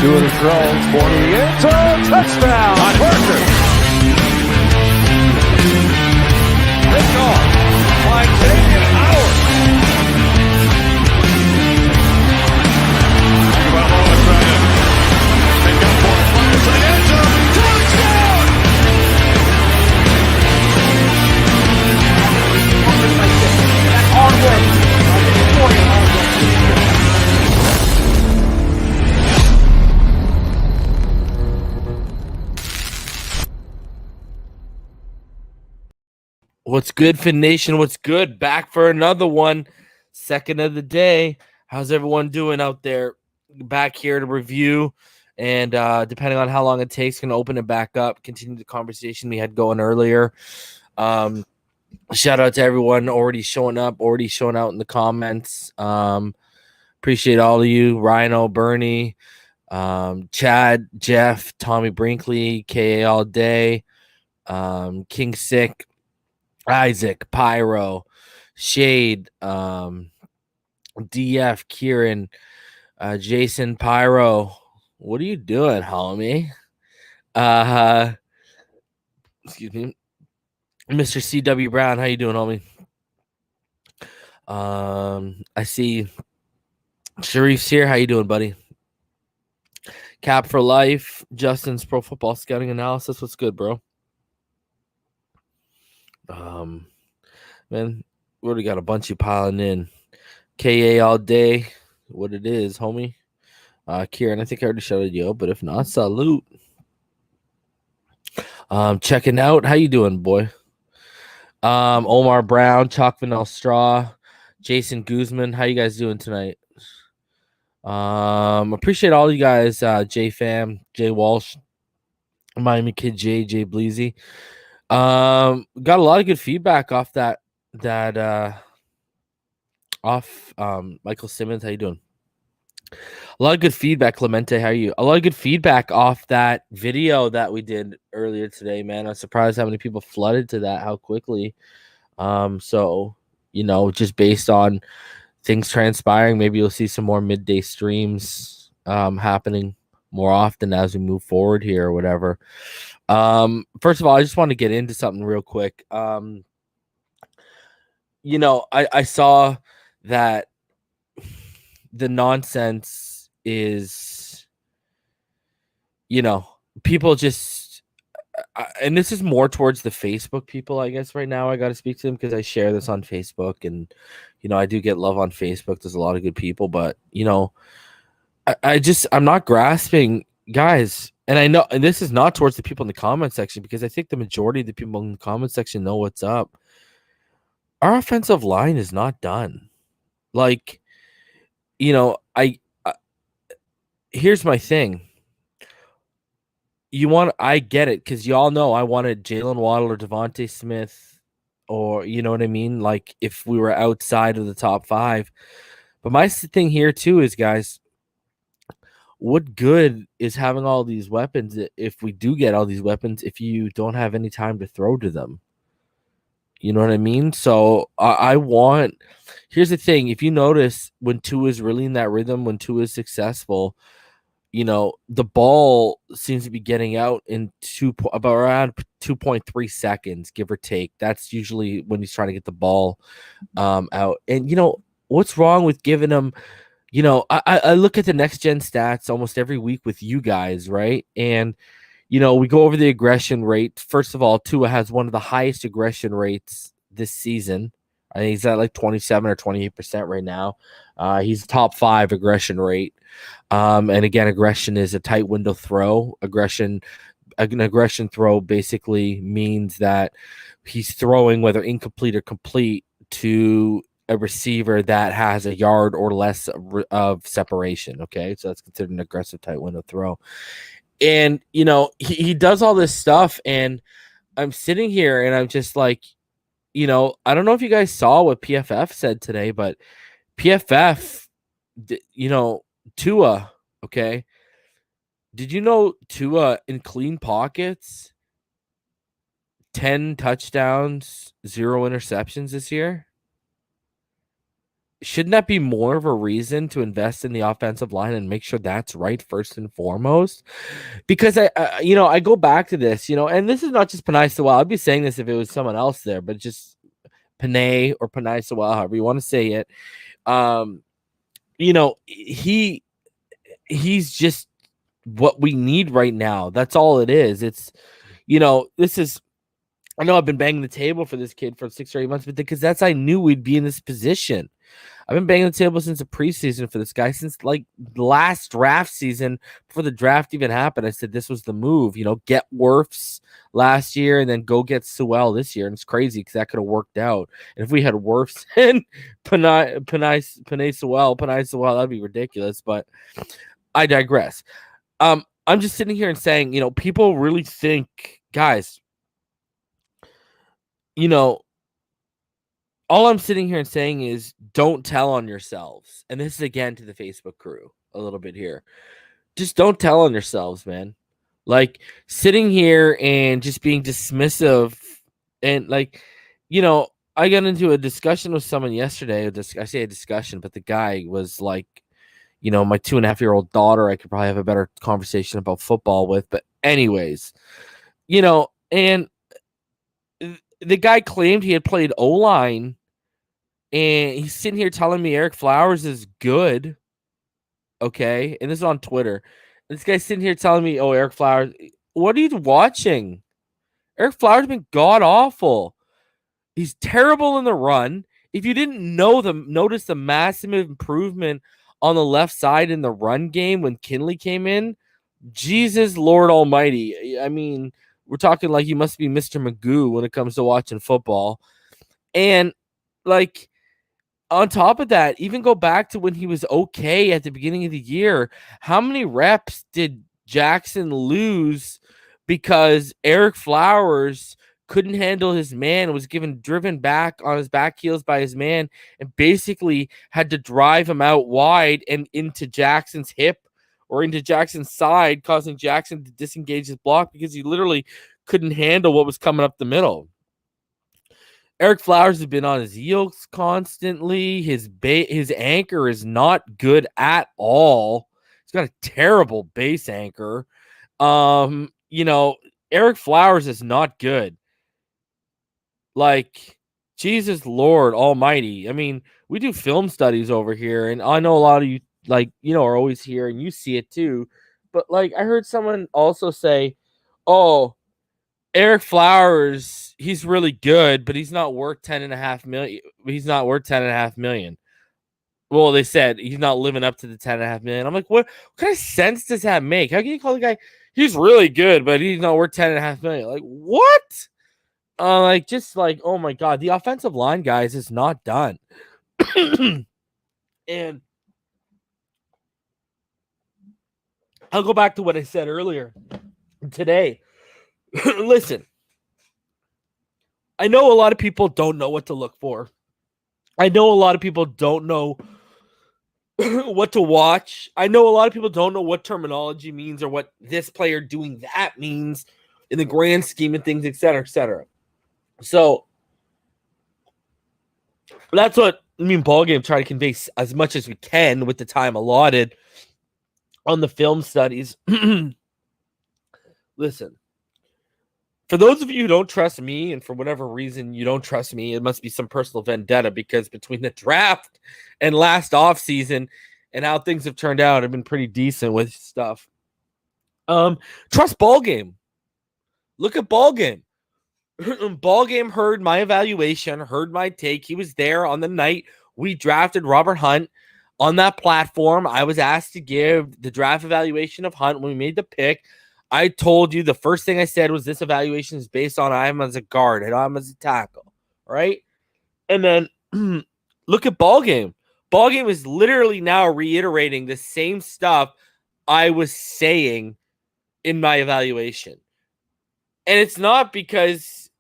Two of the throws for the end zone. Touchdown, Parker. Liftoff by Xavier Howard. Tagovailoa trying to pick up for it. Fires to the end zone. Touchdown! That's hard work. What's good, Fin Nation? What's good? Back for another one. Second of the day. How's everyone doing out there? Back here to review. And depending on how long it takes, can open it back up. Continue the conversation we had going earlier. Shout out to everyone already showing up, already showing out in the comments. Appreciate all of you. Rhino, Bernie, Chad, Jeff, Tommy Brinkley, KA all day, King Sick, Isaac, Pyro, Shade, DF, Kieran, Jason, Pyro. What are you doing, homie? Excuse me. Mr. CW Brown, how you doing, homie? I see Sharif's here. How you doing, buddy? Cap for Life, Justin's Pro Football Scouting Analysis. What's good, bro? Man, we already got a bunch of you piling in. KA all day. What it is, homie. Kieran, I think I already shouted you out, but if not, salute. Checking out. How you doing, boy? Omar Brown, Chalk Vanilla Straw, Jason Guzman. How you guys doing tonight? Appreciate all you guys. J Fam, Jay Walsh, Miami Kid Jay Bleezy. Got a lot of good feedback off that Michael Simmons. How you doing? A lot of good feedback. Clemente, how are you? A lot of good feedback off that video that we did earlier today, man. I'm surprised how many people flooded to that, how quickly. So, just based on things transpiring, maybe you'll see some more midday streams happening more often as we move forward here or whatever. First of all, I just want to get into something real quick. I saw that the nonsense is, people just, and this is more towards the Facebook people, I guess, right now. I got to speak to them because I share this on Facebook, and, I do get love on Facebook. There's a lot of good people, but, I'm not grasping, guys. And I know, and this is not towards the people in the comment section, because I think the majority of the people in the comment section know what's up. Our offensive line is not done. Like, here's my thing. I get it, because y'all know I wanted Jalen Waddle or Devontae Smith, or you know what I mean? Like, if we were outside of the top 5. But my thing here too is, guys, what good is having all these weapons if we do get all these weapons if you don't have any time to throw to them? You know what I mean? So here's the thing. If you notice, when Tua is really in that rhythm, when Tua is successful, the ball seems to be getting out in about around 2.3 seconds, give or take. That's usually when he's trying to get the ball out. And, what's wrong with giving him, I look at the next gen stats almost every week with you guys, right? And, we go over the aggression rate. First of all, Tua has one of the highest aggression rates this season. I think he's at like 27 or 28% right now. He's top 5 aggression rate. And again, aggression is a tight window throw. An aggression throw basically means that he's throwing, whether incomplete or complete, to a receiver that has a yard or less of separation. Okay, so that's considered an aggressive tight window throw. And, he does all this stuff, and I'm sitting here and I'm just like, I don't know if you guys saw what PFF said today, but PFF, Tua, okay? Did you know Tua in clean pockets, 10 touchdowns, 0 interceptions this year? shouldn't that be more of a reason to invest in the offensive line and make sure that's right first and foremost? Because I go back to this, and this is not just Panay Sewell. I'd be saying this if it was someone else there, but just Panay or Panay Sewell, however you want to say it. He's just what we need right now. That's all it is. It's, this is, I know I've been banging the table for this kid for 6 or 8 months, but because I knew we'd be in this position. I've been banging the table since the preseason for this guy, since like last draft season, before the draft even happened. I said this was the move, get Wirfs last year and then go get Sewell this year. And it's crazy because that could have worked out. And if we had Wirfs and Panay Sewell, that'd be ridiculous. But I digress. I'm just sitting here and saying, people really think, guys, all I'm sitting here and saying is don't tell on yourselves. And this is again to the Facebook crew a little bit here. Just don't tell on yourselves, man. Like sitting here and just being dismissive and like, I got into a discussion with someone yesterday. I say a discussion, but the guy was like, my 2.5-year-old daughter, I could probably have a better conversation about football with. But anyways, and the guy claimed he had played O-line, and he's sitting here telling me Eric Flowers is good. Okay. And this is on Twitter. This guy's sitting here telling me, oh, Eric Flowers, what are you watching? Eric Flowers has been god awful. He's terrible in the run. If you didn't notice the massive improvement on the left side in the run game when Kinley came in, Jesus Lord Almighty. I mean, we're talking like you must be Mr. Magoo when it comes to watching football. And like on top of that, even go back to when he was okay at the beginning of the year. How many reps did Jackson lose because Eric Flowers couldn't handle his man, was driven back on his back heels by his man, and basically had to drive him out wide and into Jackson's hip or into Jackson's side, causing Jackson to disengage his block because he literally couldn't handle what was coming up the middle. Eric Flowers has been on his heels constantly. His anchor is not good at all. He's got a terrible base anchor. Eric Flowers is not good. Like, Jesus Lord Almighty. I mean, we do film studies over here, and I know a lot of you, are always here, and you see it too. But, I heard someone also say, oh, Eric Flowers, he's really good, but he's not worth $10.5 million. He's not worth $10.5 million. Well, they said he's not living up to the $10.5 million. I'm like, what kind of sense does that make? How can you call the guy, he's really good, but he's not worth $10.5 million? Like, what? Oh my God, the offensive line, guys, is not done. And I'll go back to what I said earlier today. Listen, I know a lot of people don't know what to look for. I know a lot of people don't know what to watch. I know a lot of people don't know what terminology means or what this player doing that means in the grand scheme of things, et cetera, et cetera. So that's what ball game try to convey as much as we can with the time allotted on the film studies. Listen, for those of you who don't trust me, and for whatever reason you don't trust me, it must be some personal vendetta, because between the draft and last offseason and how things have turned out, I've been pretty decent with stuff. Trust ball game. Look at ball game. Ball game heard my evaluation, heard my take. He was there on the night we drafted Robert Hunt. On that platform, I was asked to give the draft evaluation of Hunt when we made the pick. I told you the first thing I said was this evaluation is based on him as a guard and him as a tackle, right? And then look at ball game. Ball game is literally now reiterating the same stuff I was saying in my evaluation. And it's not because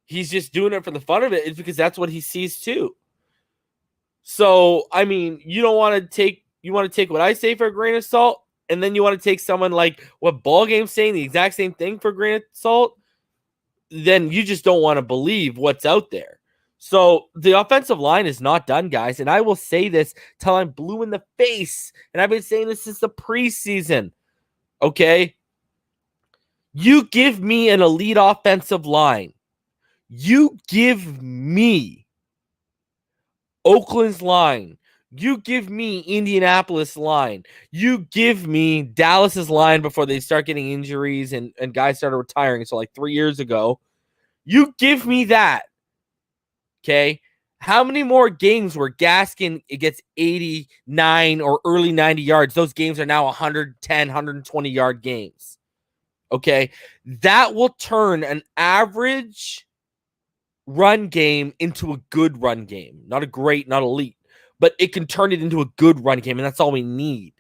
he's just doing it for the fun of it. It's because that's what he sees too. So, I mean, you want to take what I say for a grain of salt, and then you want to take someone like what ball game's saying, the exact same thing for a grain of salt, then you just don't want to believe what's out there. So the offensive line is not done, guys. And I will say this till I'm blue in the face. And I've been saying this since the preseason. Okay? You give me an elite offensive line. You give me Oakland's line. You give me Indianapolis line. You give me Dallas's line before they start getting injuries and guys started retiring. So like 3 years ago. You give me that. Okay? How many more games where Gaskin gets 89 or early 90 yards? Those games are now 110, 120 yard games. Okay? That will turn an average run game into a good run game. Not a great, not elite, but it can turn it into a good run game, and that's all we need.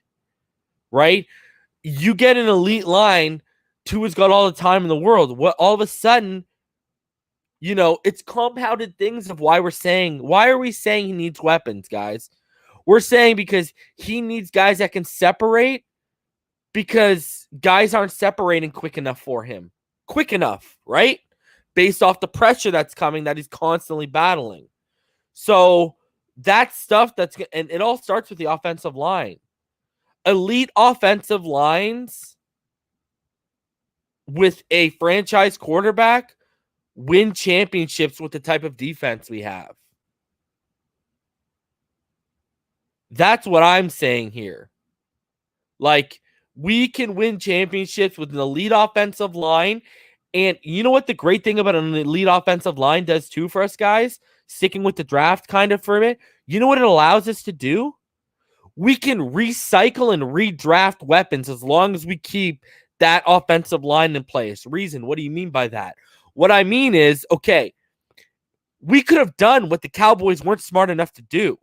Right? You get an elite line, Tua's got all the time in the world. What all of a sudden, it's compounded things of why are we saying he needs weapons, guys? We're saying because he needs guys that can separate because guys aren't separating quick enough for him. Quick enough, right? Based off the pressure that's coming that he's constantly battling. So that stuff and it all starts with the offensive line. Elite offensive lines with a franchise quarterback win championships with the type of defense we have. That's what I'm saying here. Like, we can win championships with an elite offensive line. And you know what the great thing about an elite offensive line does too for us guys? Sticking with the draft kind of for a bit. You know what it allows us to do? We can recycle and redraft weapons as long as we keep that offensive line in place. Reason, what do you mean by that? What I mean is, okay, we could have done what the Cowboys weren't smart enough to do.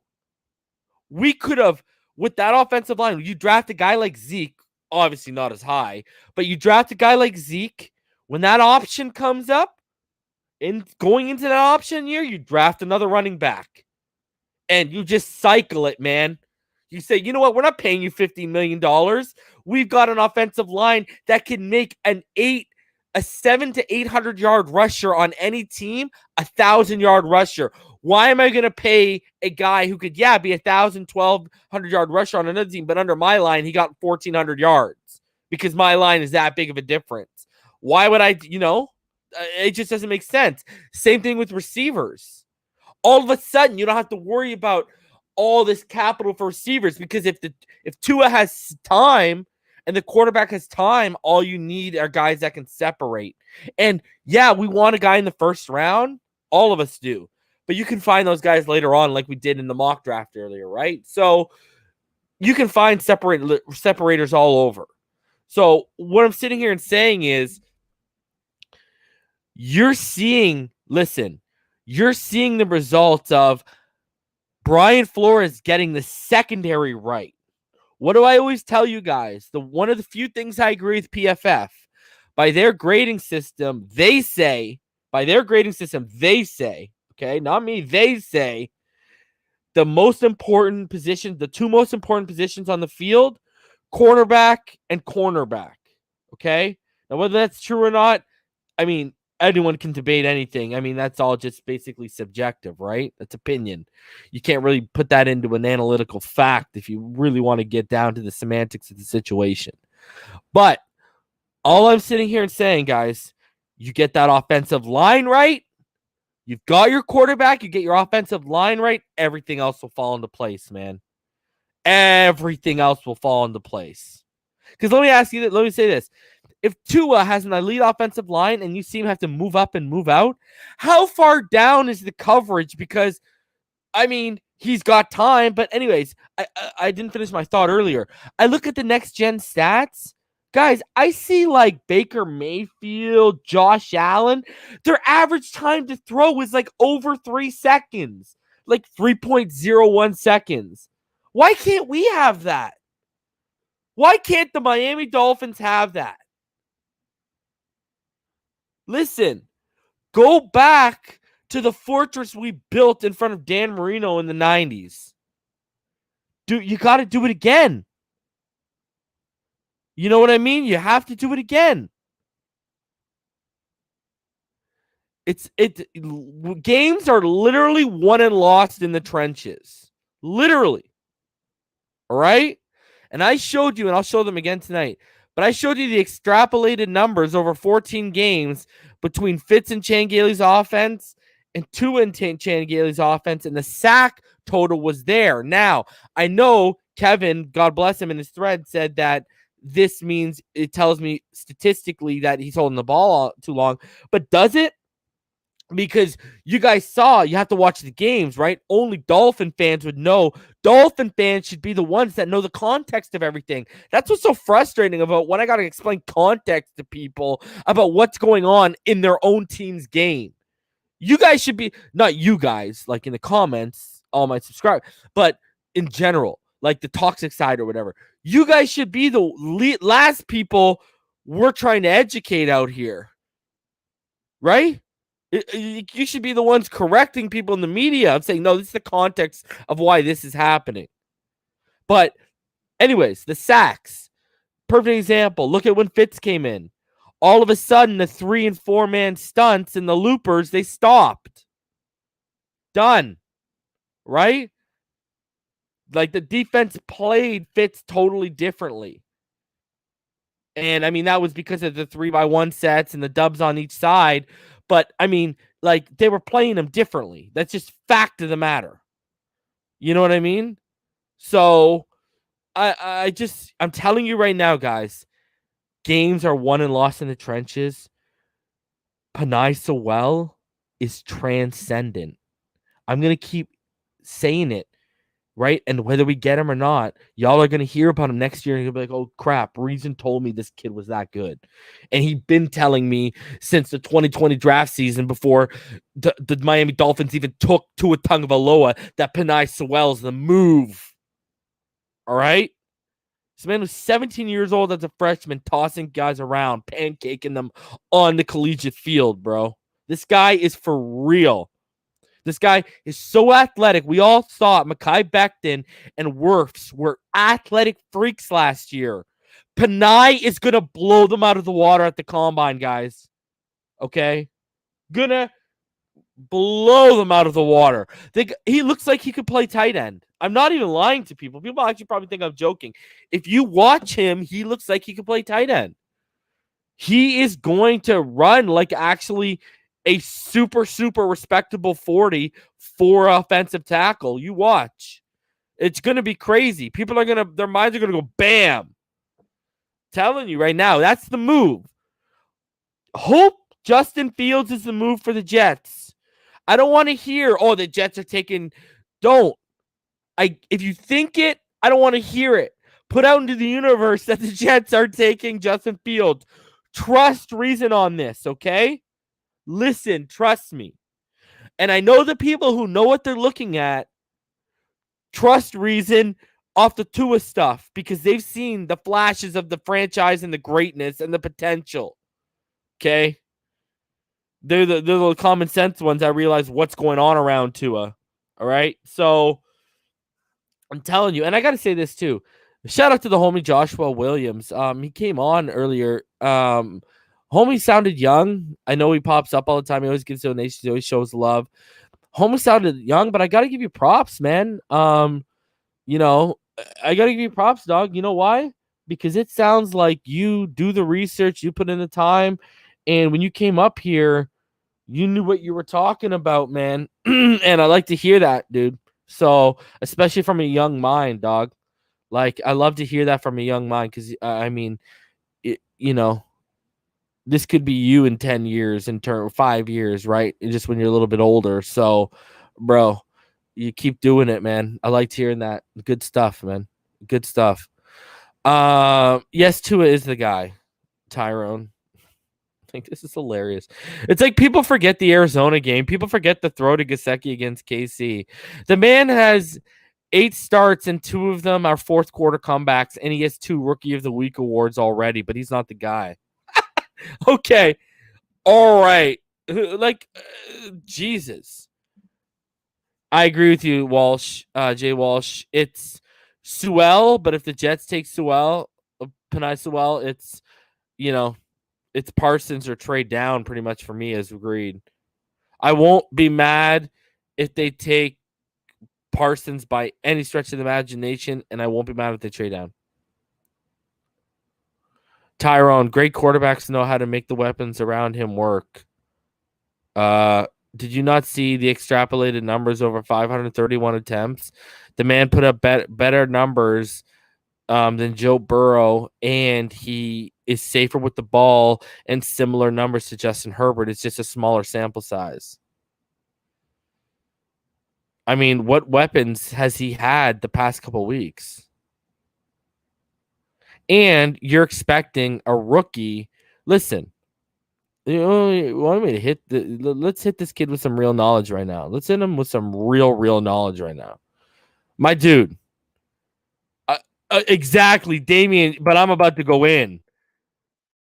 We could have, with that offensive line, you draft a guy like Zeke, obviously not as high, but you draft a guy like Zeke, when that option comes up, and going into that option year, you draft another running back. And you just cycle it, man. You say, you know what? We're not paying you $15 million. We've got an offensive line that can make a 700 to 800 yard rusher on any team, 1,000 yard rusher. Why am I going to pay a guy who could, be 1,000, 1,200 yard rusher on another team, but under my line, he got 1,400 yards because my line is that big of a difference? Why would I, it just doesn't make sense. Same thing with receivers. All of a sudden, you don't have to worry about all this capital for receivers because if Tua has time and the quarterback has time, all you need are guys that can separate. And we want a guy in the first round. All of us do. But you can find those guys later on like we did in the mock draft earlier, right? So you can find separators all over. So what I'm sitting here and saying is you're seeing the results of Brian Flores getting the secondary right. What do I always tell you guys? One of the few things I agree with PFF, by their grading system, they say, okay, not me, they say the two most important positions on the field, quarterback and cornerback. Okay? Now, whether that's true or not, I mean, anyone can debate anything. I mean, that's all just basically subjective, right? That's opinion. You can't really put that into an analytical fact if you really want to get down to the semantics of the situation. But all I'm sitting here and saying, guys, you get that offensive line right. You've got your quarterback. You get your offensive line right. Everything else will fall into place, man. Everything else will fall into place. Because let me say this. If Tua has an elite offensive line and you see him have to move up and move out, how far down is the coverage? Because, I mean, he's got time. But anyways, I didn't finish my thought earlier. I look at the next-gen stats. Guys, I see like Baker Mayfield, Josh Allen. Their average time to throw is like over 3 seconds. Like 3.01 seconds. Why can't we have that? Why can't the Miami Dolphins have that? Listen, go back to the fortress we built in front of Dan Marino in the 90s. You got to do it again. You know what I mean? You have to do it again. Games are literally won and lost in the trenches. Literally. All right? And I showed you, and I'll show them again tonight, but I showed you the extrapolated numbers over 14 games between Fitz and Chan-Gailey's offense and Tua and Chan-Gailey's offense, and the sack total was there. Now, I know Kevin, God bless him, in his thread said that this means, it tells me statistically that he's holding the ball too long, but does it? Because you guys saw, you have to watch the games, right? Only Dolphin fans would know. Dolphin fans should be the ones that know the context of everything. That's what's so frustrating about when I got to explain context to people about what's going on in their own team's game. You guys should be, not you guys, like in the comments, all my subscribers, but in general, like the toxic side or whatever. You guys should be the last people we're trying to educate out here, right? You should be the ones correcting people in the media. I'm saying, no, this is the context of why this is happening. But anyways, the sacks. Perfect example. Look at when Fitz came in. All of a sudden, the 3 and 4 man stunts and the loopers, they stopped. Done. Right? Like the defense played Fitz totally differently. And I mean, that was because of the 3x1 sets and the dubs on each side. But I mean, like they were playing them differently. That's just fact of the matter. You know what I mean? So I'm telling you right now, guys, games are won and lost in the trenches. Panay Sewell is transcendent. I'm going to keep saying it. Right? And whether we get him or not, y'all are going to hear about him next year and you'll be like, oh, crap, Reason told me this kid was that good. And he'd been telling me since the 2020 draft season before the Miami Dolphins even took Tua Tagovailoa that Panay Sewell's the move. All right? This man was 17 years old as a freshman, tossing guys around, pancaking them on the collegiate field, bro. This guy is for real. This guy is so athletic. We all saw it. Mekhi Becton and Wirfs were athletic freaks last year. Panay is going to blow them out of the water at the combine, guys. Okay? Gonna blow them out of the water. He looks like he could play tight end. I'm not even lying to people. People actually probably think I'm joking. If you watch him, he looks like he could play tight end. He is going to run like actually a super, super respectable 40 for offensive tackle. You watch. It's going to be crazy. People are their minds are going to go bam. Telling you right now, that's the move. Hope Justin Fields is the move for the Jets. I don't want to hear, oh, the Jets are taking. Don't. If you think it, I don't want to hear it. Put out into the universe that the Jets are taking Justin Fields. Trust Reason on this, okay? Listen, trust me. And I know the people who know what they're looking at trust Reason off the Tua stuff because they've seen the flashes of the franchise and the greatness and the potential. Okay? They're the common sense ones that realize what's going on around Tua. All right? So, I'm telling you, and I got to say this too. Shout out to the homie Joshua Williams. He came on earlier. Homie sounded young. I know he pops up all the time. He always gives donations. He always shows love. Homie sounded young, but I got to give you props, man. You know, I got to give you props, dog. You know why? Because it sounds like you do the research, you put in the time, and when you came up here, you knew what you were talking about, man. And I like to hear that, dude. So, especially from a young mind, dog. Like, I love to hear that from a young mind because, I mean, you know, this could be you in 10 years, in 5 years, right? Just when you're a little bit older. So, bro, you keep doing it, man. I liked hearing that. Good stuff, man. Good stuff. Yes, Tua is the guy, Tyrone. I think this is hilarious. It's like people forget the Arizona game. People forget the throw to Gesicki against KC. The man has 8 starts and 2 of them are fourth quarter comebacks, and he has 2 Rookie of the Week awards already, but he's not the guy. Okay. All right. Like, Jesus. I agree with you, Walsh, Jay Walsh. It's Sewell, but if the Jets take Sewell, Panay Sewell, it's, you know, it's Parsons or trade down pretty much for me as agreed. I won't be mad if they take Parsons by any stretch of the imagination, and I won't be mad if they trade down. Tyrone, great quarterbacks know how to make the weapons around him work. Did you not see the extrapolated numbers over 531 attempts? The man put up better numbers than Joe Burrow, and he is safer with the ball and similar numbers to Justin Herbert. It's just a smaller sample size. I mean, what weapons has he had the past couple weeks? And you're expecting a rookie. Listen, you want me to hit let's hit this kid with some real knowledge right now. Let's hit him with some real knowledge right now. My dude. Exactly, Damian, but I'm about to go in.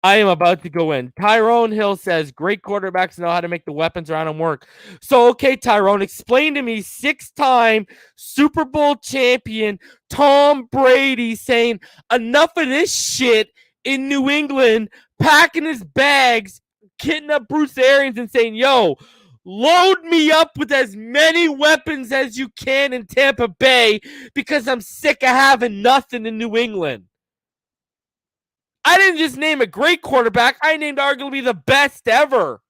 I am about to go in. Tyrone Hill says, great quarterbacks know how to make the weapons around them work. So, okay, Tyrone, explain to me 6-time Super Bowl champion Tom Brady saying enough of this shit in New England, packing his bags, hitting up Bruce Arians and saying, yo, load me up with as many weapons as you can in Tampa Bay because I'm sick of having nothing in New England. I didn't just name a great quarterback. I named arguably the best ever.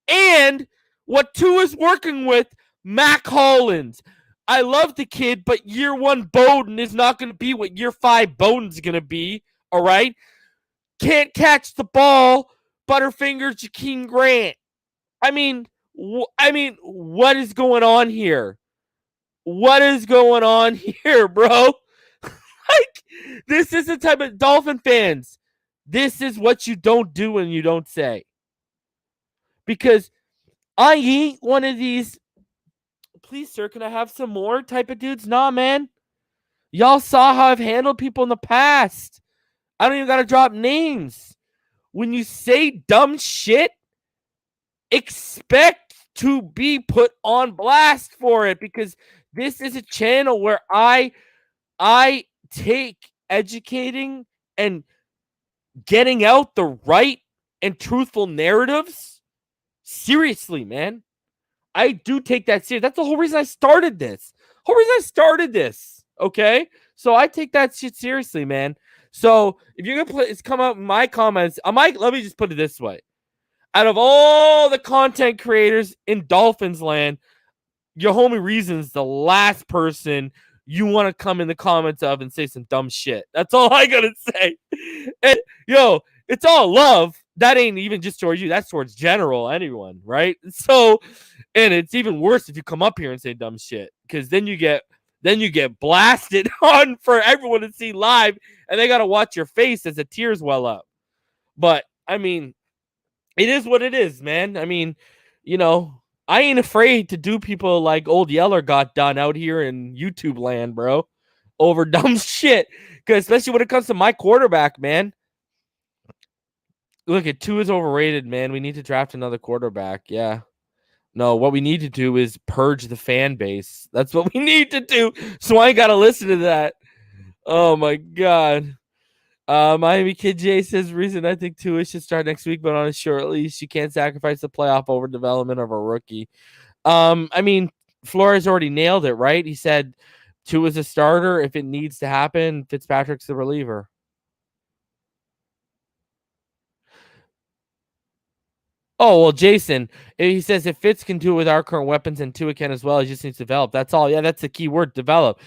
And what Tua's working with, Mac Hollins. I love the kid, but year 1 Bowden is not going to be what year 5 Bowden's going to be. All right? Can't catch the ball, Butterfinger Jakeem Grant. I mean, what is going on here? What is going on here, bro? Like, this is the type of Dolphin fans. This is what you don't do and you don't say. Because I ain't one of these, please, sir, can I have some more type of dudes? Nah, man. Y'all saw how I've handled people in the past. I don't even got to drop names. When you say dumb shit, expect to be put on blast for it, because this is a channel where I take educating and getting out the right and truthful narratives seriously, man. I do take that serious. That's the whole reason I started this. Okay? So I take that shit seriously, man. So if you're going to come out in my comments, let me just put it this way. Out of all the content creators in Dolphins land, your homie Reason's the last person you want to come in the comments of and say some dumb shit. That's all I gotta say. And yo, it's all love. That ain't even just towards you. That's towards general anyone, right? So, and it's even worse if you come up here and say dumb shit, because then you get blasted on for everyone to see live, and they gotta watch your face as the tears well up. But I mean, it is what it is, man. I mean, I ain't afraid to do people like Old Yeller got done out here in YouTube land, bro, over dumb shit. Because especially when it comes to my quarterback, man. Look, at 2 is overrated, man. We need to draft another quarterback. Yeah. No, what we need to do is purge the fan base. That's what we need to do. So I ain't got to listen to that. Oh, my God. Miami Kid J says, reason I think Tua should start next week, but on a short leash. You can't sacrifice the playoff over development of a rookie. I mean, Flores already nailed it, right? He said Tua's a starter. If it needs to happen, Fitzpatrick's the reliever. Oh, well, Jason, he says if Fitz can do it with our current weapons and Tua can as well, he just needs to develop. That's all. Yeah, that's the key word, develop.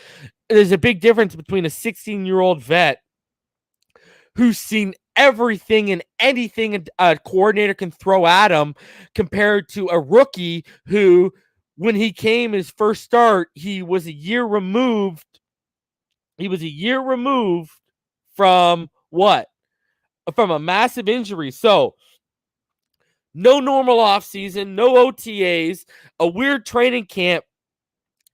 There's a big difference between a 16-year-old vet who's seen everything and anything a coordinator can throw at him, compared to a rookie who, when he came his first start, he was a year removed. He was a year removed from what? From a massive injury. So no normal offseason, no OTAs, a weird training camp,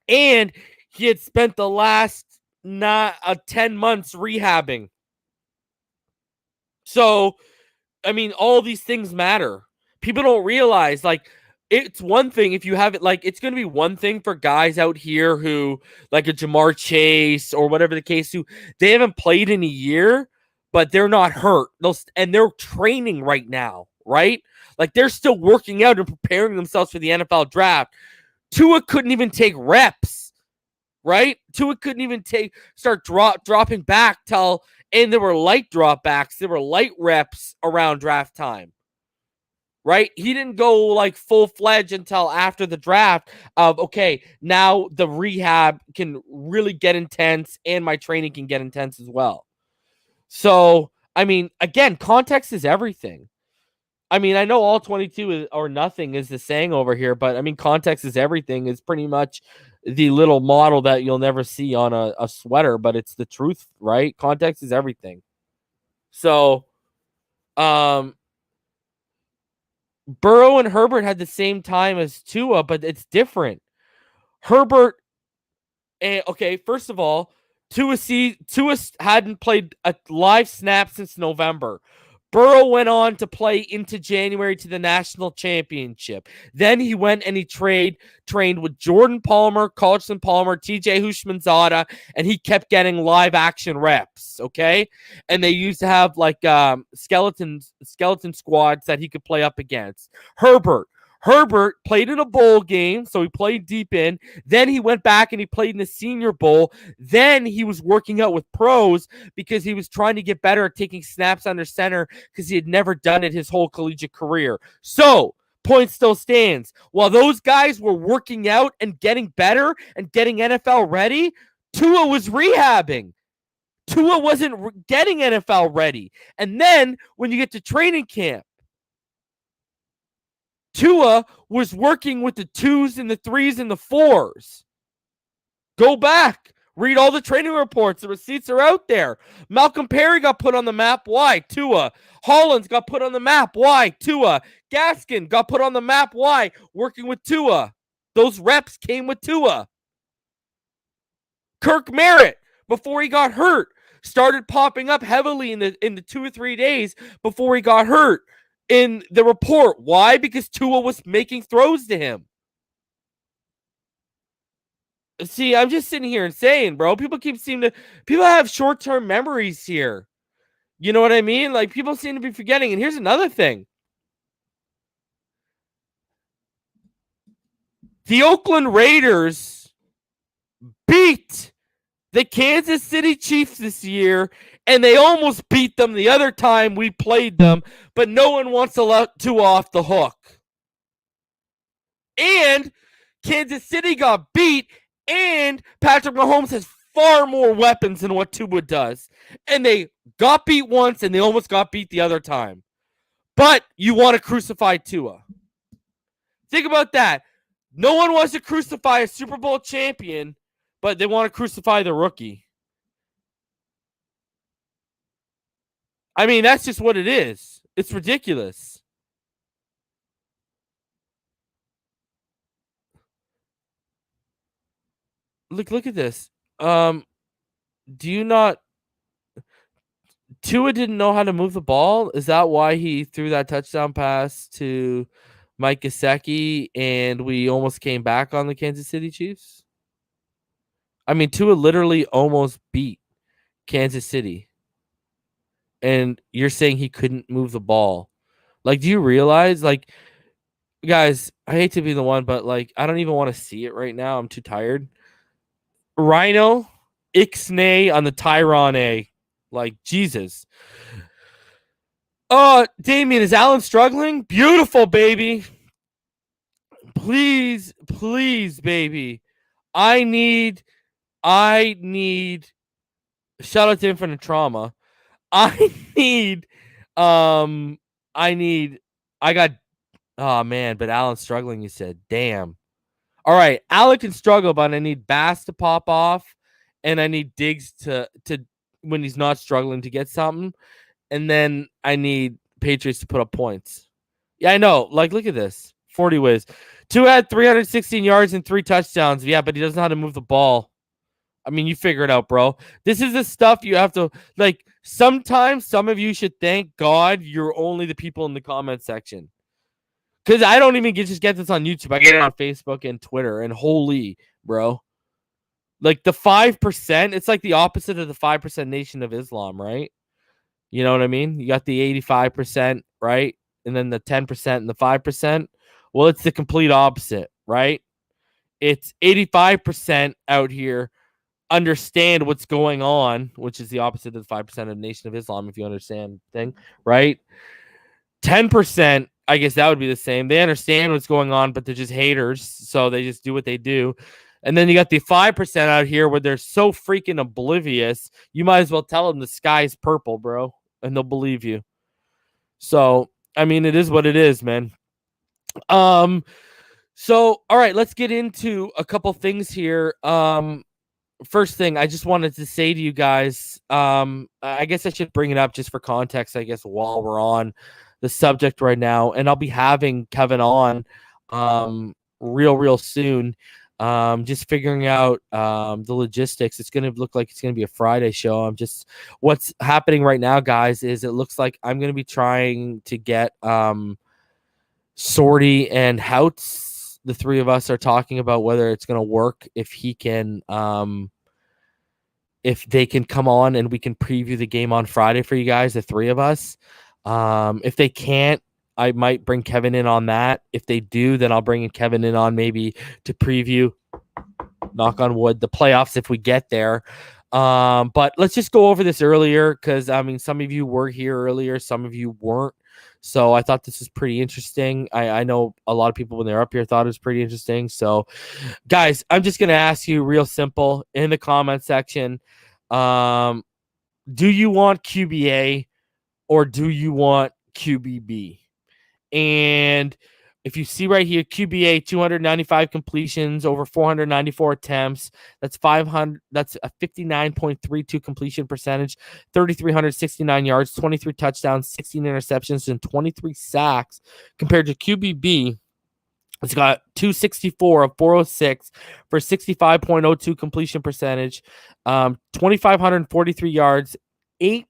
and he had spent the last 10 months rehabbing. So, I mean, all these things matter. People don't realize, like, it's one thing if you have it, like, it's going to be one thing for guys out here who, like a Jamar Chase or whatever the case, who they haven't played in a year, but they're not hurt. And they're training right now, right? Like, they're still working out and preparing themselves for the NFL draft. Tua couldn't even take reps, right? Tua couldn't even start dropping back and there were light dropbacks. There were light reps around draft time, right? He didn't go like full-fledged until after the draft of, okay, now the rehab can really get intense and my training can get intense as well. So, I mean, again, context is everything. I mean, I know all 22 or nothing is the saying over here, but I mean, context is everything is pretty much the little model that you'll never see on a sweater, but it's the truth, right? Context is everything. So, Burrow and Herbert had the same time as Tua, but it's different. Herbert, okay, first of all, Tua hadn't played a live snap since November. Burrow went on to play into January to the national championship. Then he went and he trained with Jordan Palmer, Carlson Palmer, TJ Houshmandzadeh, and he kept getting live action reps, okay? And they used to have like skeleton squads that he could play up against. Herbert played in a bowl game, so he played deep in. Then he went back and he played in the Senior Bowl. Then he was working out with pros because he was trying to get better at taking snaps under center because he had never done it his whole collegiate career. So, point still stands. While those guys were working out and getting better and getting NFL ready, Tua was rehabbing. Tua wasn't getting NFL ready. And then when you get to training camp, Tua was working with the 2s and the 3s and the 4s. Go back. Read all the training reports. The receipts are out there. Malcolm Perry got put on the map. Why? Tua. Hollins got put on the map. Why? Tua. Gaskin got put on the map. Why? Working with Tua. Those reps came with Tua. Kirk Merritt, before he got hurt, started popping up heavily in the 2 or 3 days before he got hurt in the report. Why? Because Tua was making throws to him. See, I'm just sitting here and saying, bro, people have short-term memories here. You know what I mean? Like, people seem to be forgetting. And here's another thing. The Oakland Raiders beat the Kansas City Chiefs this year, and they almost beat them the other time we played them, but no one wants to let Tua off the hook. And Kansas City got beat, and Patrick Mahomes has far more weapons than what Tua does. And they got beat once, and they almost got beat the other time. But you want to crucify Tua. Think about that. No one wants to crucify a Super Bowl champion, but they want to crucify the rookie. I mean, that's just what it is. It's ridiculous. Look at this. Do you not? Tua didn't know how to move the ball. Is that why he threw that touchdown pass to Mike Gesicki and we almost came back on the Kansas City Chiefs? I mean, Tua literally almost beat Kansas City. And you're saying he couldn't move the ball. Like, do you realize, like, guys, I hate to be the one, but, like, I don't even want to see it right now. I'm too tired. Rhino, Ixnay on the Tyron A. Like, Jesus. Oh, Damien, is Allen struggling? Beautiful, baby. Please, baby. I need shout out to Infinite Trauma. I got, oh man, but Allen's struggling, you said. Damn. All right, Allen can struggle, but I need Bass to pop off, and I need Diggs to when he's not struggling to get something, and then I need Patriots to put up points. Yeah, I know. Like, look at this. 40 ways. Tua had 316 yards and 3 touchdowns. Yeah, but he doesn't know how to move the ball. I mean, you figure it out, bro. This is the stuff you have to, like, sometimes some of you should thank God you're only the people in the comment section. Because I don't even just get this on YouTube. I get it on Facebook and Twitter. And holy, bro. Like, the 5%, it's like the opposite of the 5% Nation of Islam, right? You know what I mean? You got the 85%, right? and then the 10% and the 5%. Well, it's the complete opposite, right? It's 85% out here understand what's going on, which is the opposite of the 5% of the Nation of Islam, if you understand the thing, right? 10%, I guess that would be the same. They understand what's going on, but they're just haters, so they just do what they do. And then you got the 5% out here where they're so freaking oblivious, you might as well tell them the sky's purple, bro, and they'll believe you. So, I mean, it is what it is, man. So, all right, let's get into a couple things here. First thing, I just wanted to say to you guys, I guess I should bring it up just for context, I guess, while we're on the subject right now. And I'll be having Kevin on real soon. Just figuring out the logistics. It's going to look like it's going to be a Friday show. What's happening right now, guys, is it looks like I'm going to be trying to get Sorty and Houts. The three of us are talking about whether it's going to work, if he can, if they can come on and we can preview the game on Friday for you guys, the three of us. If they can't, I might bring Kevin in on that. If they do, then I'll bring Kevin in on maybe to preview, knock on wood, the playoffs if we get there. But let's just go over this earlier because, I mean, some of you were here earlier, some of you weren't. So I thought this was pretty interesting. I know a lot of people when they're up here thought it was pretty interesting. So, guys, I'm just going to ask you real simple in the comment section. Do you want QBA or do you want QBB? And if you see right here, QBA 295 completions, over 494 attempts. That's 500. That's a 59.32 completion percentage, 3,369 yards, 23 touchdowns, 16 interceptions, and 23 sacks. Compared to QBB, it's got 264 of 406 for 65.02 completion percentage, 2,543 yards, 18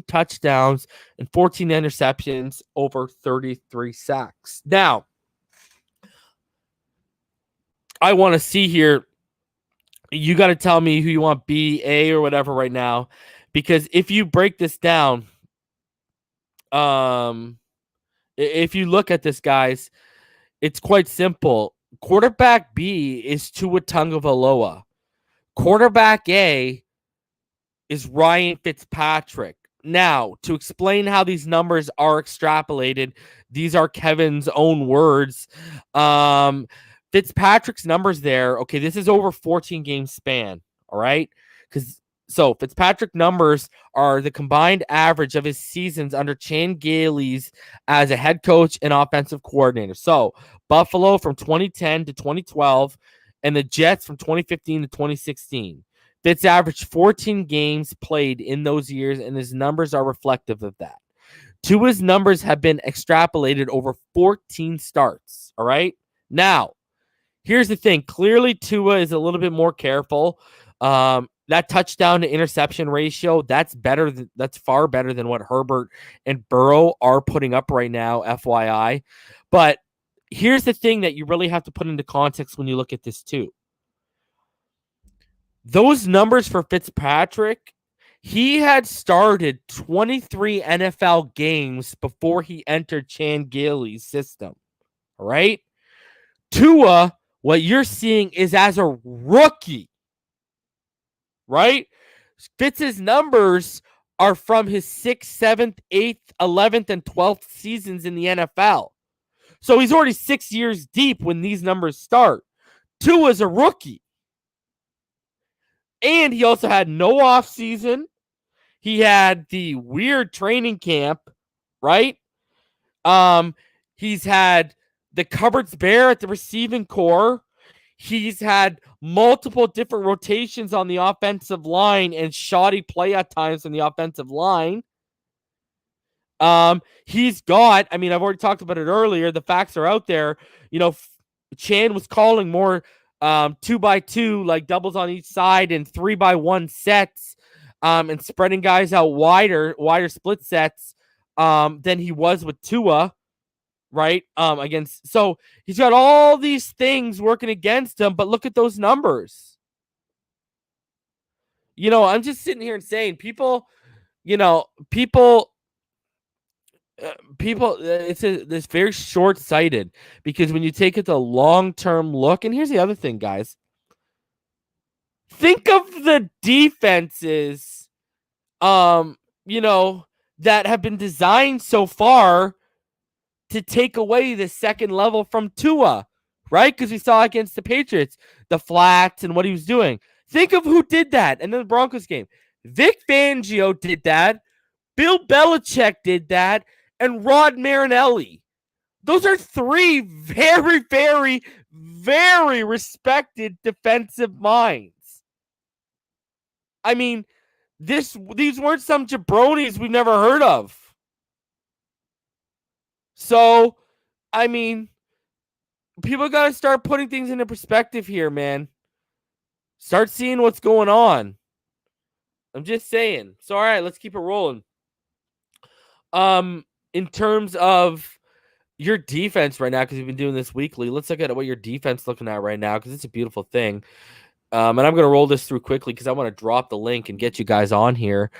touchdowns, and 14 interceptions, over 33 sacks. Now, I want to see here. You got to tell me who you want, B, A, or whatever right now. Because if you break this down, if you look at this, guys, it's quite simple. Quarterback B is Tua Tagovailoa. Quarterback A is Ryan Fitzpatrick. Now, to explain how these numbers are extrapolated, these are Kevin's own words. Fitzpatrick's numbers there, okay, this is over 14 game span, all right? So Fitzpatrick numbers are the combined average of his seasons under Chan Gailey's as a head coach and offensive coordinator. So Buffalo from 2010 to 2012 and the Jets from 2015 to 2016. Fitz averaged 14 games played in those years, and his numbers are reflective of that. Tua's numbers have been extrapolated over 14 starts, all right? Now, here's the thing. Clearly, Tua is a little bit more careful. That touchdown to interception ratio, that's far better than what Herbert and Burrow are putting up right now, FYI. But here's the thing that you really have to put into context when you look at this too. Those numbers for Fitzpatrick, he had started 23 NFL games before he entered Chan Gailey's system. All right? Tua, what you're seeing is as a rookie. Right? Fitz's numbers are from his 6th, 7th, 8th, 11th, and 12th seasons in the NFL. So he's already 6 years deep when these numbers start. Tua's a rookie. And he also had no offseason. He had the weird training camp, right? He's had the cupboards bare at the receiving core. He's had multiple different rotations on the offensive line and shoddy play at times on the offensive line. He's got, I mean, I've already talked about it earlier. The facts are out there. You know, Chan was calling more 2x2, like doubles on each side, and 3x1 sets, and spreading guys out wider split sets than he was with Tua. Right? So he's got all these things working against him, but look at those numbers. You know, I'm just sitting here and saying people people, this very short-sighted, because when you take it the long-term look, and here's the other thing, guys. Think of the defenses, that have been designed so far to take away the second level from Tua, right? Because we saw against the Patriots, the flats and what he was doing. Think of who did that in the Broncos game. Vic Fangio did that. Bill Belichick did that. And Rod Marinelli. Those are three very, very, very respected defensive minds. I mean, these weren't some jabronis we've never heard of. So, I mean, people got to start putting things into perspective here, man. Start seeing what's going on. I'm just saying. So, all right, let's keep it rolling. In terms of your defense right now, because we've been doing this weekly, let's look at what your defense looking at right now, because it's a beautiful thing. And I'm going to roll this through quickly because I want to drop the link and get you guys on here.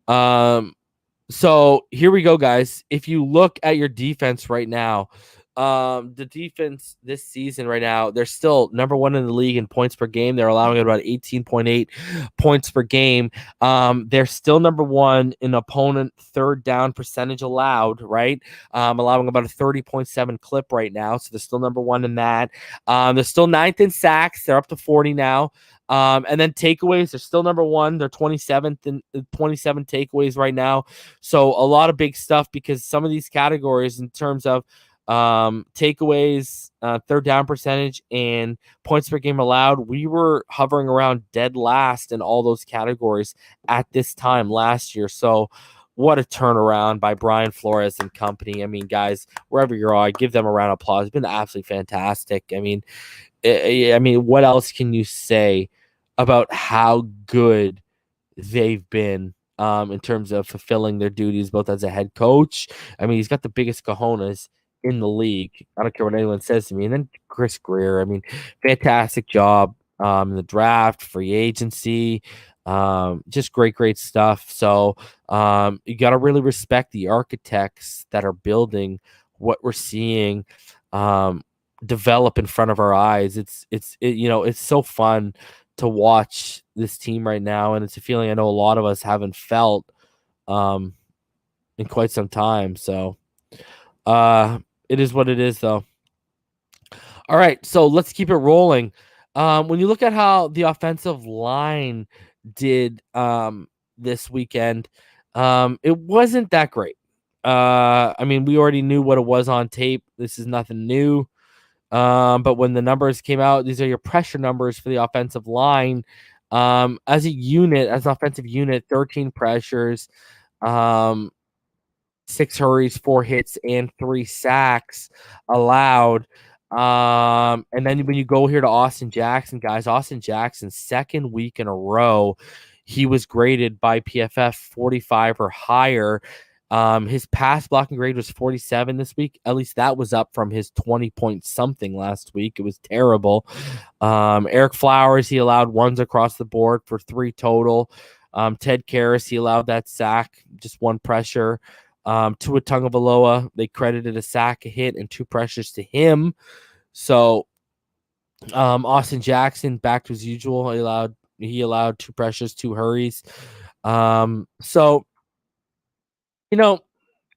So here we go, guys. If you look at your defense right now, the defense this season right now, they're still number one in the league in points per game. They're allowing about 18.8 points per game. They're still number one in opponent third down percentage allowed, right? Allowing about a 30.7 clip right now. So they're still number one in that. They're still ninth in sacks. They're up to 40 now. And then takeaways, they're still number one. They're 27th in 27 takeaways right now. So a lot of big stuff, because some of these categories in terms of takeaways, third down percentage, and points per game allowed, we were hovering around dead last in all those categories at this time last year. So what a turnaround by Brian Flores and company. I mean, guys, wherever you're at, give them a round of applause. It's been absolutely fantastic. I mean, what else can you say about how good they've been in terms of fulfilling their duties, both as a head coach? I mean, he's got the biggest cojones in the league. I don't care what anyone says to me. And then Chris Greer, I mean, fantastic job in the draft, free agency, just great stuff. So you got to really respect the architects that are building what we're seeing develop in front of our eyes. It's so fun to watch this team right now, and it's a feeling I know a lot of us haven't felt in quite some time. So it is what it is, though. All right, so let's keep it rolling. When you look at how the offensive line did this weekend, it wasn't that great. I mean, we already knew what it was on tape. This is nothing new. But when the numbers came out, these are your pressure numbers for the offensive line. As a unit, as an offensive unit, 13 pressures, 6 hurries, 4 hits, and 3 sacks allowed. And then when you go here to Austin Jackson, guys, Austin Jackson's second week in a row, he was graded by PFF 45 or higher. His pass blocking grade was 47 this week. At least that was up from his 20-point-something last week. It was terrible. Eric Flowers, he allowed ones across the board for 3 total. Ted Karras, he allowed that sack, just 1 pressure. Tua Tagovailoa, they credited a sack, a hit, and 2 pressures to him. So Austin Jackson, back to his usual. He allowed 2 pressures, 2 hurries. So and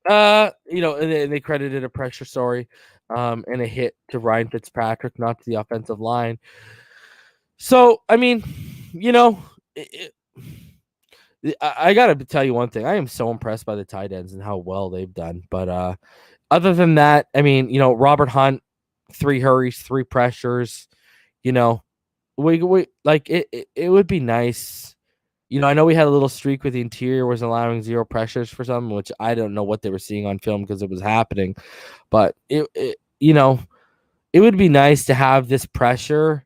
they credited a pressure, and a hit to Ryan Fitzpatrick, not to the offensive line. So, I mean, I got to tell you one thing. I am so impressed by the tight ends and how well they've done. But other than that, I mean, Robert Hunt, 3 hurries, 3 pressures. We like it would be nice. I know we had a little streak with the interior was allowing 0 pressures for some, which I don't know what they were seeing on film because it was happening. But it would be nice to have this pressure,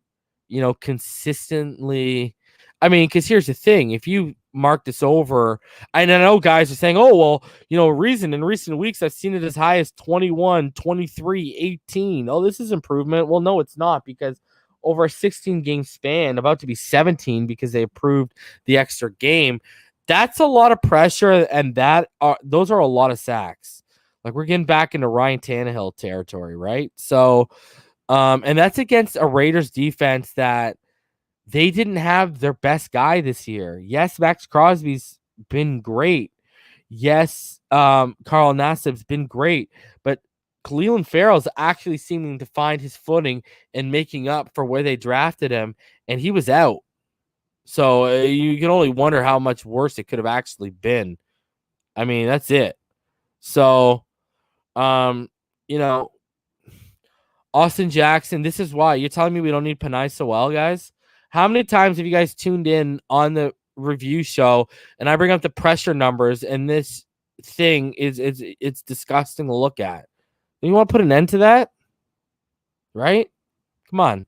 consistently. I mean, because here's the thing. If you mark this over, and I know guys are saying, oh, well, in recent weeks, I've seen it as high as 21, 23, 18. Oh, this is improvement. Well, no, it's not, because over a 16-game span, about to be 17 because they approved the extra game. That's a lot of pressure, and those are a lot of sacks. Like we're getting back into Ryan Tannehill territory, right? So, and that's against a Raiders defense that they didn't have their best guy this year. Yes, Max Crosby's been great. Yes, Carl Nassib's been great, but Cleveland Farrell's actually seeming to find his footing and making up for where they drafted him, and he was out. So you can only wonder how much worse it could have actually been. I mean, that's it. So, um, you know, Austin Jackson, this is why you're telling me we don't need Panay Sewell, guys. How many times have you guys tuned in on the review show and I bring up the pressure numbers and this thing is it's disgusting to look at? You want to put an end to that? Right? Come on.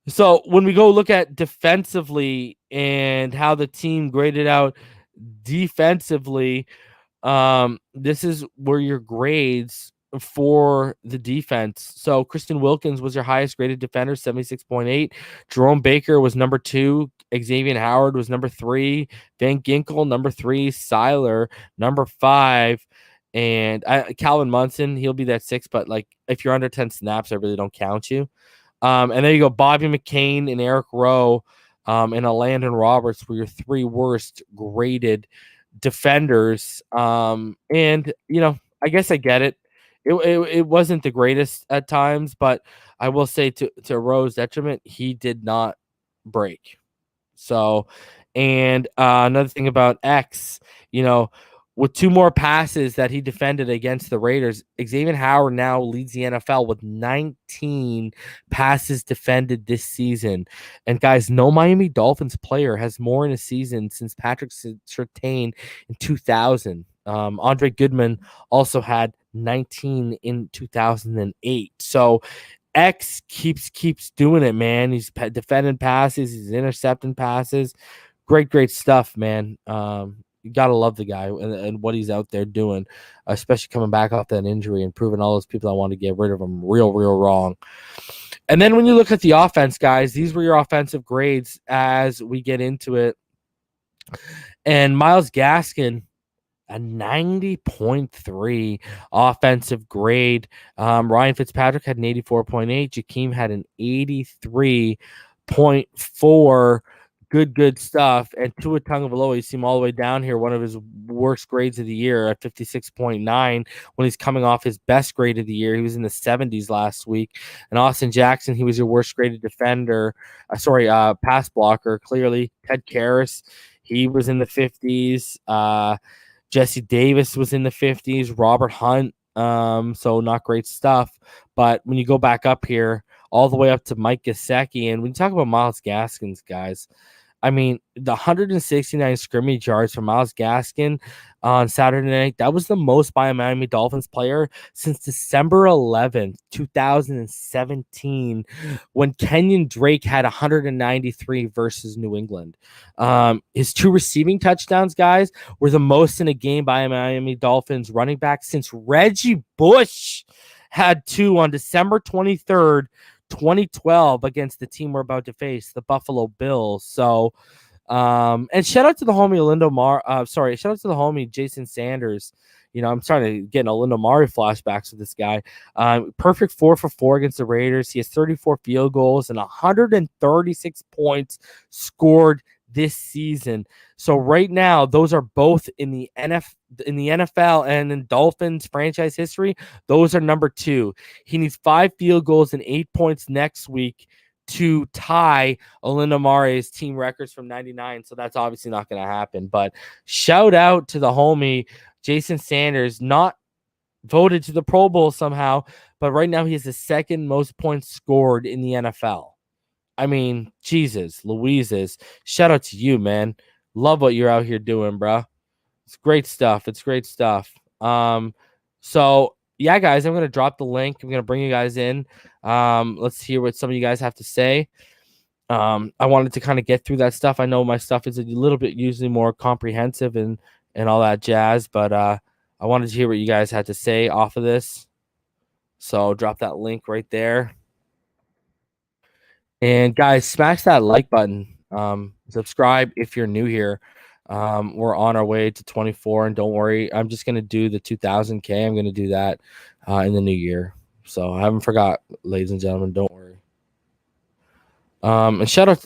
So when we go look at defensively and how the team graded out defensively, this is where your grades for the defense. So Christian Wilkins was your highest graded defender, 76.8. Jerome Baker was number 2. Xavier Howard was number 3. Van Ginkel, number 3. Seiler, number 5. And Calvin Munson, he'll be that 6, but like if you're under 10 snaps, I really don't count you. And there you go, Bobby McCain and Eric Rowe and Landon Roberts were your 3 worst graded defenders. And I guess I get it. It wasn't the greatest at times, but I will say to Rowe's detriment, he did not break. So, and another thing about X, with 2 more passes that he defended against the Raiders, Xavier Howard now leads the NFL with 19 passes defended this season. And guys, no Miami Dolphins player has more in a season since Patrick Surtain in 2000. Andre Goodman also had 19 in 2008. So X keeps doing it, man. He's defending passes, he's intercepting passes. Great stuff, man. You gotta love the guy and what he's out there doing, especially coming back off that injury and proving all those people that want to get rid of him real wrong. And then when you look at the offense, guys, these were your offensive grades as we get into it. And Myles Gaskin, a 90.3 offensive grade. Ryan Fitzpatrick had an 84.8. Jakeem had an 83.4. Good stuff. And Tua Tagovailoa, you see him all the way down here, one of his worst grades of the year at 56.9 when he's coming off his best grade of the year. He was in the 70s last week. And Austin Jackson, he was your worst graded defender. Pass blocker, clearly. Ted Karras, he was in the 50s. Jesse Davis was in the 50s. Robert Hunt, so not great stuff. But when you go back up here, all the way up to Mike Gesicki, and when you talk about Myles Gaskins, guys, I mean, the 169 scrimmage yards for Myles Gaskin on Saturday night, that was the most by a Miami Dolphins player since December 11th, 2017, when Kenyon Drake had 193 versus New England. His 2 receiving touchdowns, guys, were the most in a game by a Miami Dolphins running back since Reggie Bush had 2 on December 23rd, 2012 against the team we're about to face, the Buffalo Bills. So, and shout out to the homie shout out to the homie Jason Sanders. I'm starting to get Olindo Mari flashbacks with this guy. Perfect 4 for 4 against the Raiders. He has 34 field goals and 136 points scored this season. So right now, those are both in the NFL and in Dolphins franchise history. Those are number 2. He needs 5 field goals and 8 points next week to tie Olindo Mari's team records from 99. So that's obviously not going to happen. But shout out to the homie Jason Sanders, not voted to the Pro Bowl somehow, but right now he has the 2nd most points scored in the NFL. I mean, Jesus, Louises, shout out to you, man. Love what you're out here doing, bro. It's great stuff. So yeah, guys, I'm going to drop the link. I'm going to bring you guys in. Let's hear what some of you guys have to say. I wanted to kind of get through that stuff. I know my stuff is a little bit usually more comprehensive and all that jazz, but I wanted to hear what you guys had to say off of this. So drop that link right there. And guys, smash that like button. Subscribe if you're new here. We're on our way to 24, and don't worry, I'm just gonna do the 2000K. I'm gonna do that in the new year. So I haven't forgot, ladies and gentlemen. Don't worry. And shout out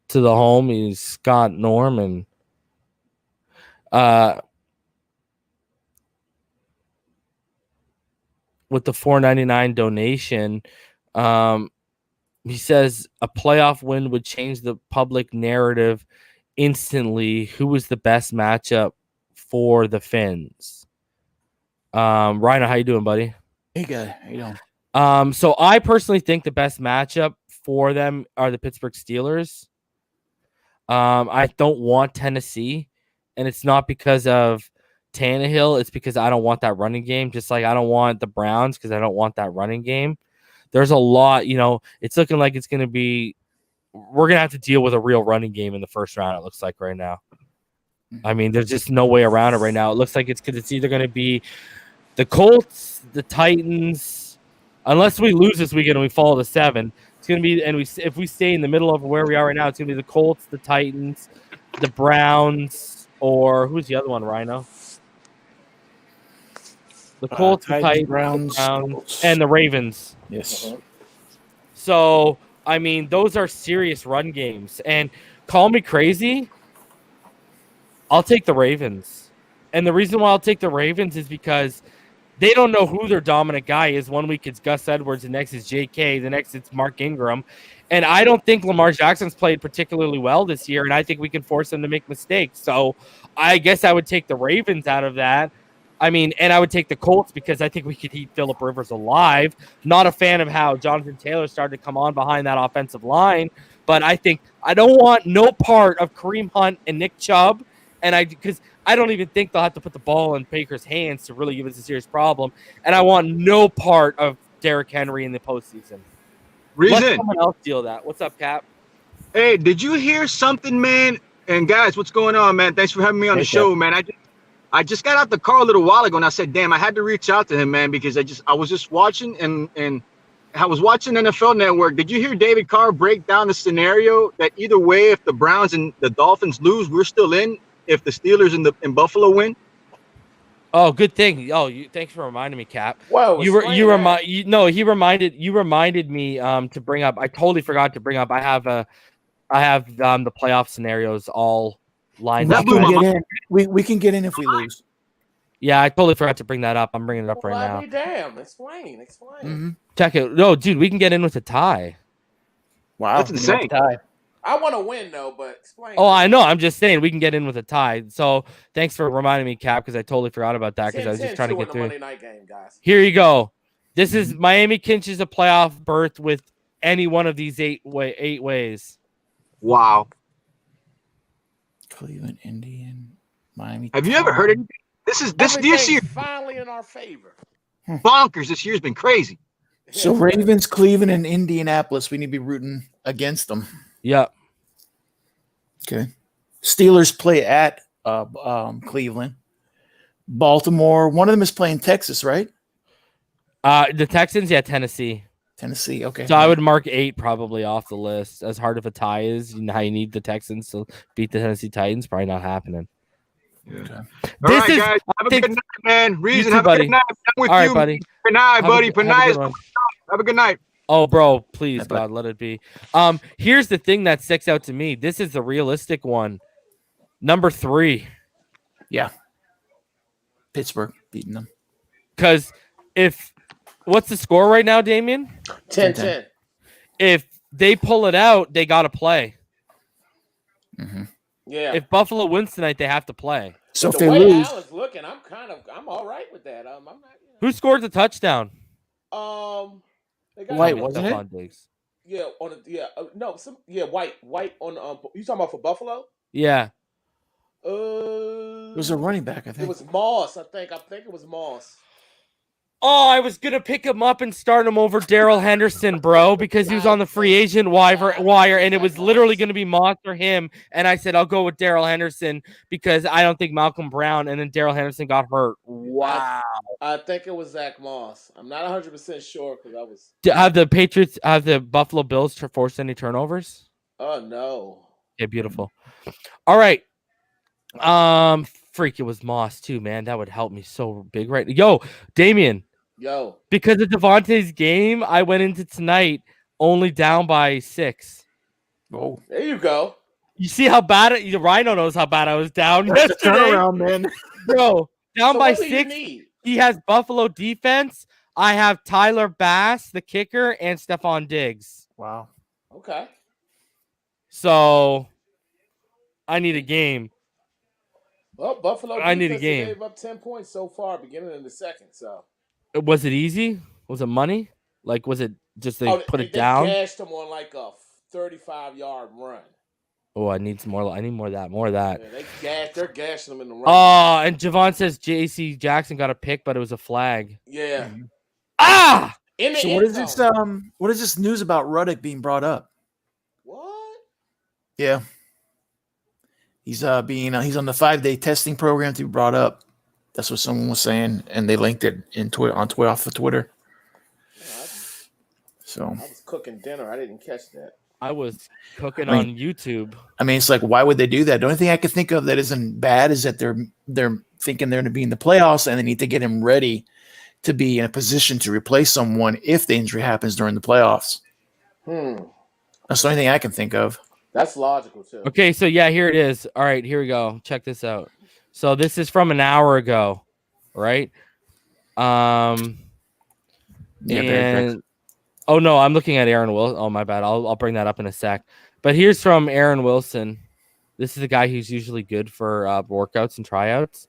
to the homies Scott Norman. With the $4.99 donation, he says a playoff win would change the public narrative instantly. Who was the best matchup for the Finns? Ryan, how you doing, buddy? Hey, good. How you doing? So I personally think the best matchup for them are the Pittsburgh Steelers. I don't want Tennessee, and it's not because of Tannehill. It's because I don't want that running game, just like I don't want the Browns because I don't want that running game. There's a lot, it's looking like it's going to be – we're going to have to deal with a real running game in the first round, it looks like right now. I mean, there's just no way around it right now. It looks like it's either going to be the Colts, the Titans, unless we lose this weekend and we fall to 7. It's going to be, and if we stay in the middle of where we are right now, it's going to be the Colts, the Titans, the Browns, or who's the other one, Rhino? The Colts, the Titans, Browns, the Browns, and the Ravens. Yes. So, I mean, those are serious run games. And call me crazy, I'll take the Ravens. And the reason why I'll take the Ravens is because they don't know who their dominant guy is. 1 week it's Gus Edwards, the next is J.K., the next it's Mark Ingram. And I don't think Lamar Jackson's played particularly well this year, and I think we can force him to make mistakes. So I guess I would take the Ravens out of that. I mean, and I would take the Colts because I think we could eat Phillip Rivers alive. Not a fan of how Jonathan Taylor started to come on behind that offensive line, but I think I don't want no part of Kareem Hunt and Nick Chubb, because I don't even think they'll have to put the ball in Baker's hands to really give us a serious problem, and I want no part of Derrick Henry in the postseason. Let someone else deal with that. What's up, Cap? Hey, did you hear something, man? And guys, what's going on, man? Thanks for having me on the show, man. I just got out the car a little while ago, and I said, damn, I had to reach out to him, man, because I was just watching, and I was watching NFL Network. Did you hear David Carr break down the scenario that either way, if the Browns and the Dolphins lose, we're still in? If the Steelers and Buffalo win? Oh, good thing. Oh, thanks for reminding me, Cap. Whoa, he reminded me to bring up. I totally forgot to bring up. I have the playoff scenarios all lined up. We can get in if we lose. Yeah, I totally forgot to bring that up. I'm bringing it up right now. Damn, explain. Mm-hmm. Check it. No, dude, we can get in with a tie. Wow, that's insane. I want to win though, but explain. Oh, I know. I'm just saying we can get in with a tie. So thanks for reminding me, Cap, because I totally forgot about that because I was just trying to get through. Monday night game, guys. Here you go. This is Miami clinches a playoff berth with any one of these eight ways. Wow. Cleveland, Indian, Miami. Have you ever heard it? This year finally in our favor. Bonkers. This year's been crazy. So Ravens, Cleveland, and Indianapolis. We need to be rooting against them. Yep. Okay. Steelers play at Cleveland. Baltimore. One of them is playing Texas, right? The Texans, Tennessee. Tennessee, okay. So I would mark 8 probably off the list. As hard of a tie is, you know how you need the Texans to beat the Tennessee Titans, probably not happening. Yeah. Okay. All right, guys. Have a good night, man. Reason, too, have buddy. a good night. I'm with all you. Right, buddy. Good night, buddy. Have a good night. Oh, bro, please, God, let it be. Here's the thing that sticks out to me. This is the realistic one. Number 3. Yeah. Pittsburgh beating them. Because what's the score right now, Damien? 10-10. If they pull it out, they got to play. Mm-hmm. Yeah. If Buffalo wins tonight, they have to play. So if they lose, Allen's looking, I'm all right with that. I'm not. Who scored the touchdown? White, wasn't it? Yeah, White on. You talking about for Buffalo? Yeah. It was a running back, I think. It was Moss. I think it was Moss. Oh, I was gonna pick him up and start him over Darrell Henderson, bro, because he was on the free agent wire, and it was literally gonna be Moss or him. And I said I'll go with Darrell Henderson because I don't think Malcolm Brown, and then Darrell Henderson got hurt. Wow. I think it was Zach Moss. I'm not 100% sure because I was. Have the Buffalo Bills forced any turnovers? Oh no. Yeah, beautiful. All right. Freak, it was Moss too, man. That would help me so big, right? Yo, Damien, Yo, because of Devontae's game, I went into tonight only down by 6. Oh, there you go. You see how bad Rhino knows how bad I was down that's the yesterday, turnaround, man. bro. Down So by what do you 6. need? He has Buffalo defense. I have Tyler Bass, the kicker, and Stephon Diggs. Wow. Okay. So I need a game. Well, Buffalo I need a defense game. gave up 10 points so far, beginning in the second. So Was it easy? Was it money? Like, was it just they put it they down? gashed them on like a 35-yard run. Oh, I need some more. I need more of that. More of that. Yeah, they're gashing them in the run. Oh, and Javon says J.C. Jackson got a pick, but it was a flag. Yeah. Ah! In the So end what is zone. this? What is this news about Ruddock being brought up? What? Yeah, he's he's on the 5-day testing program to be brought up. That's what someone was saying, and they linked it off of Twitter. Yeah, So I was cooking dinner. I didn't catch that. I was cooking on YouTube. I mean, it's like, why would they do that? The only thing I could think of that isn't bad is that they're thinking they're going to be in the playoffs, and they need to get him ready to be in a position to replace someone if the injury happens during the playoffs. That's the only thing I can think of. That's logical too. Okay, so yeah, here it is. All right, here we go. Check this out. So this is from an hour ago, right? Yeah, very quick. Oh no, I'm looking at Aaron Wilson. Oh my bad. I'll bring that up in a sec. But here's from Aaron Wilson. This is the guy who's usually good for workouts and tryouts.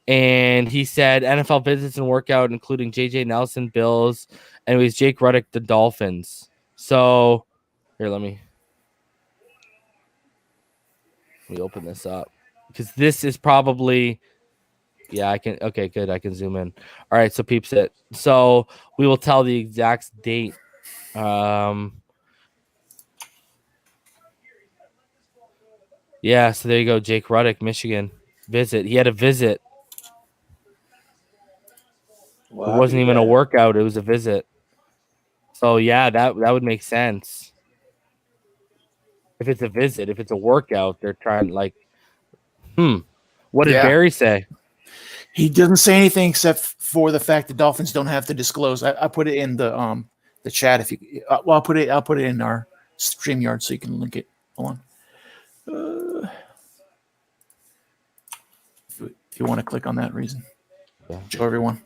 And he said NFL visits and workout, including JJ Nelson, Bills, and it was Jake Ruddock, the Dolphins. So here, let me open this up because this is probably, yeah, I can. Okay, good. I can zoom in. All right, so peeps it. So we will tell the exact date. Yeah, so there you go. Jake Ruddock, Michigan visit. He had a visit. Well, It wasn't even a workout. It was a visit. So yeah, that would make sense. If it's a visit, if it's a workout, they're trying like, what did Barry say? He doesn't say anything except for the fact the Dolphins don't have to disclose. I put it in the chat. If you, I'll put it in our StreamYard so you can link it. Hold on. If you want to click on that reason, show everyone.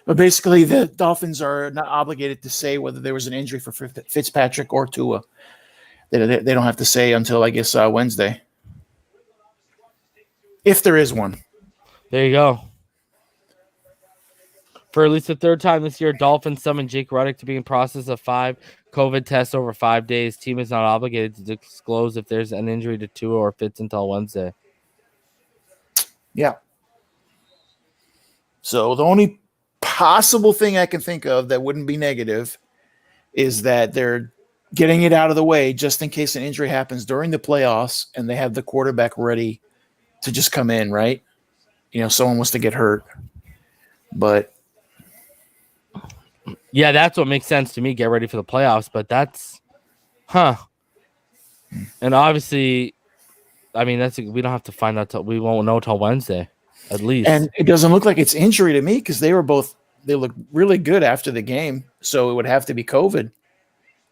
But basically, the Dolphins are not obligated to say whether there was an injury for Fitzpatrick or Tua. They don't have to say until, I guess, Wednesday. If there is one. There you go. For at least the third time this year, Dolphins summoned Jake Ruddock to be in process of 5 COVID tests over 5 days. Team is not obligated to disclose if there's an injury to Tua or Fitz until Wednesday. Yeah. So the only possible thing I can think of that wouldn't be negative is that they're getting it out of the way just in case an injury happens during the playoffs and they have the quarterback ready to just come in, right? Someone wants to get hurt. But yeah, that's what makes sense to me. Get ready for the playoffs, but that's and obviously, I mean, we don't have to find out we won't know till Wednesday, at least. And it doesn't look like it's injury to me because they look really good after the game. So it would have to be COVID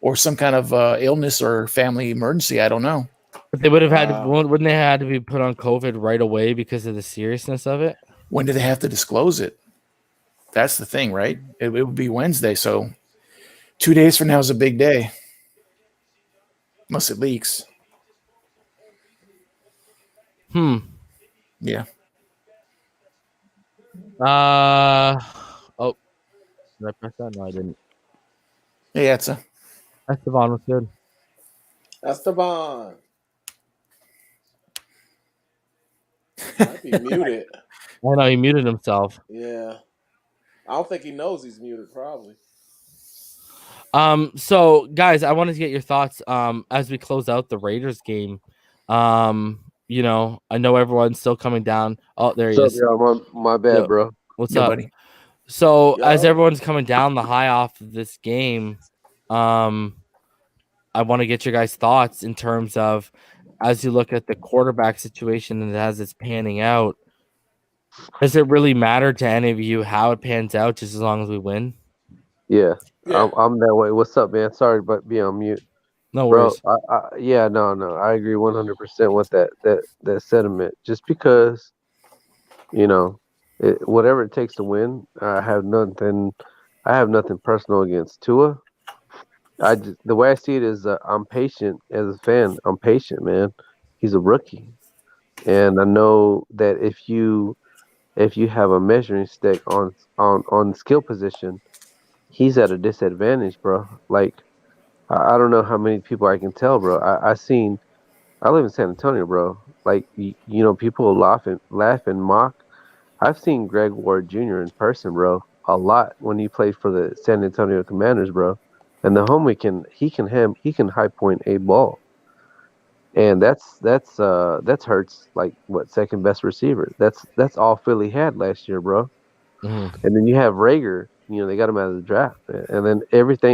or some kind of illness or family emergency. I don't know. But they would have had wouldn't they have to be put on COVID right away because of the seriousness of it? When do they have to disclose it? That's the thing, right? It would be Wednesday. So 2 days from now is a big day. Unless it leaks. Yeah. Oh, did I press that? No, I didn't. Hey, Etza. Esteban was good. Esteban. Might be muted. I know he muted himself. Yeah. I don't think he knows he's muted, probably. So guys, I wanted to get your thoughts as we close out the Raiders game. I know everyone's still coming down. Oh, there he is. My bad, bro. What's up, buddy? So as everyone's coming down the high off of this game, I want to get your guys' thoughts in terms of as you look at the quarterback situation and as it's panning out, does it really matter to any of you how it pans out just as long as we win? Yeah, Yeah. I'm that way. What's up, man? Sorry, but be on mute, No bro. worries. Yeah, no, I agree 100% with that sentiment. Just because whatever it takes to win, I have nothing. I have nothing personal against Tua. The way I see it is, I'm patient as a fan. I'm patient, man. He's a rookie, and I know that if you have a measuring stick on skill position, he's at a disadvantage, bro. Like I don't know how many people I can tell, bro. I live in San Antonio, bro. Like people laugh and mock. I've seen Greg Ward Jr. in person, bro, a lot when he played for the San Antonio Commanders, bro. And the homie he can high point a ball. And that's Hurts, like what, second best receiver. That's all Philly had last year, bro. Mhm. And then you have Rager, they got him out of the draft. And then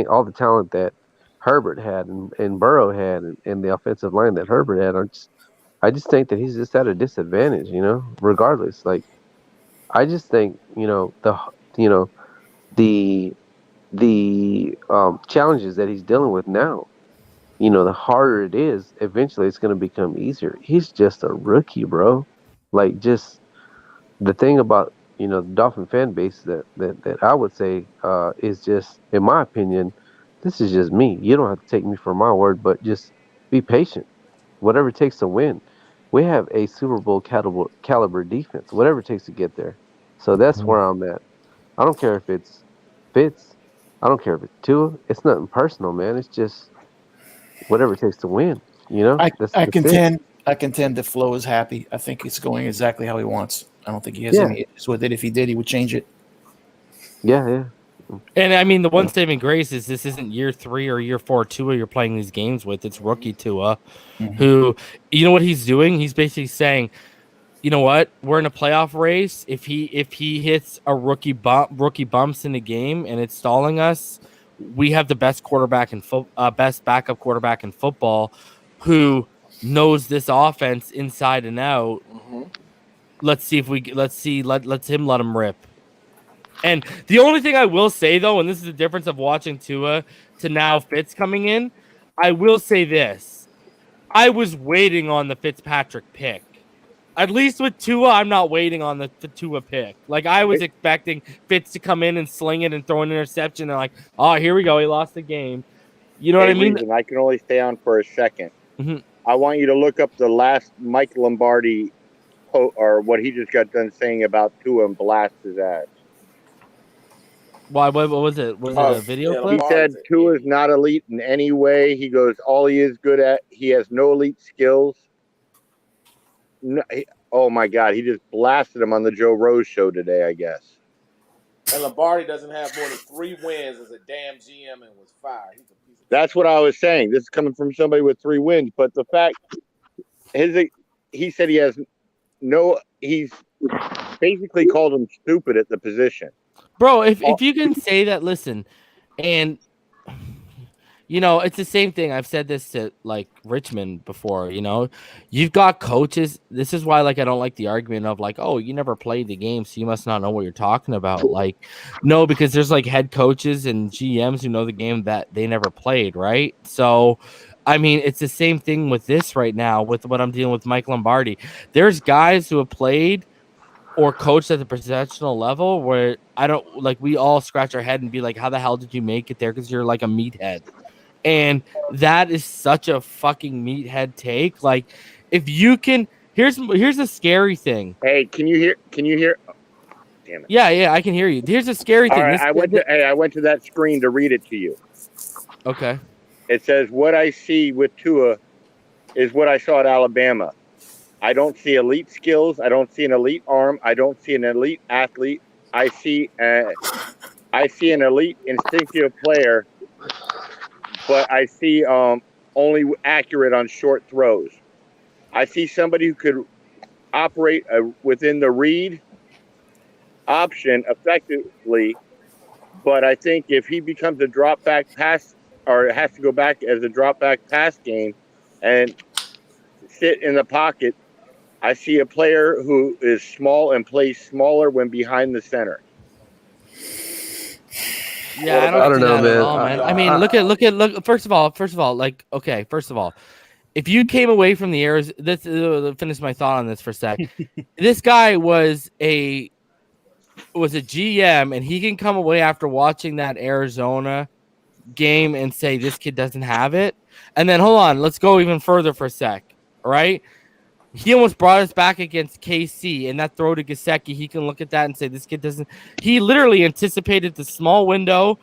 all the talent that Herbert had and Burrow had and the offensive line that Herbert had, I just think that he's just at a disadvantage, regardless. Like I just think, the challenges that he's dealing with now, the harder it is, eventually it's going to become easier. He's just a rookie, bro. Like, just the thing about the Dolphin fan base that I would say is just, in my opinion, this is just me. You don't have to take me for my word, but just be patient. Whatever it takes to win. We have a Super Bowl caliber defense. Whatever it takes to get there. So that's where I'm at. I don't care if it's Fitz. I don't care if it's Tua. It's nothing personal, man. It's just whatever it takes to win. That's it. I contend that Flo is happy. I think it's going exactly how he wants. I don't think he has Yeah. any issues with it. If he did, he would change it. Yeah. And I mean, the one saving grace is this isn't year 3 or year 4 Tua you're playing these games with. It's rookie Tua, who, you know what he's doing? He's basically saying, you know what? We're in a playoff race. If he hits a rookie bumps in the game and it's stalling us, we have the best best backup quarterback in football, who knows this offense inside and out. Let's let him rip. And the only thing I will say, though, and this is the difference of watching Tua to now Fitz coming in, I will say this. I was waiting on the Fitzpatrick pick. At least with Tua, I'm not waiting on the Tua pick. Like, I was expecting Fitz to come in and sling it and throw an interception. And like, oh, here we go. He lost the game. You know what I mean? Reason, I can only stay on for a second. Mhm. I want you to look up the last Mike Lombardi or what he just got done saying about Tua and blast his ass. Why? What was it? Was it a video clip? He said Tua is not elite in any way. He goes, all he is good at, he has no elite skills. No, oh my God, he just blasted him on the Joe Rose show today, I guess. And Lombardi doesn't have more than 3 wins as a damn GM and was fired. He's a piece of That's what I was saying. This is coming from somebody with 3 wins, but the fact he said he has he's basically called him stupid at the position. Bro, if you can say that, listen, and it's the same thing. I've said this to like Richmond before, you've got coaches. This is why, like, I don't like the argument of like, oh, you never played the game, so you must not know what you're talking about. Like, no, because there's like head coaches and GMs who know the game that they never played, right? So, I mean, it's the same thing with this right now with what I'm dealing with Mike Lombardi. There's guys who have played or coached at the professional level where we all scratch our head and be like, how the hell did you make it there? Because you're like a meathead. And that is such a fucking meathead take. Like, if you can, here's a scary thing. Hey, can you hear? Oh, damn it. Yeah, I can hear you. Here's a scary thing. All right, I went to that screen to read it to you. Okay. It says, what I see with Tua is what I saw at Alabama. I don't see elite skills. I don't see an elite arm. I don't see an elite athlete. I see an elite instinctive player, but I see only accurate on short throws. I see somebody who could operate within the read option effectively, but I think if he becomes a drop back pass or has to go back as a drop back pass game and sit in the pocket. I see a player who is small and plays smaller when behind the center. Yeah, What I don't about see know, that at man. all, man. I mean, look. First of all, like, okay, first of all, if you came away from the Arizona, this finish my thought on this for a sec. This guy was a GM, and he can come away after watching that Arizona game and say this kid doesn't have it. And then hold on, let's go even further for a sec. All right. He almost brought us back against KC, and that throw to Gesicki, he can look at that and say this kid doesn't. He literally anticipated the small window.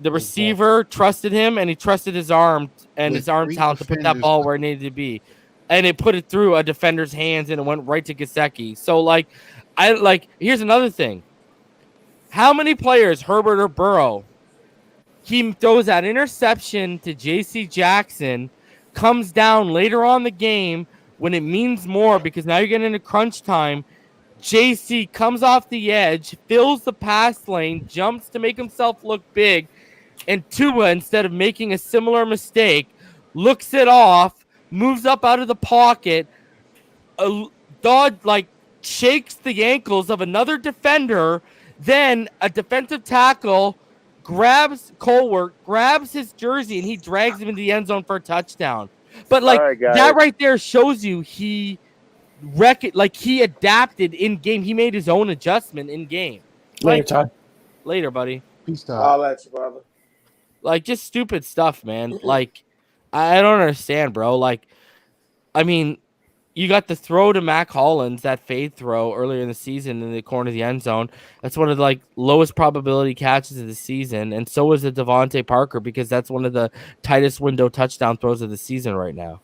The receiver trusted him, and he trusted his arm and his arm talent to put that ball where it needed to be, and it put it through a defender's hands, and it went right to Gesicki. So, like, here's another thing: how many players, Herbert or Burrow, he throws that interception to J.C. Jackson, comes down later on the game when it means more because now you're getting into crunch time. JC comes off the edge, fills the pass lane, jumps to make himself look big, and Tua, instead of making a similar mistake, looks it off, moves up out of the pocket, shakes the ankles of another defender, then a defensive tackle grabs Colbert, grabs his jersey, and he drags him into the end zone for a touchdown. But that right there shows you he adapted in game. He made his own adjustment in game. Later, Todd. Later, buddy. Peace, Todd. I'll let you, brother. Like, just stupid stuff, man. Like, I don't understand, bro. Like, I mean, you got the throw to Mac Hollins, that fade throw earlier in the season in the corner of the end zone. That's one of the lowest probability catches of the season, and so is the Devontae Parker because that's one of the tightest window touchdown throws of the season right now.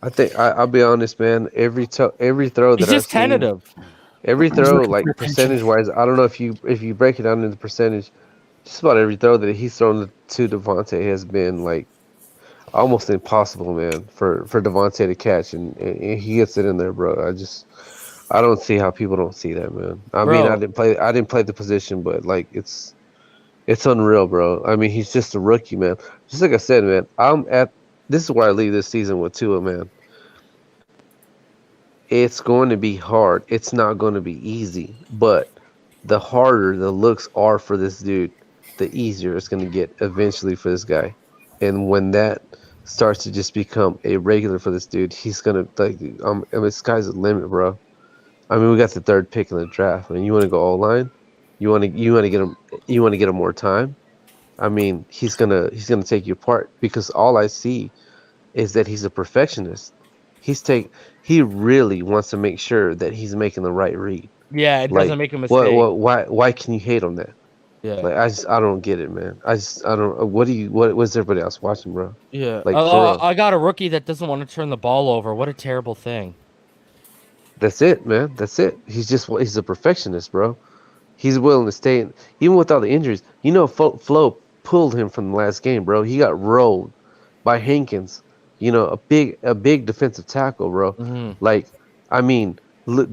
I think I'll be honest, man. Every throw that He's just tentative. Every throw, like percentage wise, I don't know if you break it down into percentage. Just about every throw that he's thrown to Devontae has been like almost impossible, man, for Devontae to catch, and he gets it in there, bro. I don't see how people don't see that, man. I mean, I didn't play the position, but like it's unreal, bro. I mean, he's just a rookie, man. Just like I said, man, this is why I leave this season with Tua, man. It's going to be hard. It's not going to be easy, but the harder the looks are for this dude, the easier it's going to get eventually for this guy. And when that starts to just become a regular for this dude, he's going to sky's the limit, bro. I mean, we got the 3rd pick in the draft. I mean, you want to go all-line? You want to get him more time? I mean, he's gonna take you apart because all I see is that he's a perfectionist. He really wants to make sure that he's making the right read. Yeah, it doesn't make a mistake. Why can you hate on that? Yeah. Like I don't get it, man. I don't. What's everybody else watching, bro? Yeah. Like I got a rookie that doesn't want to turn the ball over. What a terrible thing. That's it, man. That's it. He's a perfectionist, bro. He's willing to stay in, even with all the injuries. You know, Flo pulled him from the last game, bro. He got rolled by Hankins. You know, a big defensive tackle, bro. Mm-hmm. Like, I mean,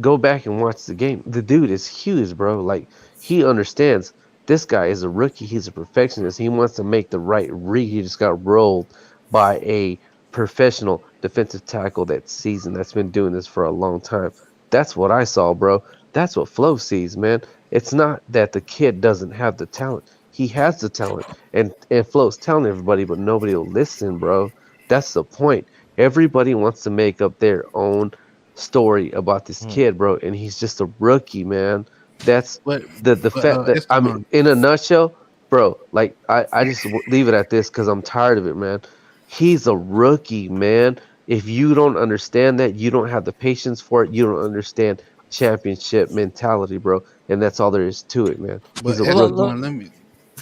go back and watch the game. The dude is huge, bro. Like, he understands. This guy is a rookie. He's a perfectionist. He wants to make the right read. He just got rolled by a professional defensive tackle that season that's been doing this for a long time. That's what I saw, bro. That's what Flo sees, man. It's not that the kid doesn't have the talent. He has the talent. And Flo's telling everybody, but nobody will listen, bro. That's the point. Everybody wants to make up their own story about this kid, bro. And he's just a rookie, man. That's the fact that, I mean, in a nutshell, bro, like, I just leave it at this because I'm tired of it, man. He's a rookie, man. If you don't understand that, you don't have the patience for it. You don't understand championship mentality, bro. And that's all there is to it, man. But let me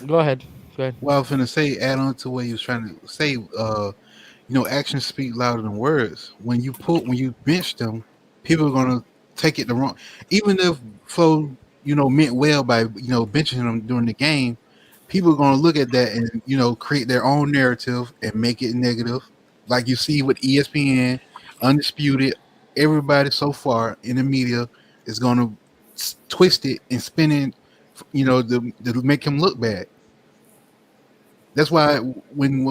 go ahead. Well, I was gonna say, add on to what he was trying to say. Actions speak louder than words. When you bench them, people are gonna take it the wrong. Even if Flo, meant well by benching him during the game, people are gonna look at that and create their own narrative and make it negative. Like you see with ESPN, Undisputed, everybody so far in the media is gonna twist it and spin it, to make him look bad. That's why when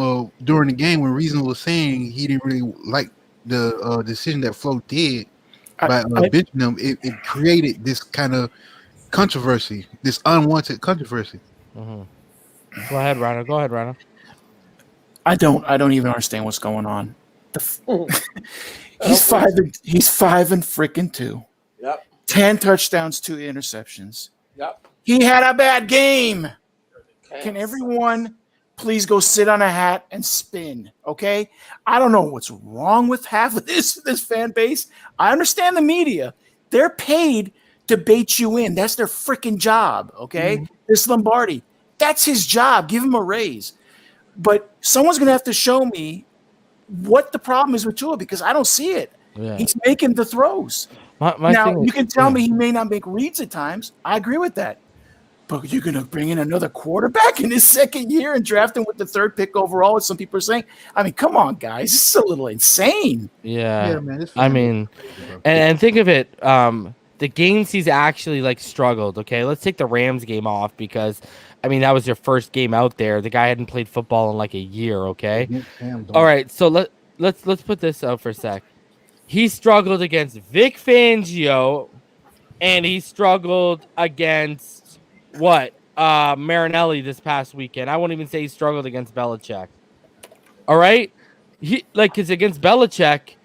during the game when Reason was saying he didn't really like the decision that Flo did by I- benching them, it created this kind of controversy, this unwanted controversy. Go ahead, Rhino. I don't even understand what's going on. He's 5-2. Yep. 10 touchdowns, 2 interceptions. Yep. He had a bad game. Can Can't everyone please go sit on a hat and spin? Okay. I don't know what's wrong with half of this fan base. I understand the media. They're paid to bait you in. That's their freaking job. Okay. This Lombardi, that's his job. Give him a raise. But someone's going to have to show me what the problem is with Tua, because I don't see it. Yeah. He's making the throws. My Now, thing you is- can tell me he may not make reads at times. I agree with that. But you're going to bring in another quarterback in his second year and draft him with the 3rd pick overall, as some people are saying? I mean, come on, guys. This is a little insane. Yeah. Man. This I mean, and think of it. The games he's actually like struggled. Okay, let's take the Rams game off because, I mean, that was your first game out there. The guy hadn't played football in like a year. Okay. All right. So let's put this out for a sec. He struggled against Vic Fangio, and he struggled against what? Marinelli this past weekend. I won't even say he struggled against Belichick. All right. Because against Belichick,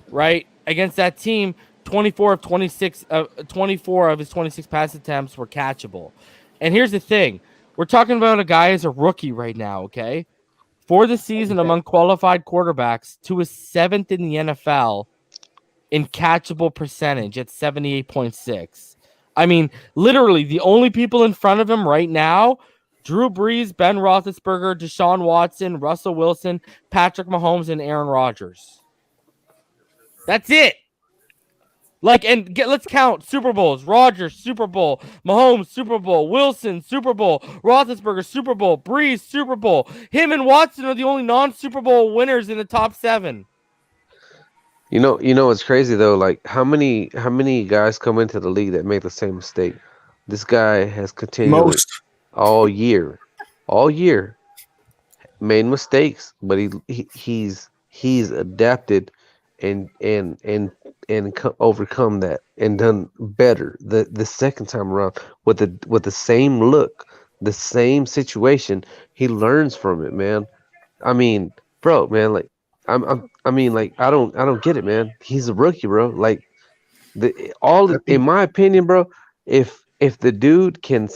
right, against that team, 24 of 26, 24 of his 26 pass attempts were catchable. And here's the thing. We're talking about a guy as a rookie right now, okay? For the season among qualified quarterbacks, to his 7th in the NFL in catchable percentage at 78.6. I mean, literally, the only people in front of him right now, Drew Brees, Ben Roethlisberger, Deshaun Watson, Russell Wilson, Patrick Mahomes, and Aaron Rodgers. That's it. Let's count Super Bowls. Rodgers, Super Bowl. Mahomes, Super Bowl. Wilson, Super Bowl. Roethlisberger, Super Bowl. Brees, Super Bowl. Him and Watson are the only non-Super Bowl winners in the top 7. You know what's crazy though? Like how many guys come into the league that make the same mistake? This guy has continually all year made mistakes, but he's adapted and overcome that and done better the second time around with the same look, the same situation. He learns from it, man. I mean, bro, man, like I don't get it, man. He's a rookie, bro. Like in my opinion, bro, if the dude can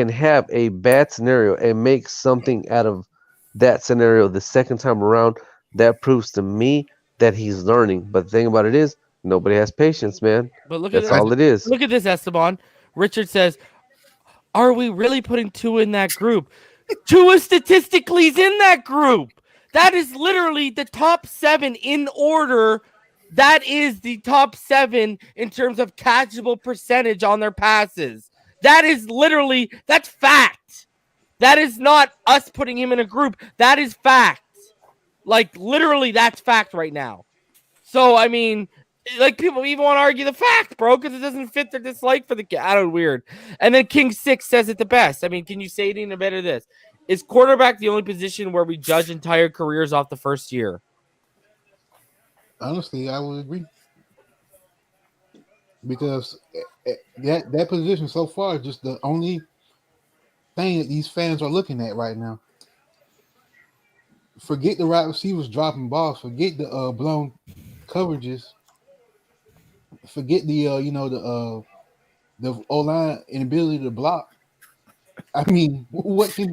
have a bad scenario and make something out of that scenario the second time around, that proves to me that he's learning. But the thing about it is, nobody has patience, man. But that's all it is. Look at this, Esteban. Richard says, "Are we really putting Tua in that group?" Tua statistically is in that group. That is literally the top 7 in order. That is the top 7 in terms of catchable percentage on their passes. That is literally, that's fact. That is not us putting him in a group. That is fact. Like, literally, that's fact right now. So, I mean, like, people even want to argue the fact, bro, because it doesn't fit their dislike for the cat. I don't know, weird. And then King 6 says it the best. I mean, can you say it any better than this? Is quarterback the only position where we judge entire careers off the first year? Honestly, I would agree. Because that position so far is just the only thing that these fans are looking at right now. Forget the wide receivers dropping balls. Forget the blown coverages. Forget the O-line inability to block. I mean, what do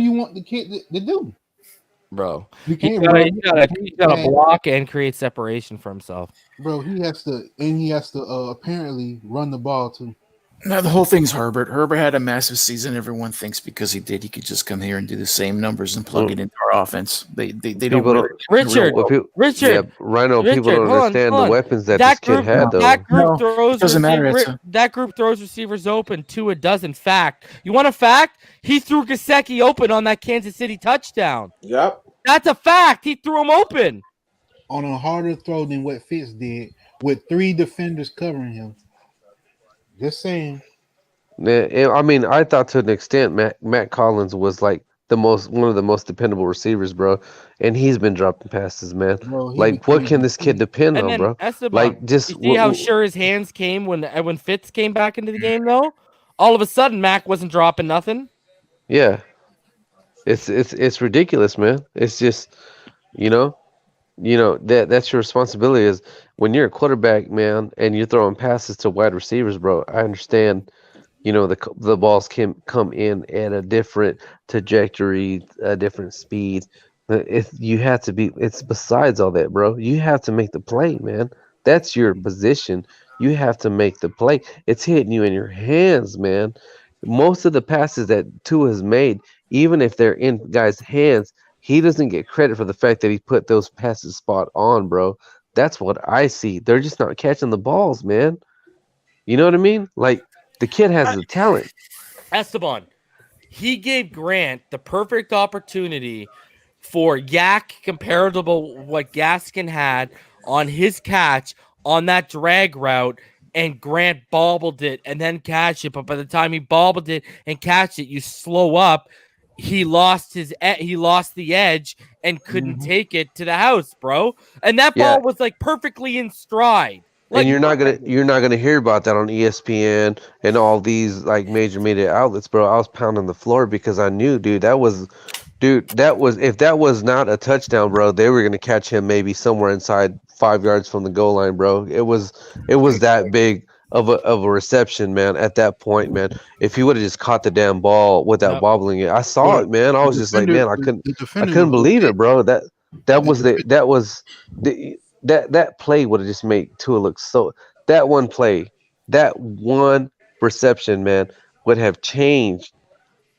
you want the kid to do? Bro, You can't you gotta block and create separation for himself. Bro, he has to apparently run the ball too. Now the whole thing's Herbert. Herbert had a massive season. Everyone thinks because he did, he could just come here and do the same numbers and plug it into our offense. They don't. Really, Richard, yeah, Rhino. People don't understand the weapons that this kid had, though. That group throws doesn't matter. That group throws receivers open. Tua doesn't. Fact. You want a fact? He threw Gesicki open on that Kansas City touchdown. Yep. That's a fact. He threw him open on a harder throw than what Fitz did, with 3 defenders covering him. Just saying. Yeah, I mean, I thought to an extent Matt Collins was like one of the most dependable receivers, bro. And he's been dropping passes, man. Bro, he Like, what can became this kid depend And on, then bro? Esteban, Like, just you see how sure his hands came when Fitz came back into the game, though? All of a sudden, Mac wasn't dropping nothing. yeah, it's ridiculous, man. It's just, you know, that's your responsibility is when you're a quarterback, man, and you're throwing passes to wide receivers, bro. I understand, the balls can come in at a different trajectory, a different speed. You have to be. It's besides all that, bro. You have to make the play, man. That's your position. You have to make the play. It's hitting you in your hands, man. Most of the passes that Tua has made, even if they're in guys' hands, he doesn't get credit for the fact that he put those passes spot on, bro. That's what I see. They're just not catching the balls, man. You know what I mean? Like, the kid has the talent. Esteban, he gave Grant the perfect opportunity for Yak comparable what Gaskin had on his catch on that drag route, and Grant bobbled it and then catch it. But by the time he bobbled it and catch it, you slow up. He lost the edge and couldn't take it to the house, bro. And that ball was like perfectly in stride. Like, And you're not gonna hear about that on ESPN and all these like major media outlets, bro. I was pounding the floor because I knew, dude, if that was not a touchdown, bro, they were gonna catch him maybe somewhere inside 5 yards from the goal line, bro. It was that big of a reception, man. At that point, man, if he would have just caught the damn ball without bobbling it, I saw it, man. I was just like, man, I couldn't believe it, bro. That play would have just made Tua look so. That one play, that one reception, man, would have changed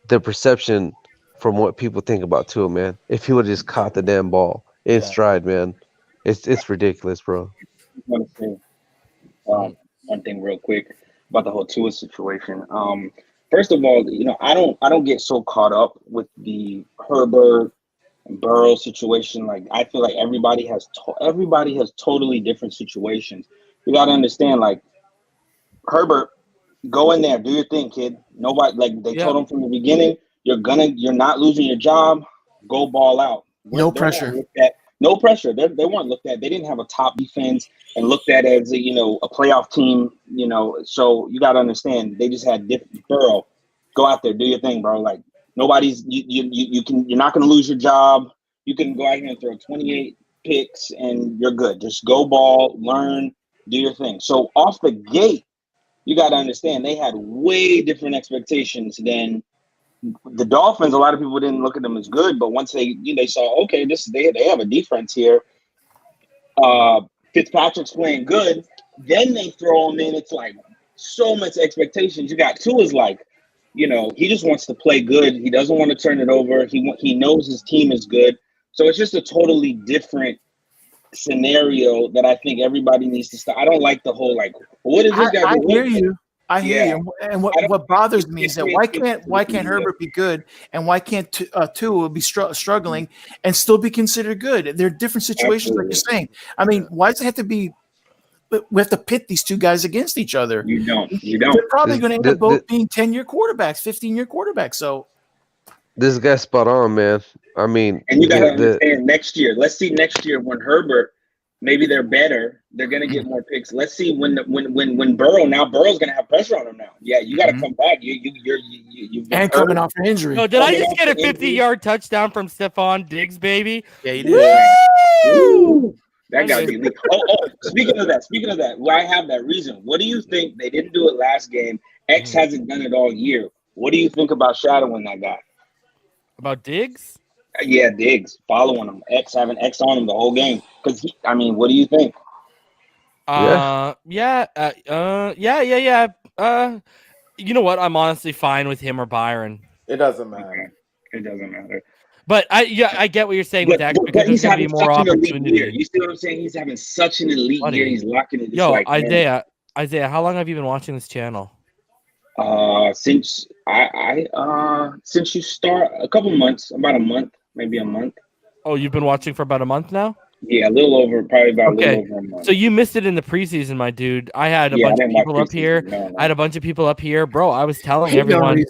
the perception from what people think about Tua, man. If he would have just caught the damn ball in stride, man, it's ridiculous, bro. I want to say one thing real quick about the whole Tua situation. First of all, I don't get so caught up with the Herbert Burrow situation. Like, I feel like everybody has totally different situations. You got to understand, like, Herbert, go in there, do your thing, kid. Nobody, like, they told him from the beginning, you're not losing your job. Go ball out. No pressure. No pressure. They weren't looked at. They didn't have a top defense and looked at as a playoff team. So you got to understand, they just had Burrow. Go out there, do your thing, bro. Like, nobody's you're not going to lose your job. You can go out here and throw 28 picks and you're good. Just go ball, learn, do your thing. So off the gate, you got to understand they had way different expectations than the Dolphins. A lot of people didn't look at them as good, but once they saw, okay, they have a defense here. Fitzpatrick's playing good. Then they throw him in. It's like so much expectations. You got Tua's like, he just wants to play good. He doesn't want to turn it over. He knows his team is good. So it's just a totally different scenario that I think everybody needs to stop. I don't like the whole, like, what is this guy doing? I hear you. And what bothers me is that why can't Herbert be good, and why can't Tua be struggling and still be considered good? They're different situations, like you're saying. I mean, why does it have to be? We have to pit these two guys against each other. You don't. They're probably going to end up both being 10-year quarterbacks, 15-year quarterbacks. So this guy's spot on, man. I mean, and you got to understand next year. Let's see next year when Herbert, maybe they're better. They're going to get more picks. Let's see when Burrow. Now Burrow's going to have pressure on him now. Yeah, you got to come back. You've and coming off an injury. No, did I just get a 50-yard touchdown from Stephon Diggs, baby? Yeah, you did. Woo! That got me. Speaking of that, well, I have that reason. What do you think? They didn't do it last game. X hasn't done it all year. What do you think about shadowing that guy? About Diggs? Yeah, Diggs following him. Having X on him the whole game. Because what do you think? Yeah. You know what? I'm honestly fine with him or Byron. It doesn't matter. Okay. It doesn't matter. But I get what you're saying with X, because there's going to be more opportunity. You see what I'm saying? He's having such an elite year. He's locking it. Yo, Isaiah, how long have you been watching this channel? Since you start a couple months, about a month, maybe a month. Oh, you've been watching for about a month now? Yeah, a little over a little over a month. So you missed it in the preseason, my dude. I had a bunch of people up here. I had a bunch of people up here, bro. I was telling everyone.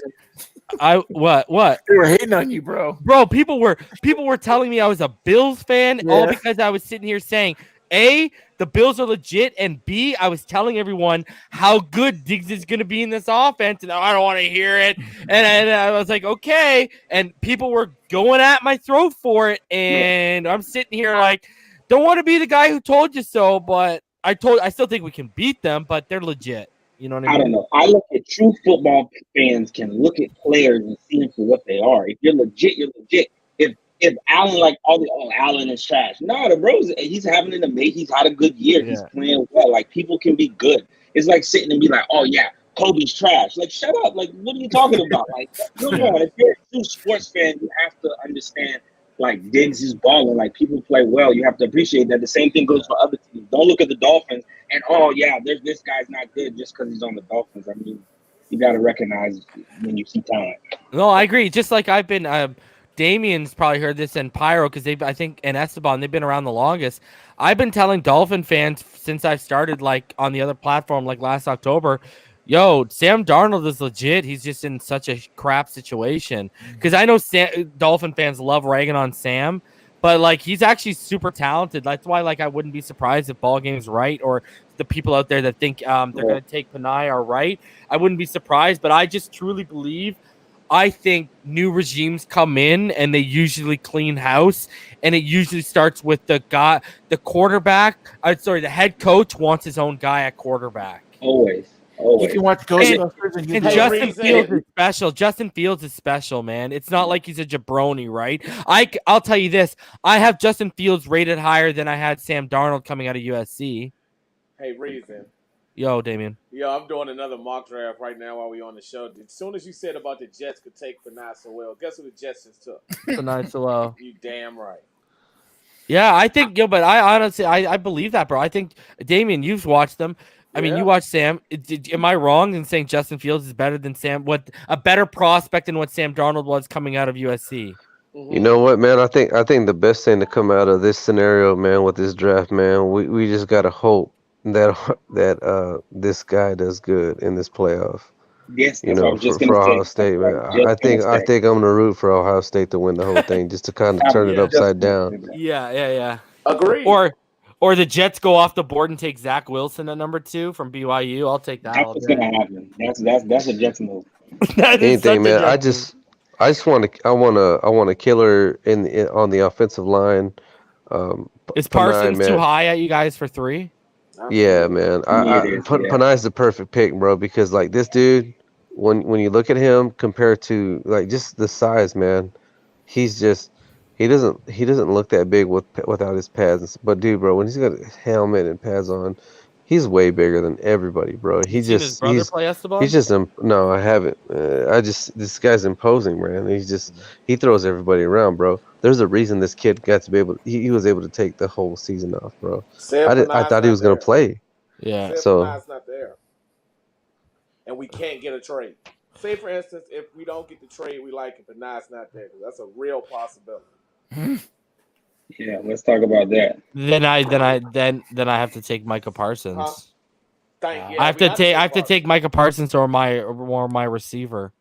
What? They were hating on you, bro. Bro, people were telling me I was a Bills fan, all Yeah. because I was sitting here saying, A, the Bills are legit, and B, I was telling everyone how good Diggs is going to be in this offense, and I don't want to hear it. And I was like, okay. And people were going at my throat for it, and I'm sitting here like, don't want to be the guy who told you so, but I still think we can beat them, but they're legit. You know what I mean? I don't know. I look at true football fans can look at players and see them for what they are. If you're legit, you're legit. If Allen, like Allen is trash. No, the bros, he's having an amazing. He's had a good year. Yeah. He's playing well. Like, people can be good. It's like sitting and be like, oh yeah, Kobe's trash. Like, shut up. Like, what are you talking about? Like, come on. If you're a true sports fan, you have to understand. Like, Diggs is balling. Like, people play well. You have to appreciate that. The same thing goes for other teams. Don't look at the Dolphins and, oh, yeah, this guy's not good just because he's on the Dolphins. I mean, you got to recognize when you see talent. No, I agree. Just like I've been Damien's probably heard this, and Pyro, because I think, and Esteban, they've been around the longest. I've been telling Dolphin fans since I've started, like, on the other platform, like last October, yo, Sam Darnold is legit. He's just in such a crap situation. Because I know Dolphin fans love ragging on Sam, but, like, he's actually super talented. That's why, like, I wouldn't be surprised if ball game's right, or the people out there that think they're going to take Panay are right. I wouldn't be surprised, but I just truly believe, I think new regimes come in and they usually clean house, and it usually starts with the quarterback. The head coach wants his own guy at quarterback. Always. You can watch Ghostbusters and Justin Fields is special. Justin Fields is special, man. It's not like he's a jabroni, right? I'll tell you this. I have Justin Fields rated higher than I had Sam Darnold coming out of USC. Hey, Reason. Yo, Damien. Yo, I'm doing another mock draft right now while we on the show. As soon as you said about the Jets could take Panay Sewell, guess who the Jets just took? Panay Sewell. You damn right. Yeah, I think, but I honestly, I believe that, bro. I think, Damien, you've watched them. I mean, you watched Sam. Am I wrong in saying Justin Fields is better than Sam? What a better prospect than what Sam Darnold was coming out of USC? You know what, man? I think the best thing to come out of this scenario, man, with this draft, man, we just gotta hope that this guy does good in this playoff. Yes, you know, for Ohio State, man. I think I'm gonna root for Ohio State to win the whole thing, just to kind of turn it upside down. Yeah. Agree. Or the Jets go off the board and take Zach Wilson at number 2 from BYU. I'll take that. That's what's gonna happen. That's a Jets move. Anything, man. I just want a killer on the offensive line. Is Parsons too high at you guys for 3? Yeah, man. Panay's the perfect pick, bro, because like this dude, when you look at him compared to like just the size, man, he doesn't look that big without his pads. But dude, bro, when he's got a helmet and pads on, he's way bigger than everybody, bro. He's no, I haven't. This guy's imposing, man. He throws everybody around, bro. There's a reason this kid got to be able. He was able to take the whole season off, bro. I thought he was gonna play. Yeah. So Panay's not there, and we can't get a trade. Say for instance, if we don't get the trade we like, if Panay's not there, that's a real possibility. Yeah, let's talk about that. Then I have to take Micah Parsons. I have to take Micah Parsons or my receiver.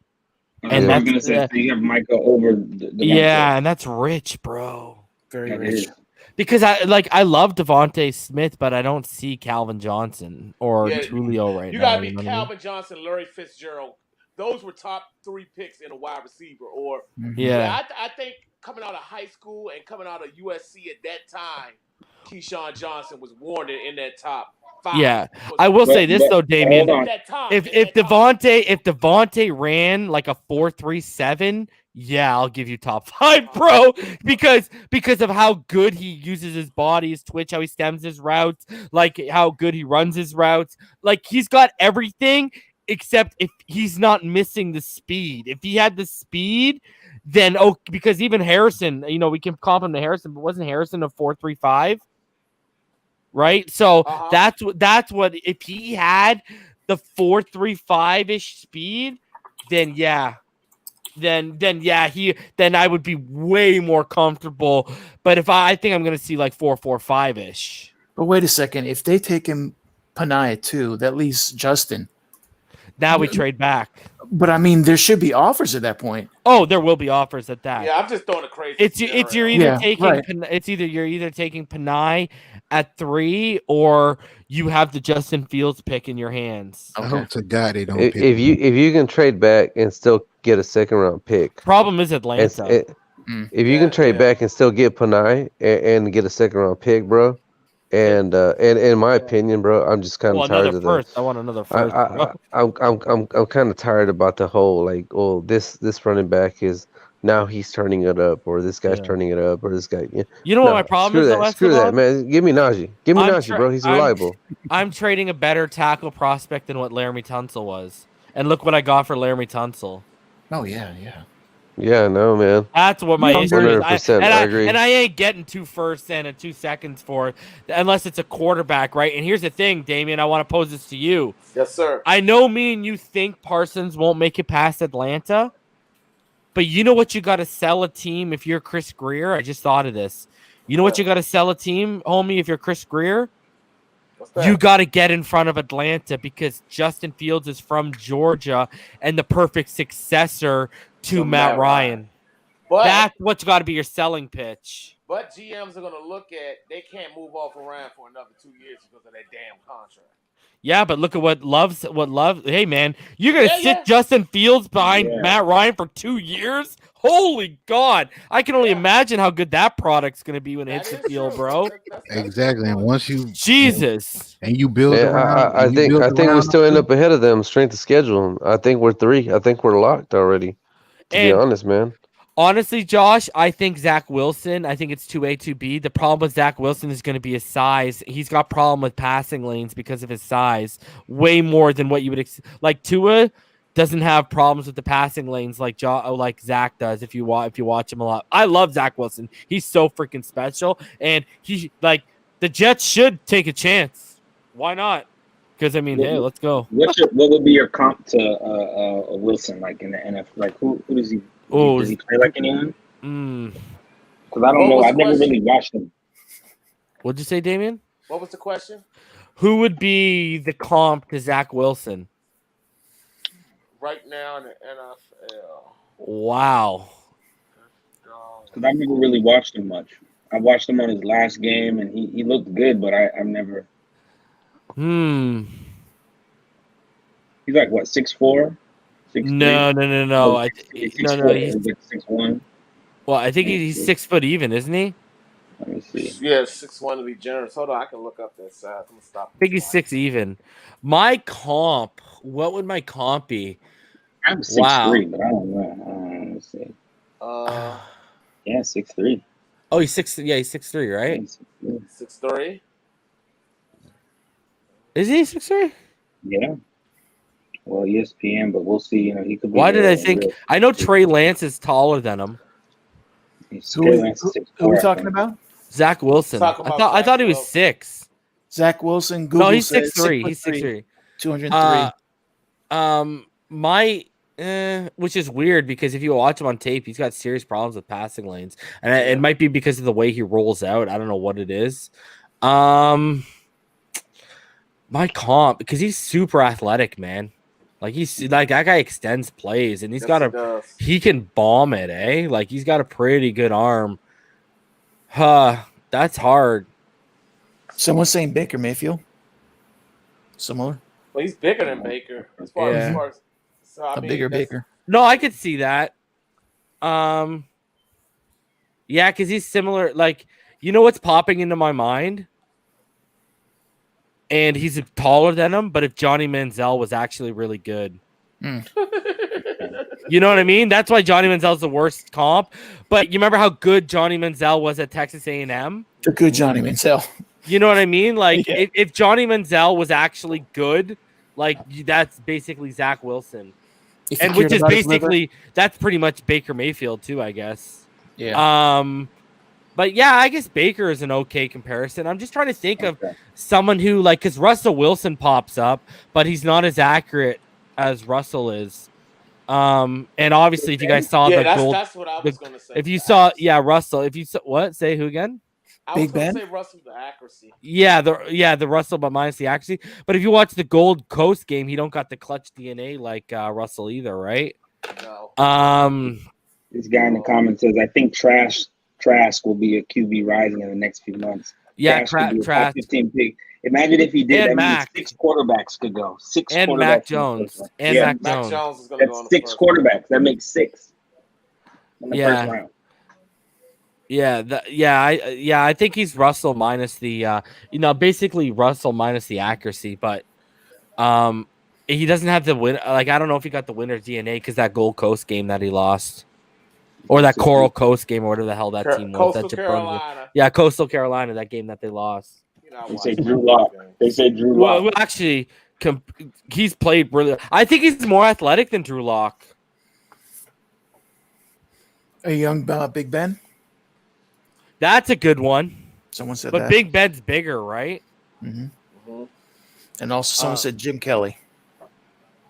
And I was gonna say, so you have Micah over the and that's rich, bro. Very rich. Because I love Devontae Smith, but I don't see Calvin Johnson or Tulio right now. You gotta be Calvin Johnson, Larry Fitzgerald. Those were top 3 picks in a wide receiver. Or I think coming out of high school and coming out of USC at that time, Keyshawn Johnson was warranted in that top 5. Yeah, I will say this though, Damien. If Devontae ran like a 4.37, yeah, I'll give you top 5, bro. Because of how good he uses his body, his twitch, how he stems his routes, like how good he runs his routes. Like he's got everything except if he's not missing the speed. If he had the speed, then because even Harrison, we can comp him to Harrison, but wasn't Harrison a 4.35? Right? So that's what if he had the 4.35-ish speed, then I would be way more comfortable. But if I think I'm gonna see like 4.45-ish. But wait a second, if they take him Panay too, that leaves Justin. Now we trade back. But I mean, there should be offers at that point. Oh, there will be offers at that. Yeah, I'm just throwing a crazy. It's you're either Yeah, taking right. you're either taking Panay at 3 or you have the Justin Fields pick in your hands. I hope to God they don't. If pick if him. you can trade back and still get a second round pick, Problem is Atlanta. if you can trade back and still get Panay and get a second round pick, bro, and in my opinion, bro, I'm just kind of tired another of first. this. I want another first. bro. I'm kind of tired about the whole like, oh, this running back is now he's turning it up, or this guy's turning it up, or this guy. You know what my problem is? Screw that, man. Give me Najee. Give me I'm Najee, bro. He's reliable. I'm trading a better tackle prospect than what Laramie Tunsil was, and look what I got for Laramie Tunsil. Oh yeah. Yeah, no, man. That's what my issue is. 100%, I agree. And I ain't getting 2 firsts and 2 seconds for it unless it's a quarterback, right? And here's the thing, Damien, I want to pose this to you. Yes, sir. I know me and you think Parsons won't make it past Atlanta, but you know what you got to sell a team if you're Chris Greer? I just thought of this. You know what you got to sell a team, homie, if you're Chris Greer? You got to get in front of Atlanta because Justin Fields is from Georgia and the perfect successor to Matt Ryan. But that's what's got to be your selling pitch. But GMs are going to look at they can't move off of Ryan for another 2 years because of that damn contract. Yeah, but look at what Love. Hey, man, you're gonna sit Justin Fields behind Matt Ryan for 2 years? Holy God! I can only imagine how good that product's gonna be when it hits the field, bro. Exactly, and once you and you build around, I think we still end up ahead of them strength of schedule. I think we're 3. I think we're locked already. To be honest, man. Honestly, Josh, I think Zach Wilson, I think it's 2A, 2B. The problem with Zach Wilson is going to be his size. He's got problem with passing lanes because of his size, way more than what you would like. Tua doesn't have problems with the passing lanes like Zach does. If you watch him a lot, I love Zach Wilson. He's so freaking special, and the Jets should take a chance. Why not? Because I mean, hey, let's go. What would be your comp to Wilson like in the NFL? Like who does he? Does he play like anyone? Because I don't know. I've never really watched him. What'd you say, Damien? What was the question? Who would be the comp to Zach Wilson? Right now in the NFL. Wow. Because I've never really watched him much. I watched him on his last game, and he looked good, but I've never. He's like what, 6'4"? No. No. He's 6'1". Well, I think he's 6 foot even, isn't he? Let me see. Yeah, 6'1" to be generous. Hold on, I can look up that size. I'm gonna stop. I think he's 6 even. My comp. What would my comp be? I'm 6'3", but I don't know. Let's see. Yeah, 6'3". Oh, he's 6. Yeah, he's 6'3", right? 6'3". Is he 6'3"? Yeah. Well, ESPN, but we'll see. He could be. Why did I think? I know Trey Lance is taller than him. Who are we talking about? Zach Wilson. I thought he was 6. Zach Wilson. Google he's 6'3". He's 6'3". 203. Which is weird because if you watch him on tape, he's got serious problems with passing lanes, and it might be because of the way he rolls out. I don't know what it is. My comp, because he's super athletic, man. Like that guy extends plays, and he can bomb it, eh? Like he's got a pretty good arm. That's hard. Someone's saying Baker Mayfield. Similar. Well, he's bigger than Baker as far as. So, I mean, bigger Baker. No, I could see that. Yeah, because he's similar. Like, you know what's popping into my mind? And he's taller than him, but if Johnny Manziel was actually really good. You know what I mean? That's why Johnny Manziel's the worst comp. But you remember how good Johnny Manziel was at Texas A&M? A good Johnny Manziel. You know what I mean? Like, if Johnny Manziel was actually good, like, that's basically Zach Wilson. And which is basically, that's pretty much Baker Mayfield too, I guess. Yeah. But yeah, I guess Baker is an okay comparison. I'm just trying to think of someone who, like, because Russell Wilson pops up, but he's not as accurate as Russell is. And obviously, if you guys saw that's what I was going to say. If you saw, Russell. If you saw, what? Say who again? I was Big going to Ben? say Russell the accuracy. Yeah, the Russell, but minus the accuracy. But if you watch the Gold Coast game, he don't got the clutch DNA like Russell either, right? No. This guy in the comments says, I think Trask will be a QB rising in the next few months. Yeah, Trask could be a top Trask 15 pick. Imagine if he did. and That means Mac 6 quarterbacks could go. 6 and quarterbacks. Mac in the Jones first round. and Yeah, Mac Mac Jones. Jones is going to go in that's the 6 first quarterbacks. That makes 6 in the Yeah. first round. Yeah, I think he's Russell minus the basically Russell minus the accuracy, but he doesn't have the win. Like, I don't know if he got the winner's DNA because that Gold Coast game that he lost, or that Coral Coast game, or whatever the hell that team was. Coastal That Carolina. Yeah, Coastal Carolina, that game that they lost. They say Drew Lock. They say Drew Lock. Well, actually, he's played really. I think he's more athletic than Drew Lock. A young Big Ben? That's a good one. Someone said but that. Big Ben's bigger, right? Mm-hmm. And also someone said Jim Kelly.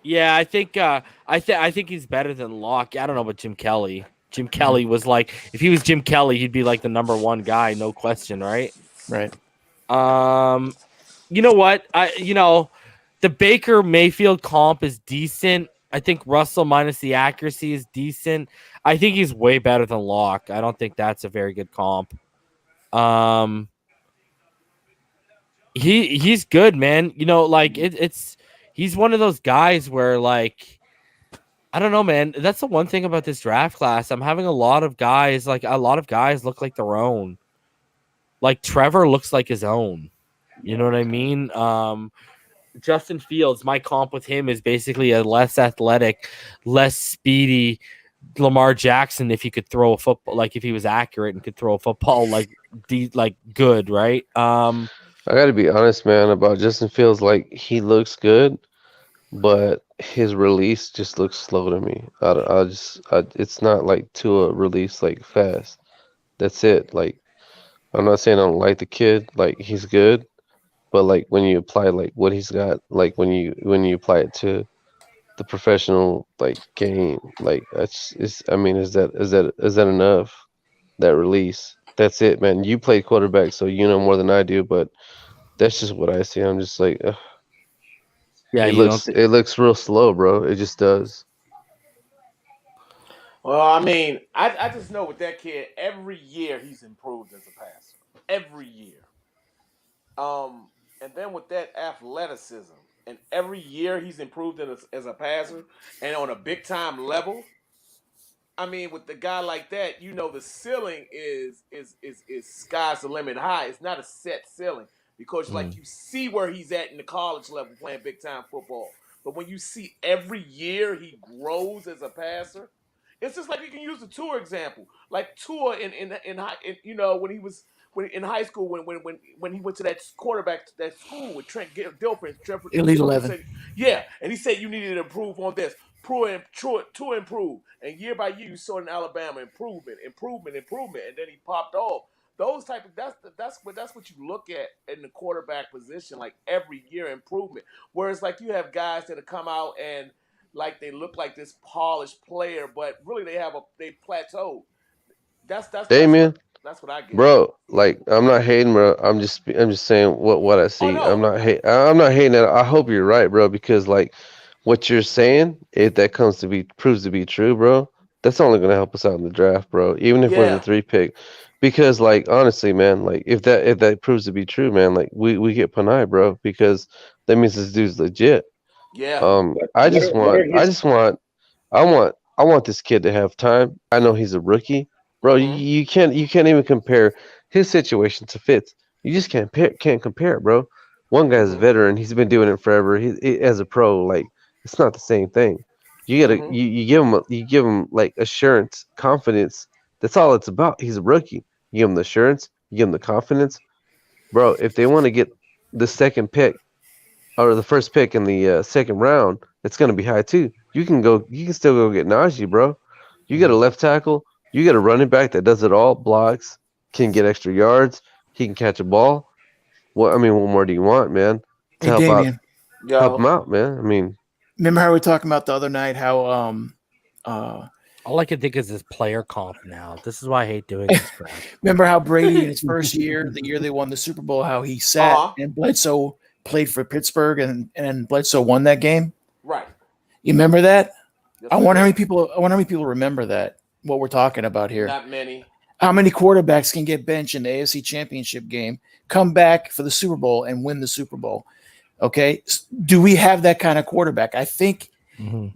Yeah, I think I think he's better than Locke. I don't know about Jim Kelly. Jim Kelly was like, if he was Jim Kelly, he'd be like the number one guy, no question, right? Right. You know what? The Baker Mayfield comp is decent. I think Russell minus the accuracy is decent. I think he's way better than Locke. I don't think that's a very good comp. He's good, man. He's one of those guys where, like, I don't know, man. That's the one thing about this draft class. I'm having a lot of guys look like their own. Like Trevor looks like his own. You know what I mean? Justin Fields, my comp with him is basically a less athletic, less speedy Lamar Jackson if he could throw a football, like if he was accurate and could throw a football like good, right? I got to be honest, man, about Justin Fields. Like, he looks good, but his release just looks slow to me. It's not like Tua release like fast. That's it. Like, I'm not saying I don't like the kid. Like, he's good, but like when you apply like what he's got, like when you apply it to the professional like game, like is that enough? That release. That's it, man. You play quarterback, so you know more than I do, but that's just what I see. I'm just like, ugh. Yeah, it looks real slow, bro. It just does. Well, I mean, I just know with that kid, every year he's improved as a passer. Every year. And then with that athleticism, and every year he's improved as a passer and on a big time level. I mean, with the guy like that, the ceiling is sky's the limit high. It's not a set ceiling because you see where he's at in the college level playing big time football. But when you see every year he grows as a passer, it's just like you can use the Tua example. Like Tua in when he was in high school when he went to that quarterback that school with Trent Dilfer, Elite 11. Said, and he said you needed to improve on this. To improve, and year by year you saw in Alabama improvement, and then he popped off. Those type of that's what you look at in the quarterback position, like every year improvement. Whereas like you have guys that have come out and like they look like this polished player, but really they plateaued. That's Damien, that's what I get, bro. Like, I'm not hating, bro. I'm just saying what I see. Oh, no. I'm not hating it. I hope you're right, bro, because like what you're saying, if that proves to be true, bro, that's only gonna help us out in the draft, bro. Even if we're the 3 pick, because like honestly, man, like if that proves to be true, man, like we get Panay, bro, because that means this dude's legit. Yeah. I want this kid to have time. I know he's a rookie, bro. You can't even compare his situation to Fitz. You just can't compare, bro. One guy's a veteran. He's been doing it forever. He as a pro, like, it's not the same thing. You gotta you give him like assurance, confidence. That's all it's about. He's a rookie. You give him the assurance, you give him the confidence, bro. If they want to get the second pick or the first pick in the second round, it's gonna be high too. You can still go get Najee, bro. You get a left tackle, you get a running back that does it all, blocks, can get extra yards, he can catch a ball. What more do you want, man? To help Damien. help him out, man. I mean, remember how we were talking about the other night how All I can think is this player comp now. This is why I hate doing this crap. Remember how Brady in his first year, the year they won the Super Bowl, how he sat and Bledsoe played for Pittsburgh and Bledsoe won that game? Right. You remember that? Yes, I wonder how many people remember that, what we're talking about here. Not many. How many quarterbacks can get benched in the AFC Championship game, come back for the Super Bowl, and win the Super Bowl? Okay. Do we have that kind of quarterback? I think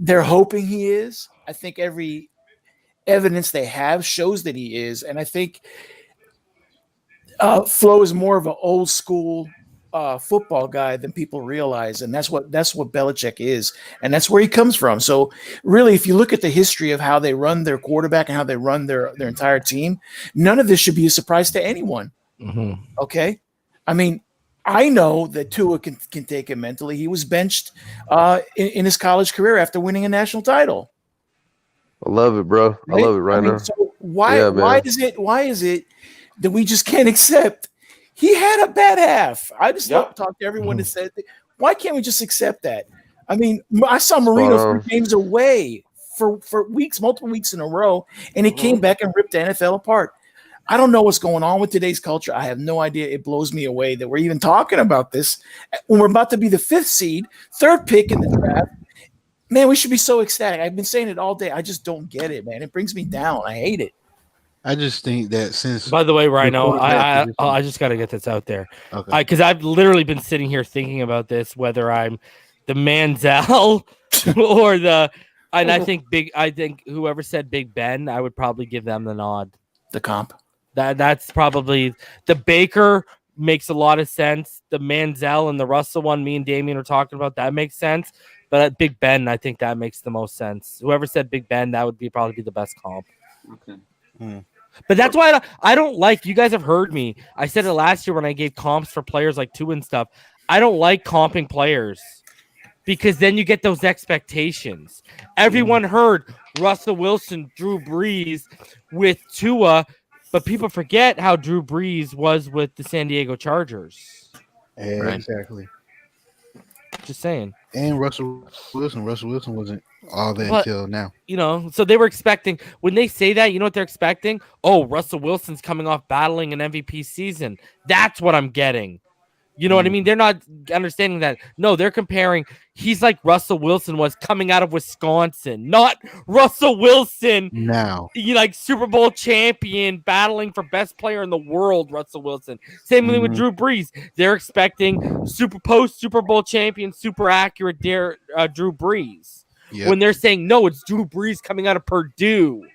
they're hoping he is. I think every evidence they have shows that he is. And I think Flo is more of an old school football guy than people realize. And that's what Belichick is. And that's where he comes from. So really, if you look at the history of how they run their quarterback and how they run their entire team, none of this should be a surprise to anyone. Okay. I mean, I know that Tua can take it mentally. He was benched in his college career after winning a national title. I love it, bro. Right? I love it right now. So why is it that we just can't accept he had a bad half? I just talked to everyone that said, why can't we just accept that? I mean, I saw Marino 3 games away for weeks, multiple weeks in a row, and he came back and ripped the NFL apart. I don't know what's going on with today's culture. I have no idea. It blows me away that we're even talking about this when we're about to be the 5th seed, 3rd pick in the draft. Man, we should be so ecstatic. I've been saying it all day. I just don't get it, man. It brings me down. I hate it. I just think that since. By the way, Rhino, I just got to get this out there. Okay. Because I've literally been sitting here thinking about this, whether I'm the Manziel or the. And I think whoever said Big Ben, I would probably give them the nod. The comp. That's probably the Baker makes a lot of sense. The Manziel and the Russell one, me and Damien are talking about, that makes sense. But at Big Ben, I think that makes the most sense. Whoever said Big Ben, that would probably be the best comp. Okay. But that's why I don't like. You guys have heard me. I said it last year when I gave comps for players like Tua and stuff. I don't like comping players because then you get those expectations. Everyone heard Russell Wilson, Drew Brees with Tua. But people forget how Drew Brees was with the San Diego Chargers. Exactly. Just saying. And Russell Wilson wasn't all that until now. You know, so they were expecting, when they say that, you know what they're expecting? Oh, Russell Wilson's coming off battling an MVP season. That's what I'm getting. You know what I mean? They're not understanding that. No, they're comparing. He's like Russell Wilson was coming out of Wisconsin, not Russell Wilson. Now, like Super Bowl champion, battling for best player in the world. Russell Wilson. Same thing with Drew Brees. They're expecting Super Bowl champion, super accurate Drew Brees. Yep. When they're saying no, it's Drew Brees coming out of Purdue.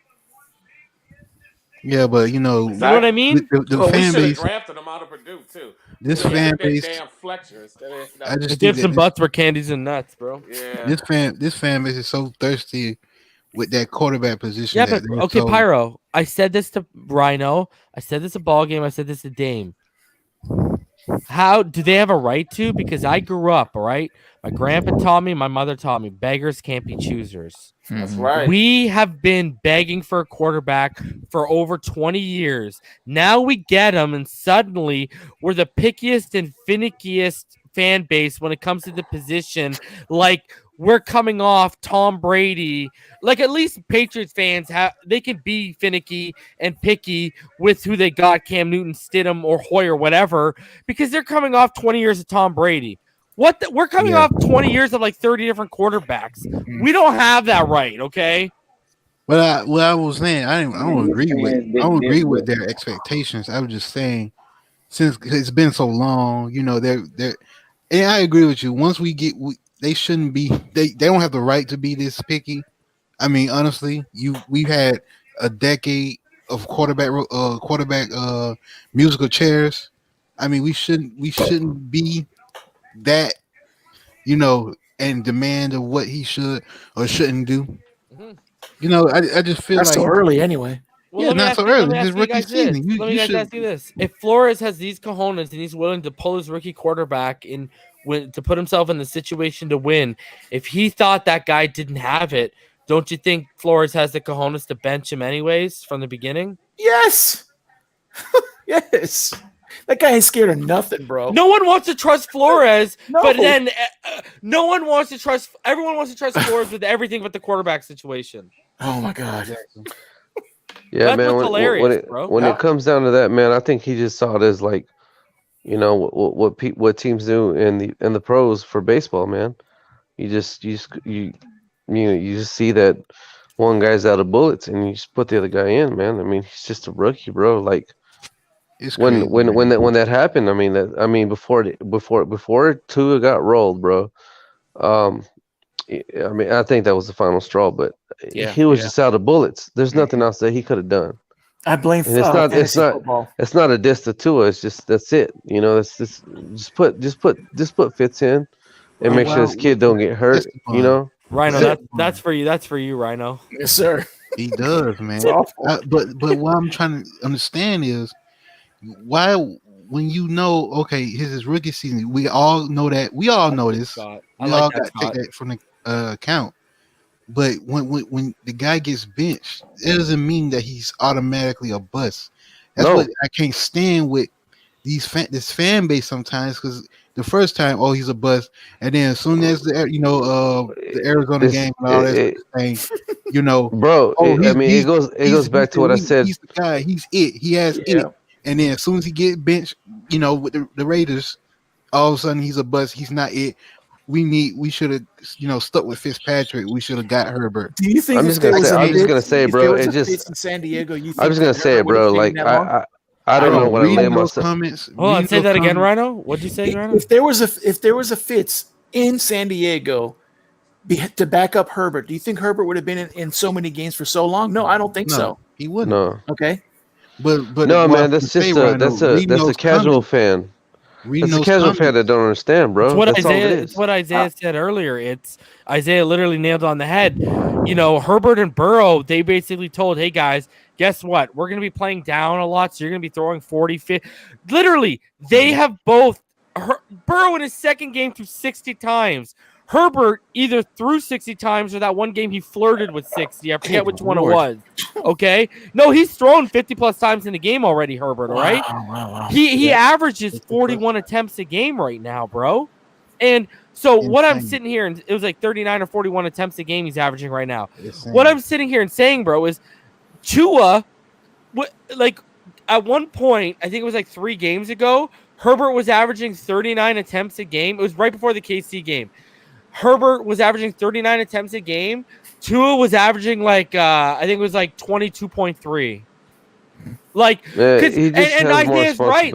Yeah, but you know what I mean. The fan we base drafted him out of Purdue too. This fan base, damn Fletcher instead of, I just dips and butts were candies and nuts, bro. Yeah. This fan base is so thirsty with that quarterback position. Yeah, but okay, Pyro. I said this to Rhino. I said this to Ball Game. I said this to Dame. How do they have a right to? Because I grew up, all right? My grandpa taught me, my mother taught me, beggars can't be choosers. That's right. We have been begging for a quarterback for over 20 years. Now we get him, and suddenly we're the pickiest and finickiest fan base when it comes to the position. Like, we're coming off Tom Brady. Like, at least Patriots fans they can be finicky and picky with who they got, Cam Newton, Stidham, or Hoyer, whatever, because they're coming off 20 years of Tom Brady. We're coming off 20 years of like 30 different quarterbacks. We don't have that right, okay? But I was saying I don't agree with their expectations. I was just saying, since it's been so long, you know, they're and I agree with you. Once they shouldn't be. They don't have the right to be this picky. I mean, honestly, we've had a decade of quarterback musical chairs. I mean, we shouldn't be that, you know, and demand of what he should or shouldn't do. You know, I just feel that's like so early anyway. Well, not so early. It's rookie season. Let me ask you this: if Flores has these cojones and he's willing to pull his rookie quarterback to put himself in the situation to win, if he thought that guy didn't have it, don't you think Flores has the cojones to bench him anyways from the beginning? Yes. Yes. That guy ain't scared of nothing, bro. No one wants to trust Flores, but then everyone wants to trust Flores with everything but the quarterback situation. Oh my God. Yeah, That's man. what's hilarious, bro. When it comes down to that, man, I think he just saw it as like, what teams do in the pros for baseball, man. You just see that one guy's out of bullets, and you just put the other guy in, man. I mean, he's just a rookie, bro. Like It's crazy. when that happened, before Tua got rolled, bro. I mean, I think that was the final straw, but he was just out of bullets. There's nothing else that he could have done. I blame And it's not football. it's not a diss to Tua. It's just that's it. That's just put Fitz in and make sure this kid don't get hurt. Rhino, that's for you. That's for you, Rhino. Yes, sir. He does, man. It's awful. But what I'm trying to understand is why, when okay, his rookie season, we all know that. We all know this. We all got to take that from the account. But when the guy gets benched, it doesn't mean that he's automatically a bust. That's what I can't stand with this fan base sometimes, because the first time, he's a bust, and then as soon as the Arizona game and all that thing, bro. It goes back to what I said. He's the guy. He's it. He has it. And then as soon as he get benched, with the Raiders, all of a sudden he's a bust. He's not it. We should have, stuck with Fitzpatrick. We should have got Herbert. Do you think I'm just gonna say, bro. It just in San Diego. I'm just gonna say it, bro. Like I don't know what I lay myself. Comments. Hold on, say that again, Rhino. What'd you say, Rhino? If there was a Fitz in San Diego to back up Herbert, do you think Herbert would have been in so many games for so long? No, I don't think so. He wouldn't. No. Okay. But no, man. That's a casual fan. It's a casual fan that don't understand, bro. It's what Isaiah said earlier. Isaiah literally nailed on the head. Herbert and Burrow, they basically told, hey, guys, guess what? We're going to be playing down a lot, so you're going to be throwing 40, 50. Literally, they have both. Burrow in his second game threw 60 times. Herbert either threw 60 times or that one game he flirted with 60. I forget which one it was. Okay? No, he's thrown 50-plus times in the game already, Herbert, all right? Wow. He averages 41 attempts a game right now, bro. And so what I'm sitting here, and it was like 39 or 41 attempts a game he's averaging right now. What I'm sitting here and saying, bro, is Tua, at one point, I think it was like 3 games ago, Herbert was averaging 39 attempts a game. It was right before the KC game. Herbert was averaging 39 attempts a game. Tua was averaging I think it was like 22.3. And Isaiah's right.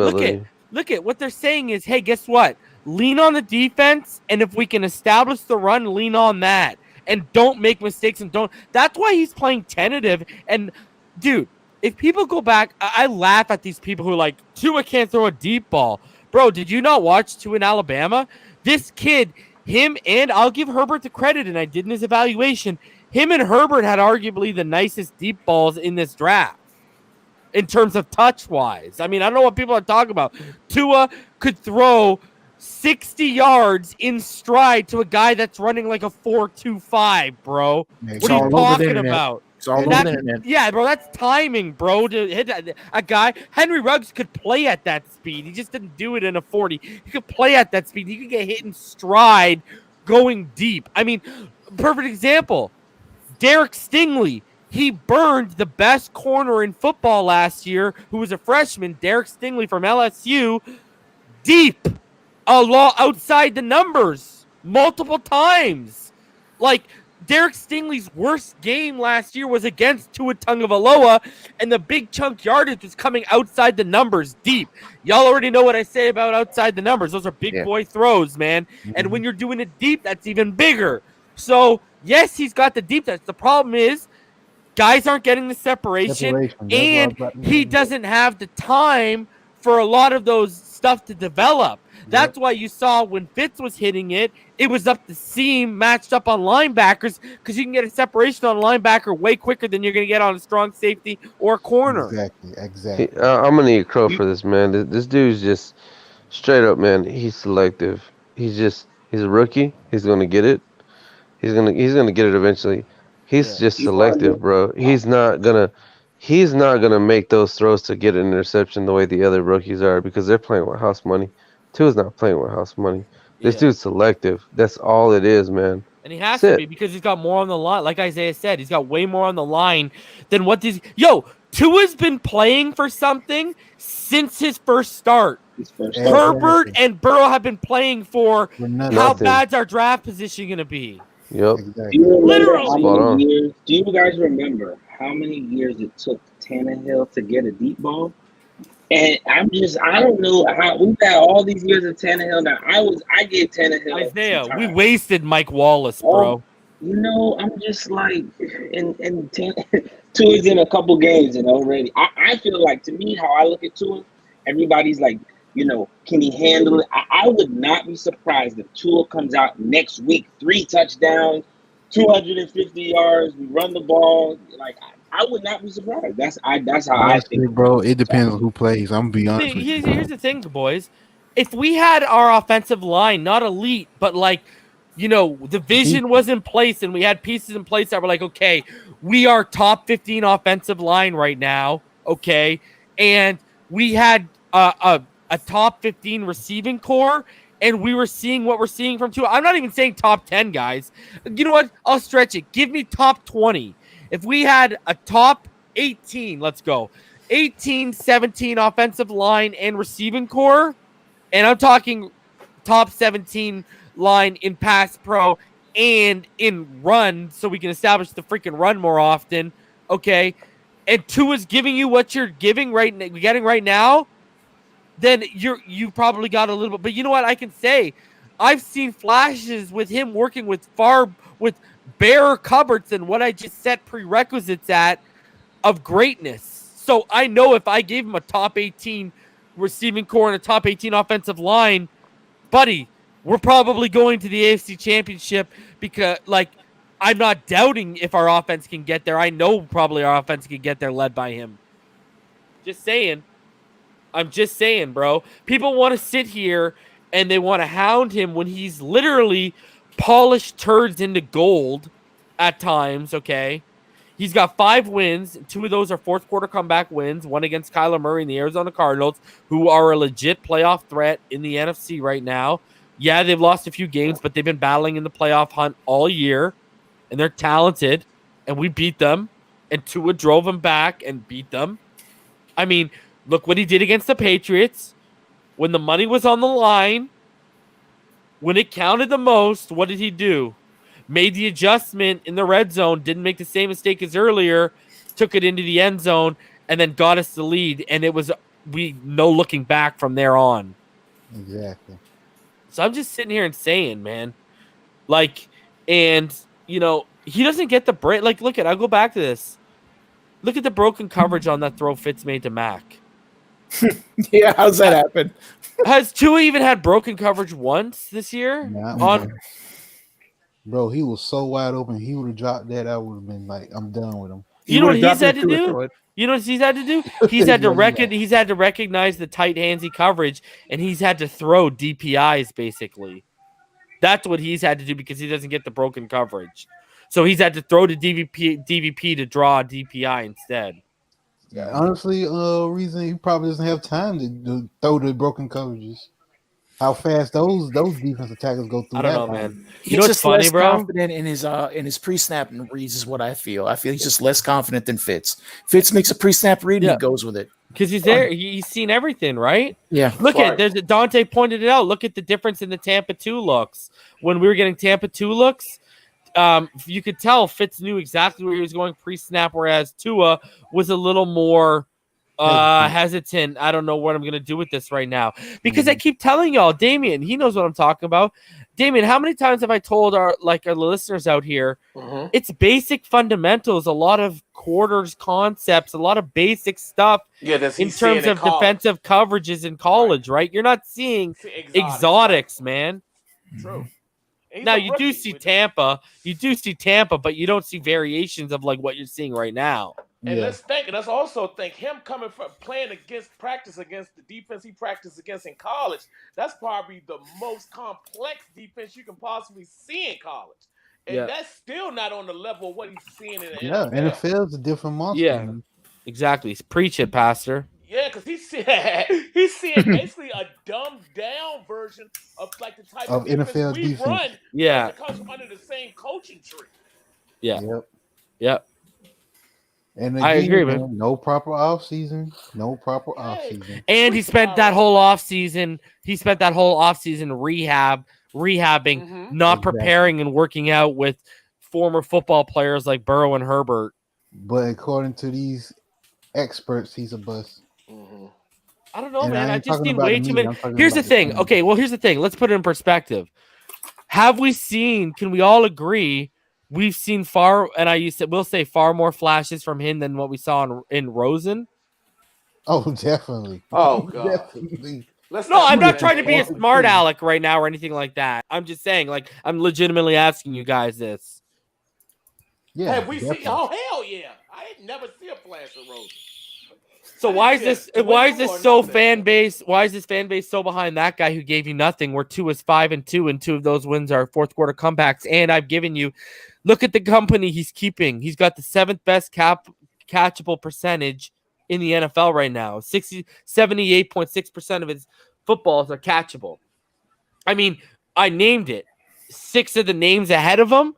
Look at what they're saying is, hey, guess what? Lean on the defense, and if we can establish the run, lean on that. And don't make mistakes, that's why he's playing tentative. And dude, if people go back, I laugh at these people who are like, Tua can't throw a deep ball. Bro, did you not watch Tua in Alabama? This kid, him, and I'll give Herbert the credit, and I did in his evaluation, him and Herbert had arguably the nicest deep balls in this draft in terms of touch-wise. I mean, I don't know what people are talking about. Tua could throw 60 yards in stride to a guy that's running like a 4.25, bro. What are you talking about? It's all over the internet. Yeah, bro, that's timing, bro. To hit a guy, Henry Ruggs could play at that speed. He just didn't do it in a 40. He could play at that speed. He could get hit in stride going deep. I mean, perfect example. Derek Stingley. He burned the best corner in football last year, who was a freshman, Derek Stingley from LSU, deep, outside the numbers, multiple times. Derek Stingley's worst game last year was against Tua Tagovailoa, and the big chunk yardage was coming outside the numbers, deep. Y'all already know what I say about outside the numbers. Those are big boy throws, man. Mm-hmm. And when you're doing it deep, that's even bigger. So, yes, he's got the deep. The problem is guys aren't getting the separation. And he doesn't have the time for a lot of those stuff to develop. That's why you saw when Fitz was hitting it, it was up the seam, matched up on linebackers, because you can get a separation on a linebacker way quicker than you're going to get on a strong safety or a corner. Exactly. I'm going to need a crow for this, man. This dude's just straight up, man. He's selective. He's a rookie. He's going to get it. He's going to get it eventually. He's just selective, bro. He's not gonna make those throws to get an interception the way the other rookies are, because they're playing with house money. Tua's not playing with house money. This dude's selective. That's all it is, man. And he has to be because he's got more on the line. Like Isaiah said, he's got way more on the line than what these. Yo, Tua's been playing for something since his first start. Herbert and Burrow have been playing for how bad's our draft position going to be. Yep. Do you guys remember how many years it took Tannehill to get a deep ball? And I don't know how we've had all these years of Tannehill. Now I gave Tannehill Isaiah. We wasted Mike Wallace, bro. I'm just like, and Tua's in a couple games and already. I feel like, to me, how I look at Tua, everybody's like, can he handle it? I would not be surprised if Tua comes out next week, 3 touchdowns, 250 yards, we run the ball. Like, I would not be surprised. That's how I think. Bro, it depends on who plays. I'm gonna be honest. Here's the thing, boys. If we had our offensive line, not elite, but the vision was in place and we had pieces in place that were like, okay, we are top 15 offensive line right now, okay? And we had a top 15 receiving core, and we were seeing what we're seeing from Tua. I'm not even saying top 10, guys. You know what? I'll stretch it. Give me top 20. If we had a top 18, let's go, 18, 17 offensive line and receiving core, and I'm talking top 17 line in pass pro and in run, so we can establish the freaking run more often, okay? And Tua's giving you what you're getting right now, then you probably got a little bit. But you know what I can say? I've seen flashes with him working with bare cupboards than what I just set prerequisites at of greatness. So I know if I gave him a top 18 receiving core and a top 18 offensive line, buddy, we're probably going to the AFC Championship because, I'm not doubting if our offense can get there. I know probably our offense can get there led by him. Just saying. I'm just saying, bro. People want to sit here and they want to hound him when he's literally polished turds into gold at times, okay? He's got 5 wins. 2 of those are fourth quarter comeback wins. One against Kyler Murray and the Arizona Cardinals, who are a legit playoff threat in the NFC right now. Yeah, they've lost a few games, but they've been battling in the playoff hunt all year, and they're talented, and we beat them, and Tua drove them back and beat them. I mean, look what he did against the Patriots. When the money was on the line, when it counted the most, what did he do? Made the adjustment in the red zone, didn't make the same mistake as earlier, took it into the end zone, and then got us the lead, and it was no looking back from there on. Exactly. So I'm just sitting here and saying, man, he doesn't get the break. I'll go back to this. Look at the broken coverage on that throw Fitz made to Mac. Yeah, how's that happen? Has Tua even had broken coverage once this year? Bro, he was so wide open. He would have dropped that. I would have been like, I'm done with him. You know what he's had to do? You know what he's had to do? He's had to recognize the tight handsy coverage, and he's had to throw DPIs basically. That's what he's had to do because he doesn't get the broken coverage. So he's had to throw to DVP to draw a DPI instead. Yeah, honestly, reason he probably doesn't have time to throw the broken coverages. How fast those defensive tackles go through. I don't know, man. He's just funny, less confident in his pre-snap reads is what I feel. I feel he's just less confident than Fitz. Fitz makes a pre-snap read and he goes with it. Because he's there. He's seen everything, right? Yeah. Look at Dante pointed it out. Look at the difference in the Tampa 2 looks. When we were getting Tampa 2 looks, you could tell Fitz knew exactly where he was going pre-snap, whereas Tua was a little more hesitant. I don't know what I'm going to do with this right now. Because I keep telling y'all, Damien, he knows what I'm talking about. Damien, how many times have I told our listeners out here, it's basic fundamentals, a lot of quarters concepts, a lot of basic stuff in terms of defensive coverages in college, right? You're not seeing exotics, man. True. Now you do see Tampa, but you don't see variations of what you're seeing right now. And let's also think him coming from playing practice against the defense he practiced against in college. That's probably the most complex defense you can possibly see in college. And that's still not on the level of what he's seeing in the NFL. NFL's a different monster. Yeah, exactly. Preach it, Pastor. Yeah, because he's seeing basically a dumbed down version of the type of NFL we defense. run. Yeah, because under the same coaching tree. Yeah. Yep. Yep. And I again, agree, man. man, no proper offseason. No proper offseason. And he spent that whole offseason. He spent that whole offseason rehabbing, not Exactly. preparing and working out with former football players like Burrow and Herbert. But according to these experts, he's a bust. I don't know, And man. I I ain't just talking seen about way the too media, many. I'm talking Here's the about the thing. team. Okay, well, here's the thing. Let's put it in perspective. Have we seen? Can we all agree? We've seen we'll say far more flashes from him than what we saw in Rosen. Oh, definitely. Oh God. Definitely. No, I'm not trying to be a smart aleck right now or anything like that. I'm just saying, like, I'm legitimately asking you guys this. Yeah. Have we seen? definitely. Oh hell yeah! I didn't never see a flash of Rosen. So why is this? Why is this or so nothing. fan base? Why is this fan base so behind that guy who gave you nothing? Where 2 is 5-2, and 2 of those wins are fourth quarter comebacks. And I've given you, look at the company he's keeping. He's got the 7th best catchable percentage in the NFL right now. 78.6% of his footballs are catchable. I mean, I named it. 6 of the names ahead of him,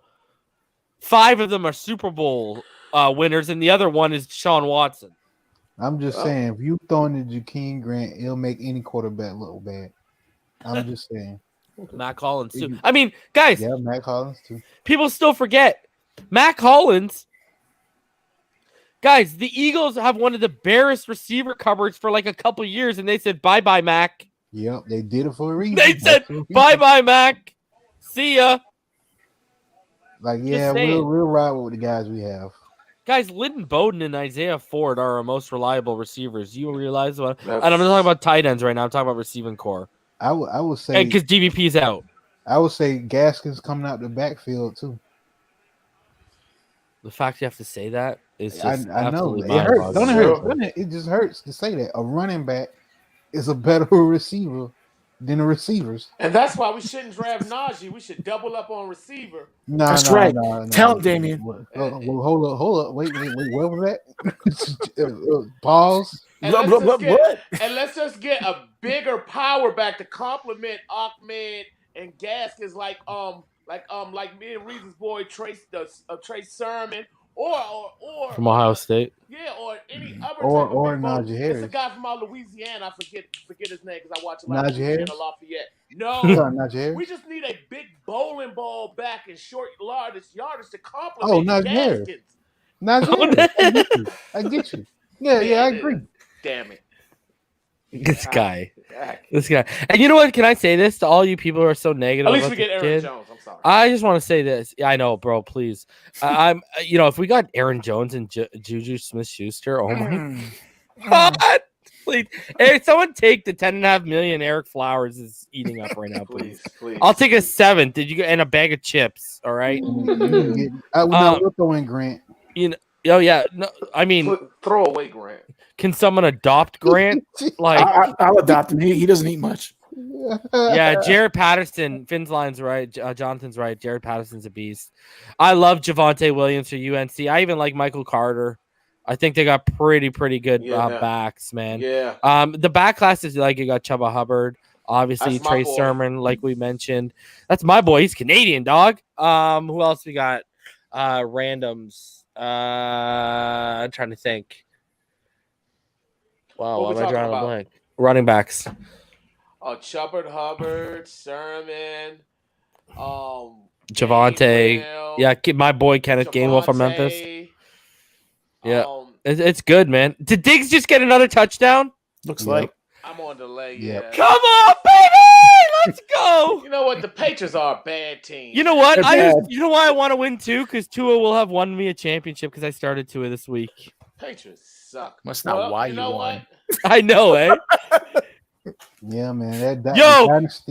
5 of them are Super Bowl winners, and the other one is Deshaun Watson. I'm just saying, if you throw in the Jakeem Grant, it'll make any quarterback look bad. I'm just saying. Matt Collins, too. I mean, guys. Yeah, Matt Collins, too. People still forget. Matt Collins. Guys, the Eagles have one of the barest receiver cupboards for like a couple years, and they said, bye-bye, Mac. Yep, they did it for a reason. They said, bye-bye, Mac. See ya. Like, yeah, we'll ride with the guys we have. Guys, Lyndon Bowden and Isaiah Ford are our most reliable receivers. You realize what? And I'm not talking about tight ends right now. I'm talking about receiving core. I would say, because DVP's out. I would say Gaskins coming out the backfield too. The fact you have to say that is just I know it mind-boggling. hurts. Don't it hurt? It just hurts to say that a running back is a better receiver than the receivers. And that's why we shouldn't draft Najee. We should double up on receiver. That's right. Tell him, Damien. Hold up. Wait. What was that? Pause. And let's just get a bigger power back to complement Ahmed and Gaskins, like me and Reason's boy Trey Sermon, or from Ohio State. Yeah, or any other or type of Najee Harris. It's a guy from Louisiana. I forget his name because I watch a lot Najee of Louisiana Harris? Lafayette. Najee Harris? We just need a big bowling ball back and short yardage to complement. Oh, Najee Harris. Najee Harris. I get you. Yeah, I agree. Damn it. This guy. And you know what? Can I say this to all you people who are so negative? At least about we get this Aaron kid? Jones. I'm sorry. I just want to say this. I know, bro. Please, I'm. If we got Aaron Jones and Juju Smith-Schuster, oh my God! Please, hey, someone take the $10.5 million Eric Flowers is eating up right now, please. I'll take a 7th. Did you and a bag of chips? All right. We'll throw in Grant. Oh yeah. No, I mean, throw away Grant. Can someone adopt Grant? Like, I'll adopt him. He doesn't eat much. Yeah, Jared Patterson. Finn's line's right. Jonathan's right. Jared Patterson's a beast. I love Javonte Williams for UNC. I even like Michael Carter. I think they got pretty good backs, man. Yeah. The back class is like you got Chuba Hubbard, obviously Trey Sermon, like we mentioned. That's my boy. He's Canadian, dog. Who else we got? Randoms. I'm trying to think. Wow, why am I drawing a blank? Running backs. Chuba Hubbard, Sermon, Javonte. Yeah, my boy Kenneth Gainwell from Memphis. Yeah, it's good, man. Did Diggs just get another touchdown? Looks like. I'm on delay. Yeah. Come on, baby, let's go. You know what? The Patriots are a bad team. You know what? You know why I want to win too? Because Tua will have won me a championship because I started Tua this week. Patriots suck. That's not why you won. I know, eh? Yeah, man. Yo. I just.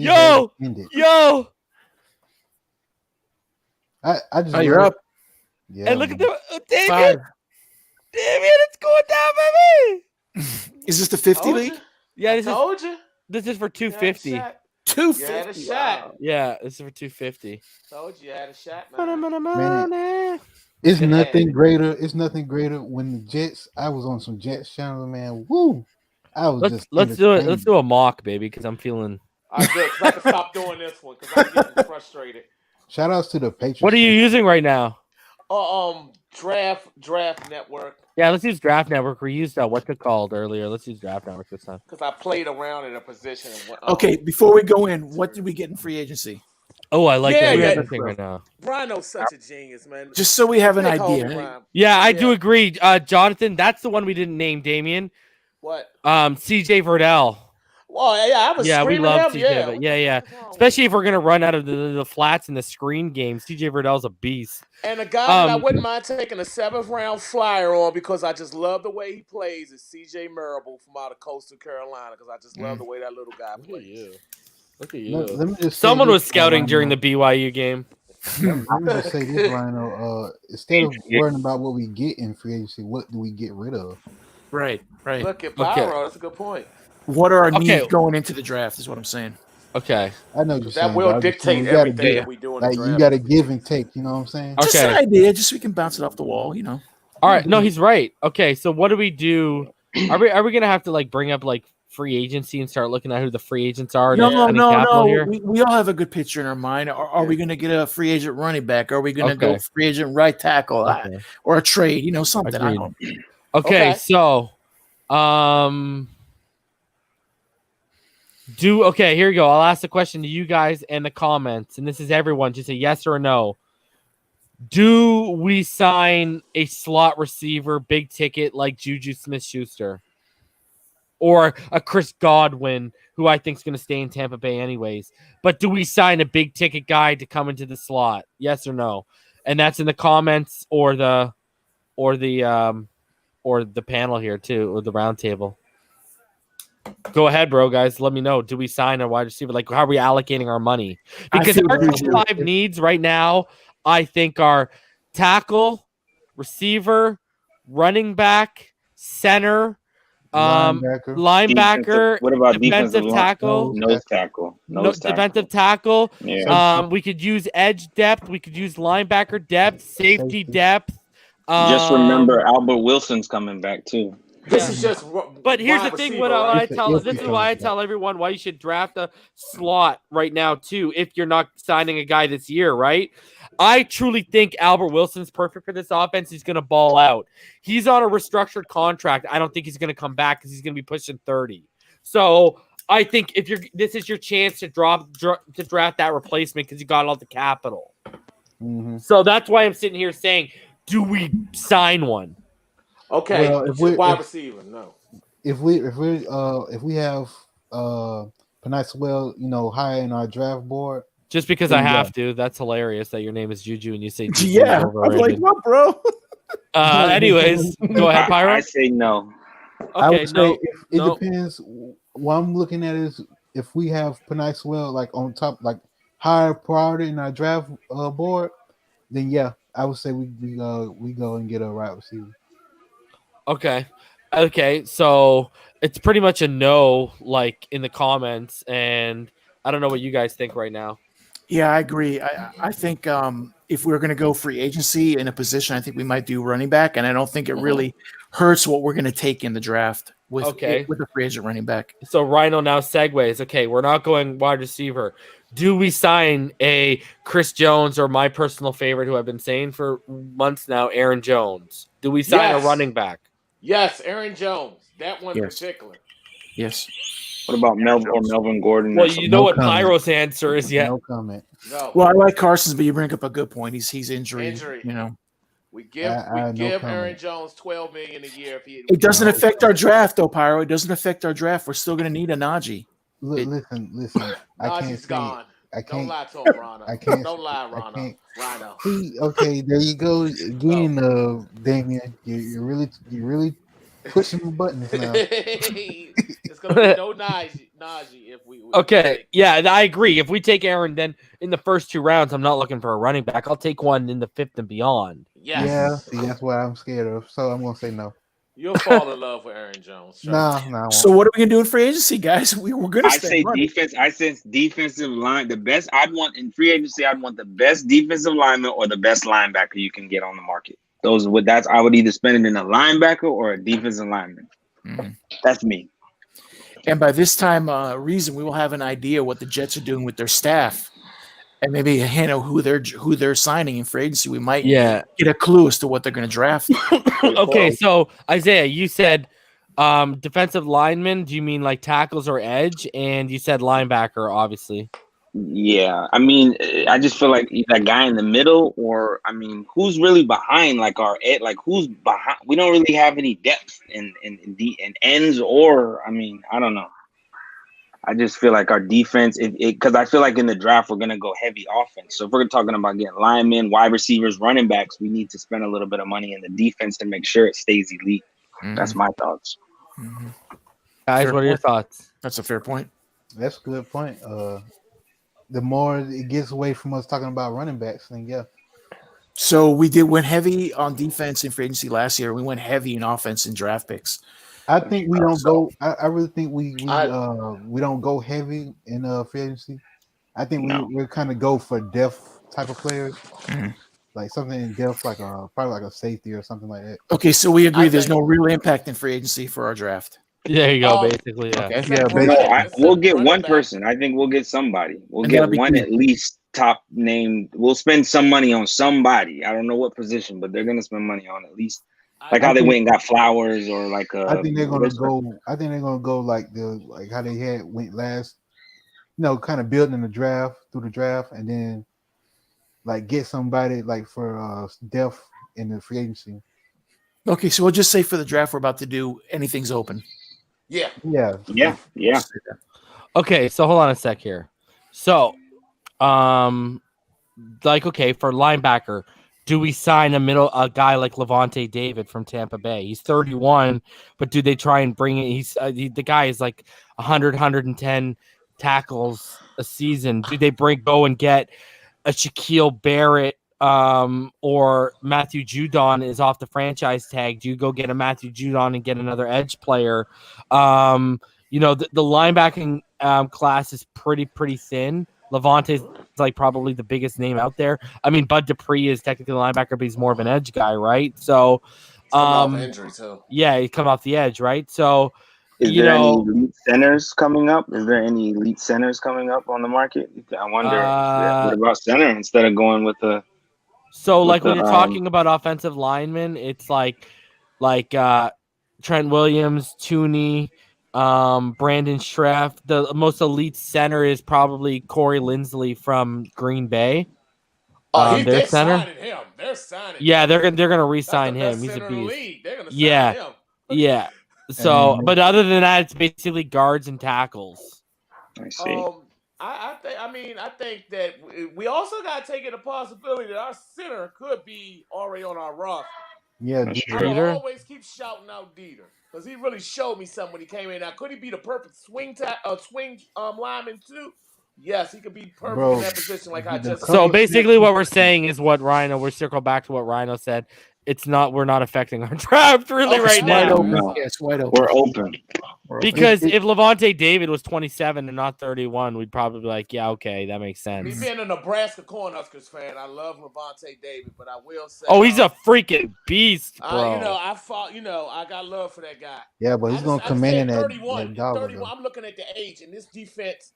You're up. Yeah. And look at the Damien, it's going down, baby. Is this the 50 league? Yeah, This is for 250. 250. Wow. Yeah, this is for 250. Told you had a shot, man. Man, it's nothing greater. It's nothing greater when the Jets. I was on some Jets channel, man. Woo! Let's do it. Let's do a mock, baby, because I'm feeling. I can stop doing this one because I'm getting frustrated. Shout outs to the Patriots. What are you using right now? Draft Network. Yeah, let's use Draft Network. We used what's it called earlier. Let's use Draft Network this time. Because I played around in a position. Okay, before we go in, what did we get in free agency? Oh, I like Yeah, that yeah. thing right now. Rhino's such a genius, man. Just so we have an Take home, idea. Brian. Yeah, I do agree. Jonathan, that's the one we didn't name, Damien. What? CJ Verdell. Well, yeah, I was we screaming love him. CJ. Yeah. Especially if we're gonna run out of the flats in the screen game. CJ Verdell's a beast. And a guy that I wouldn't mind taking a 7th round flyer on because I just love the way he plays is CJ Marable from out of Coastal Carolina because I just love the way that little guy plays. Look at you. Let me just Someone was scouting during the BYU game. Let me just say this, Rhino. Instead of worrying about what we get in free agency, what do we get rid of? Right. Look at Pyro. That's a good point. What are our needs going into the draft is what I'm saying. Okay. I know you're saying. That will dictate everything that we do in the draft. You got to give and take, you know what I'm saying? Just an idea, just so we can bounce it off the wall, you know. All right. No, he's right. Okay, so what do we do? Are we going to have to bring up free agency and start looking at who the free agents are? No. We all have a good picture in our mind. Are we going to get a free agent running back? Are we going to go free agent right tackle or a trade? You know, something. I don't know. Okay, so here you go. I'll ask the question to you guys and the comments, and this is everyone. Just a yes or a no. Do we sign a slot receiver, big ticket like Juju Smith-Schuster? Or a Chris Godwin, who I think is going to stay in Tampa Bay anyways. But do we sign a big ticket guy to come into the slot? Yes or no? And that's in the comments or the panel here too, or the round table. Go ahead, bro, guys. Let me know. Do we sign a wide receiver? How are we allocating our money? Because our top 5 needs right now, I think, are tackle, receiver, running back, center, linebacker. What about defensive tackle? Nose tackle. Defensive tackle. Yeah. We could use edge depth. We could use linebacker depth, safety depth. Just remember, Albert Wilson's coming back too. This is just. But here's the thing: this is why I tell everyone why you should draft a slot right now too. If you're not signing a guy this year, right? I truly think Albert Wilson's perfect for this offense. He's going to ball out. He's on a restructured contract. I don't think he's going to come back because he's going to be pushing 30. So I think this is your chance to draft that replacement because you got all the capital. Mm-hmm. So that's why I'm sitting here saying, do we sign one? Okay, well, wide receiver, no. If we have Panay Sewell, high in our draft board. Just because I have to. That's hilarious that your name is Juju and you say Juju. Yeah, I'm like, what, bro? Anyways, go ahead, Pyro. I say no. Okay, I would say it depends. What I'm looking at is if we have Panay Sewell on top, higher priority in our draft board, then yeah, I would say we go and get a wide receiver. Okay, so it's pretty much a no, in the comments, and I don't know what you guys think right now. Yeah, I agree. I think if we're going to go free agency in a position, I think we might do running back, and I don't think it really hurts what we're going to take in the draft with a free agent running back. So Rhino now segues. Okay, we're not going wide receiver. Do we sign a Chris Jones or my personal favorite, who I've been saying for months now, Aaron Jones? Do we sign a running back? Yes, Aaron Jones. That one in particular. Yes. What about Melvin Gordon? Well, you know what Pyro's answer is yet. No comment. No. Well, I like Carson's, but you bring up a good point. He's injury. You know. We give Aaron Jones $12 million a year if he. It doesn't affect our draft, though, Pyro. It doesn't affect our draft. We're still going to need a Najee. Listen. Najee's gone. Don't lie to him, Rhino. Don't lie, Rhino. Okay, there you go again, Damien. You're really pushing the buttons now. It's gonna be no Najee if we. Okay, yeah, I agree. If we take Aaron, then in the first 2 rounds, I'm not looking for a running back. I'll take one in the 5th and beyond. Yes. Yeah, see, that's what I'm scared of. So I'm gonna say no. You'll fall in love with Aaron Jones. Sure. No. So what are we gonna do in free agency, guys? We're gonna. I say defense. I sense defensive line. The best I'd want in free agency. I'd want the best defensive lineman or the best linebacker you can get on the market. I would either spend it in a linebacker or a defensive lineman. Mm-hmm. That's me. And by this time, we will have an idea what the Jets are doing with their staff. and maybe a hint of who they're signing in free agency, we might Yeah. get a clue as to what they're going to draft. Okay, so Isaiah, you said defensive lineman. Do you mean like tackles or edge? And you said linebacker, obviously. Yeah, I mean, I just feel like that guy in the middle, or I mean, who's really behind like our like who's behind? We don't really have any depth in ends, or I mean, I don't know. I just feel like our defense, because I feel like in the draft we're gonna go heavy offense. So if we're talking about getting linemen, wide receivers, running backs, we need to spend a little bit of money in the defense to make sure it stays elite. Mhm. That's my thoughts. Mm-hmm. Guys, Fair what are your point. thoughts? That's a fair point. That's a good point. The more it gets away from us talking about running backs, then yeah. So we went heavy on defense in free agency last year. We went heavy in offense in draft picks. I think we don't go. I really think we don't go heavy in free agency. I think we kind of go for depth type of players, like something in depth, like probably like a safety or something like that. Okay, so we agree there's no real impact in free agency for our draft. There you go, basically. Yeah. Okay. Yeah, No, we'll get one person. I think we'll get somebody. We'll And get that'll be one key. at least top name. We'll spend some money on somebody. I don't know what position, but they're gonna spend money on at least like how they went and got Flowers or like I think they're gonna go. I think they're gonna go like how they went last. Kind of building the draft through the draft, and then like get somebody like for depth in the free agency. Okay, so we'll just say for the draft we're about to do, anything's open. Yeah. Yeah. Okay, so hold on a sec here. So, okay, for linebacker, do we sign a guy like Levante David from Tampa Bay? He's 31, but do they try and bring it? The guy is like 100, 110 tackles a season. Do they go and get a Shaquille Barrett or Matthew Judon is off the franchise tag? Do you go get a Matthew Judon and get another edge player? The linebacking class is pretty thin. Levante is like probably the biggest name out there. I mean, Bud Dupree is technically a linebacker, but he's more of an edge guy, right? So, off injury too. Yeah, he come off the edge, right? So, Is there any elite centers coming up? Is there any elite centers coming up on the market? I wonder. What about center instead of going with the? So, like when you're talking about offensive linemen, it's like Trent Williams, Tooney, Brandon Schreff. The most elite center is probably Corey Linsley from Green Bay. They're signing him. They're signing. Yeah, they're gonna re-sign him. He's a beast. They're gonna sign him. Yeah. So, but other than that, it's basically guards and tackles. I see. I think that we also got to take in the possibility that our center could be already on our roster. Yeah, I always keep shouting out Dieter because he really showed me something when he came in. Now, could he be the perfect swing lineman too? Yes, he could be perfect in that position. Like I just. So basically, what we're saying is what Rhino. We're circle back to what Rhino said. We're not affecting our draft really right now. Yeah, it's wide open. We're open. Because if Levante David was 27 and not 31, we'd probably be like, yeah, okay, that makes sense. Me being a Nebraska Cornhuskers fan, I love Levante David, but I will say, he's a freaking beast, bro. I got love for that guy. Yeah, but he's gonna come in at 31. I'm looking at the age in this defense.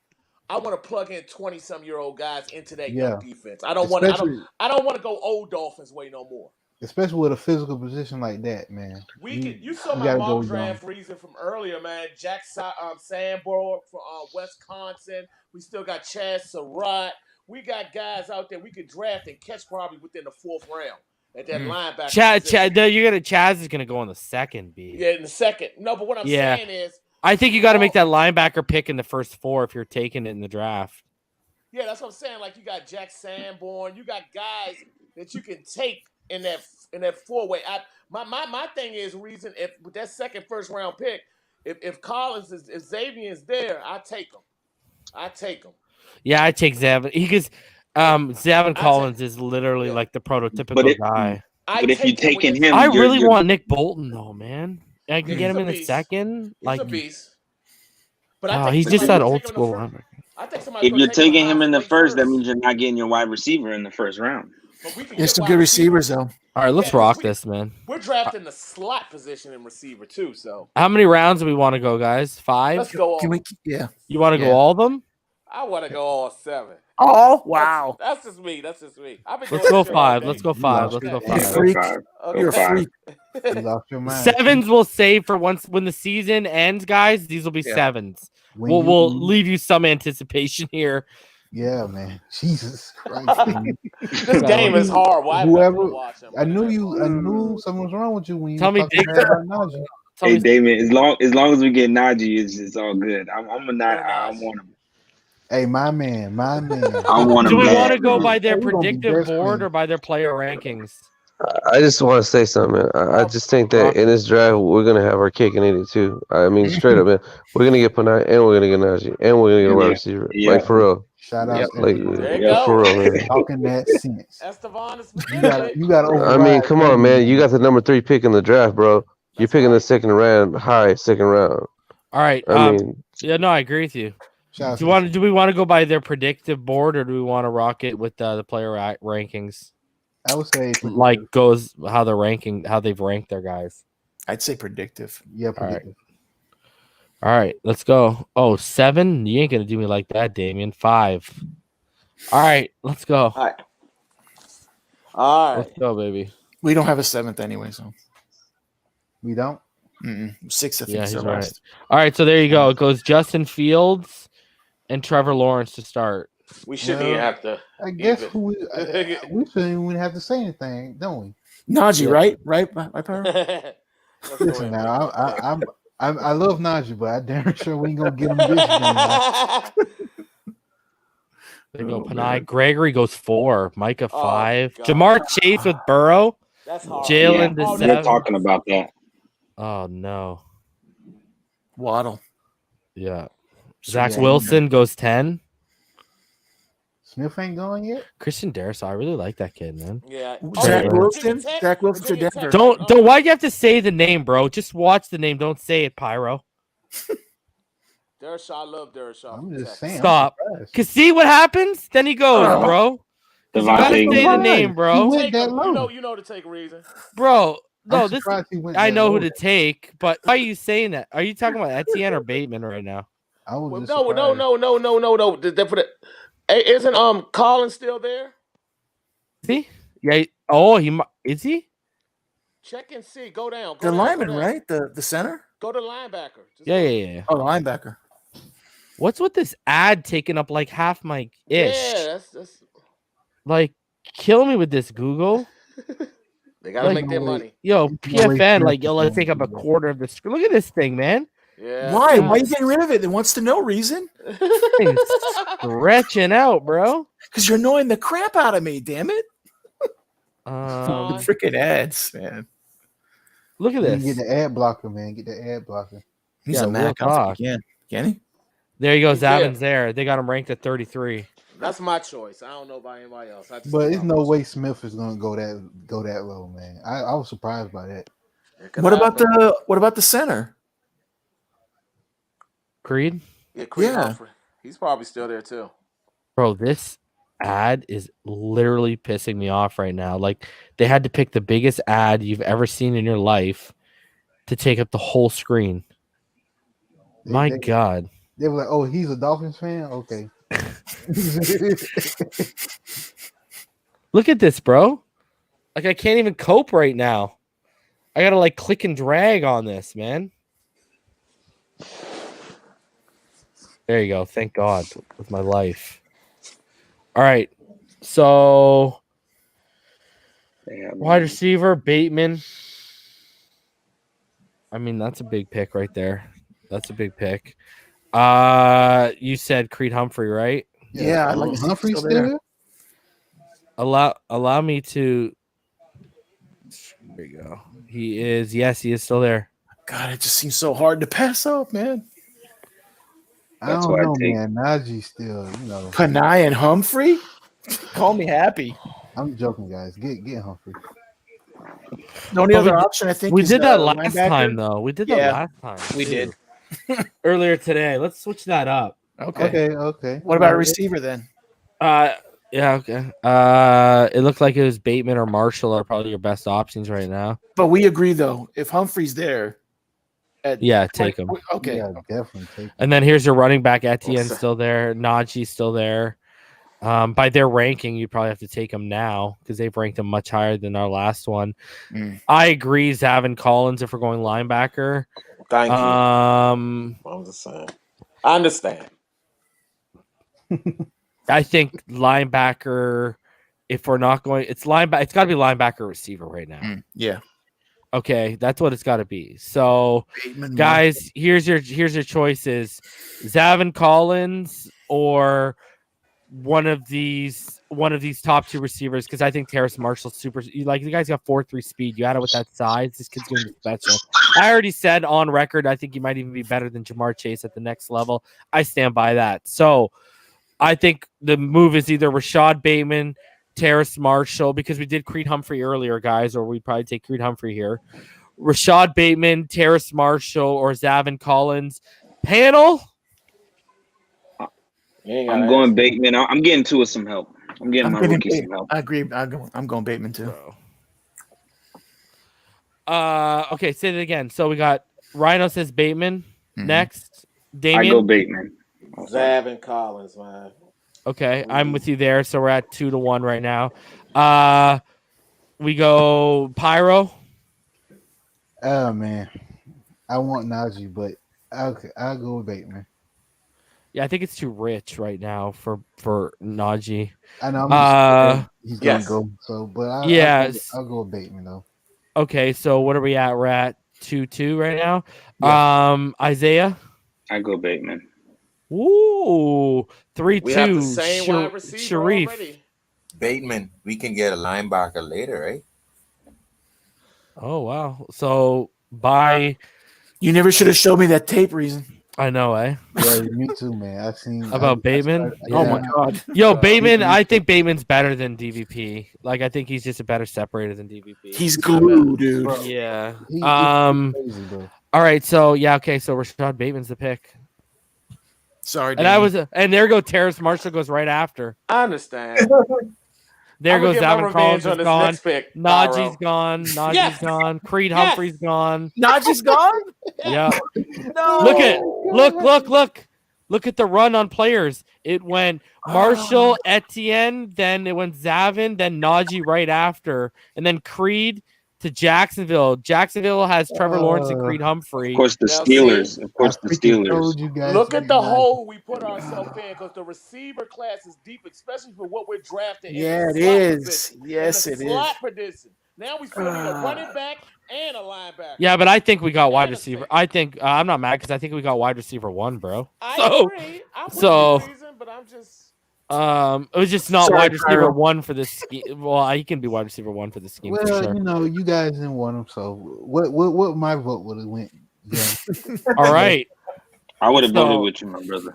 I want to plug in 20-some-year-old guys into that young defense. I don't want to go old Dolphins way no more. Especially with a physical position like that, man. You saw my mock draft reason from earlier, man. Jack Sanborn from Wisconsin. We still got Chad Surratt. We got guys out there we could draft and catch probably within the 4th round at that linebacker. Chaz is gonna go on the second, B. Yeah, in the second. No, but what I'm saying is, I think you got to make that linebacker pick in the first 4 if you're taking it in the draft. Yeah, that's what I'm saying. Like you got Jack Sanborn, you got guys that you can take in that 4-way. My thing is reason if with that first round pick, if Collins if Xavier is there, I take him. Yeah, I take Zavin because Zavin Collins is literally like the prototypical guy. But if you're taking him, I really want Nick Bolton though, man. I can get him in the second. He's a beast. But he's just that old school linebacker. If you're taking him in the first, that means you're not getting your wide receiver in the first round. There's some good receivers though. All right, let's rock this, man. We're drafting the slot position in receiver too. So how many rounds do we want to go, guys? 5? Let's go. Can we? Yeah. You want to go all of them? I want to go all 7. Oh, wow. That's just me. That's just me. I've been Let's doing go this shit all 5. day. Let's go 5. Let's go You Okay. 5. freak. Okay. You're a freak. You lost your mind. Sevens will save for once when the season ends, guys. These will be Yeah. sevens. When We'll you- we'll when you- leave you some anticipation here. Yeah, man. Jesus Christ. man. This game is horrible. I have nothing to Whoever- watch him. I knew something was wrong with you when you Tell me, talking Dick. bad about Najee. Tell Hey, me, Damon, as long as we get Najee, it's all good. I want him. Hey, my man. I want do him we bad. want to go by their Hey, we gonna be predictive best board friends. or by their player rankings? I just want to say something, man. I just think that in this draft, we're going to have our cake and eat it, too. I mean, straight up, man. We're going to get Panay, and we're going to get Najee, and we're going to get a wide receiver. Yeah. Like, for real. Shout out to Like, everybody. There you go. for real, man. Talking that sense. Estevan is You gotta I override. mean, come on, man. You got the number 3 pick in the draft, bro. You're That's picking right. the second round, second round. All right. I mean, Yeah, no, I agree with you. Shout out Do to we want to go by their predictive board or do we want to rock it with the player rankings? I would say Like goes how they've ranked their guys. I'd say predictive. yeah, All right. predictive. All right, let's go. Oh, 7? You ain't gonna do me like that, Damien. 5. All right, let's go. All right. Let's go, baby. We don't have a 7th anyway, so We don't. 6, I think. Yeah, is he's the right. last. All right, so there you go. It goes Justin Fields and Trevor Lawrence to start. We shouldn't even have to. I guess Even. we shouldn't even have to say anything, don't we? Najee, Yeah. right? Right, Pyro? Let's go Listen, ahead. now I love Najee, but I damn sure we ain't gonna get him this game. Now. There you go. Oh, Panay. Gregory goes 4. Micah Oh, 5. God. Jamar Chase with Burrow. That's hard. Jalen to Oh, We're 7. talking about that. Oh no. Waddle. Yeah. Zach Yeah, Wilson goes 10. Smith ain't going yet. Christian Darrisaw. I really like that kid, man. Yeah. Zach yeah. Wilson? Zach Wilson to Virginia Denver. Tech. Don't why you have to say the name, bro? Just watch the name. Don't say it, Pyro. Darrisaw, I love Darrisaw. I'm just saying. I'm Stop. surprised. Cause see what happens? Then he goes, Oh. bro. You gotta Devontae say the Graham. name, bro. He went Take that him. low. You know to take a reason. Bro. No, I'm this surprised he went I that know low. who to take, but why are you saying that? Are you talking about Etienne or Bateman right now? I was Well, just no. surprised. They put it. Hey, isn't Collins still there? See? Yeah. Oh, is he? Check and see. Go down. The Go lineman, down. right? The center? Go to linebacker. Just Yeah, go. yeah. Oh, the linebacker. What's with this ad taking up like half my ish? Yeah, that's. Like, kill me with this, Google. They gotta Like, make their money. Yo, He's PFN, always like, yo, let's good. take up a quarter of the screen. Look at this thing, man. Yeah. Why? Why are you getting rid of it? It wants to know reason. Thing's stretching out, bro. Because you're annoying the crap out of me, damn it. The Um, freaking ads, man. look at You can this. get the ad blocker, man. Get the ad blocker. He's Yeah, a real Mac. I don't talk. think he can he? There you go. He's there. Zavin's there. They got him ranked at 33. That's my choice. I don't know about anybody else. I just But know there's I'm no watching. way Smith is gonna go that low, man. I was surprised by that. It could What about happen. what about the center? Creed? Yeah, Creed Yeah. Humphrey. He's probably still there too. Bro, this ad is literally pissing me off right now. Like, they had to pick the biggest ad you've ever seen in your life to take up the whole screen. My They- God. They were like, "Oh, he's a Dolphins fan." Okay. Look at this, bro. Like, I can't even cope right now. I gotta like click and drag on this, man. There you go. Thank God with my life. All right. So wide receiver, Bateman. I mean, that's a big pick right there. That's a big pick. You said Creed Humphrey, right? Yeah, I'd like to see Humphrey him still still there. Allow me to. There you go. He is. Yes, he is still there. God, it just seems so hard to pass up, man. I That's don't what I know, take. man. Najee still, Panay and Humphrey? Call me happy. I'm joking, guys. Get Humphrey. The only But other we did- option I think We is did that the last linebacker. time, though. We did that Yeah, last time. we too. did. Earlier today. Let's switch that up. Okay. Okay. What about a receiver then? Yeah, okay. It looked like it was Bateman or Marshall are probably your best options right now. But we agree though, if Humphrey's there, Yeah, take him. Okay. Yeah, definitely take. And then here's your running back. Etienne's What's still there. Najee's still there. By their ranking, you'd probably have to take him now because they've ranked him much higher than our last one. I agree, Zavin Collins, if we're going linebacker. Thank you. I'm just saying. I understand. I think linebacker, if we're not going, it's got to be linebacker receiver right now. Yeah. Okay, that's what it's got to be. So, guys, here's your choices: Zavin Collins or one of these top two receivers, because I think Terrace Marshall's super. Like, you guys got 4.3 speed. You had it with that size. This kid's gonna be special. I already said on record, I think he might even be better than Jamar Chase at the next level. I stand by that. So I think the move is either Rashad Bateman, Terrace Marshall, because we did Creed Humphrey earlier, guys, or we'd probably take Creed Humphrey here. Rashad Bateman, Terrace Marshall, or Zavin Collins. Panel. I'm going Bateman. I'm getting Tua some help. I'm getting my rookie some help. I agree. I'm going Bateman too. Okay, say it again. So we got Rhino says Bateman. Next, Damien. I go Bateman. Zavin Collins, man. Okay, I'm with you there. So we're at 2-1 right now. We go Pyro. Oh man, I want Najee, but I'll go with Bateman. Yeah, I think it's too rich right now for Najee. I know. He's gonna go. So, but I'll go with Bateman though. Okay, so what are we at? We're at 2-2 right now. Yeah. Isaiah. I go Bateman. Ooh, 3-2. We have the same wide receiver Sharif. already. Bateman. We can get a linebacker later, right? Oh wow! So you never should have showed me that tape. Reason. I know, eh? Yeah, me too, man. I've seen about Bateman. Oh my god, yo, Bateman. I think Bateman's better than DVP. Like, I think he's just a better separator than DVP. He's glue, dude. Yeah. He's crazy, bro. All right. So yeah. Okay. So Rashad Bateman's the pick. Sorry, and there go Terrace Marshall goes right after. I understand. There goes Zavin Collins is gone. Najee's gone. Yes. Gone. Creed Humphrey's gone. Najee's gone. Yeah. No. Look at the run on players. It went Marshall, Etienne, then it went Zavin, then Najee right after, and then Creed to Jacksonville. Jacksonville has Trevor Lawrence and Creed Humphrey. Of course, the Steelers. Look at the hole we put ourselves in, because the receiver class is deep, especially for what we're drafting. Yeah, it is. Yes, it is. Slot position. Now we still need a running back and a linebacker. Yeah, but I think we got wide receiver. I think I'm not mad because I think we got wide receiver 1, bro. I agree. I'm with reason, but I'm just. It was just not wide receiver 1 for this scheme. Well, he can be wide receiver 1 for this scheme. Well, for sure. You guys didn't want him, so what my vote would have went. Yeah. All right. I would have voted with you, my brother.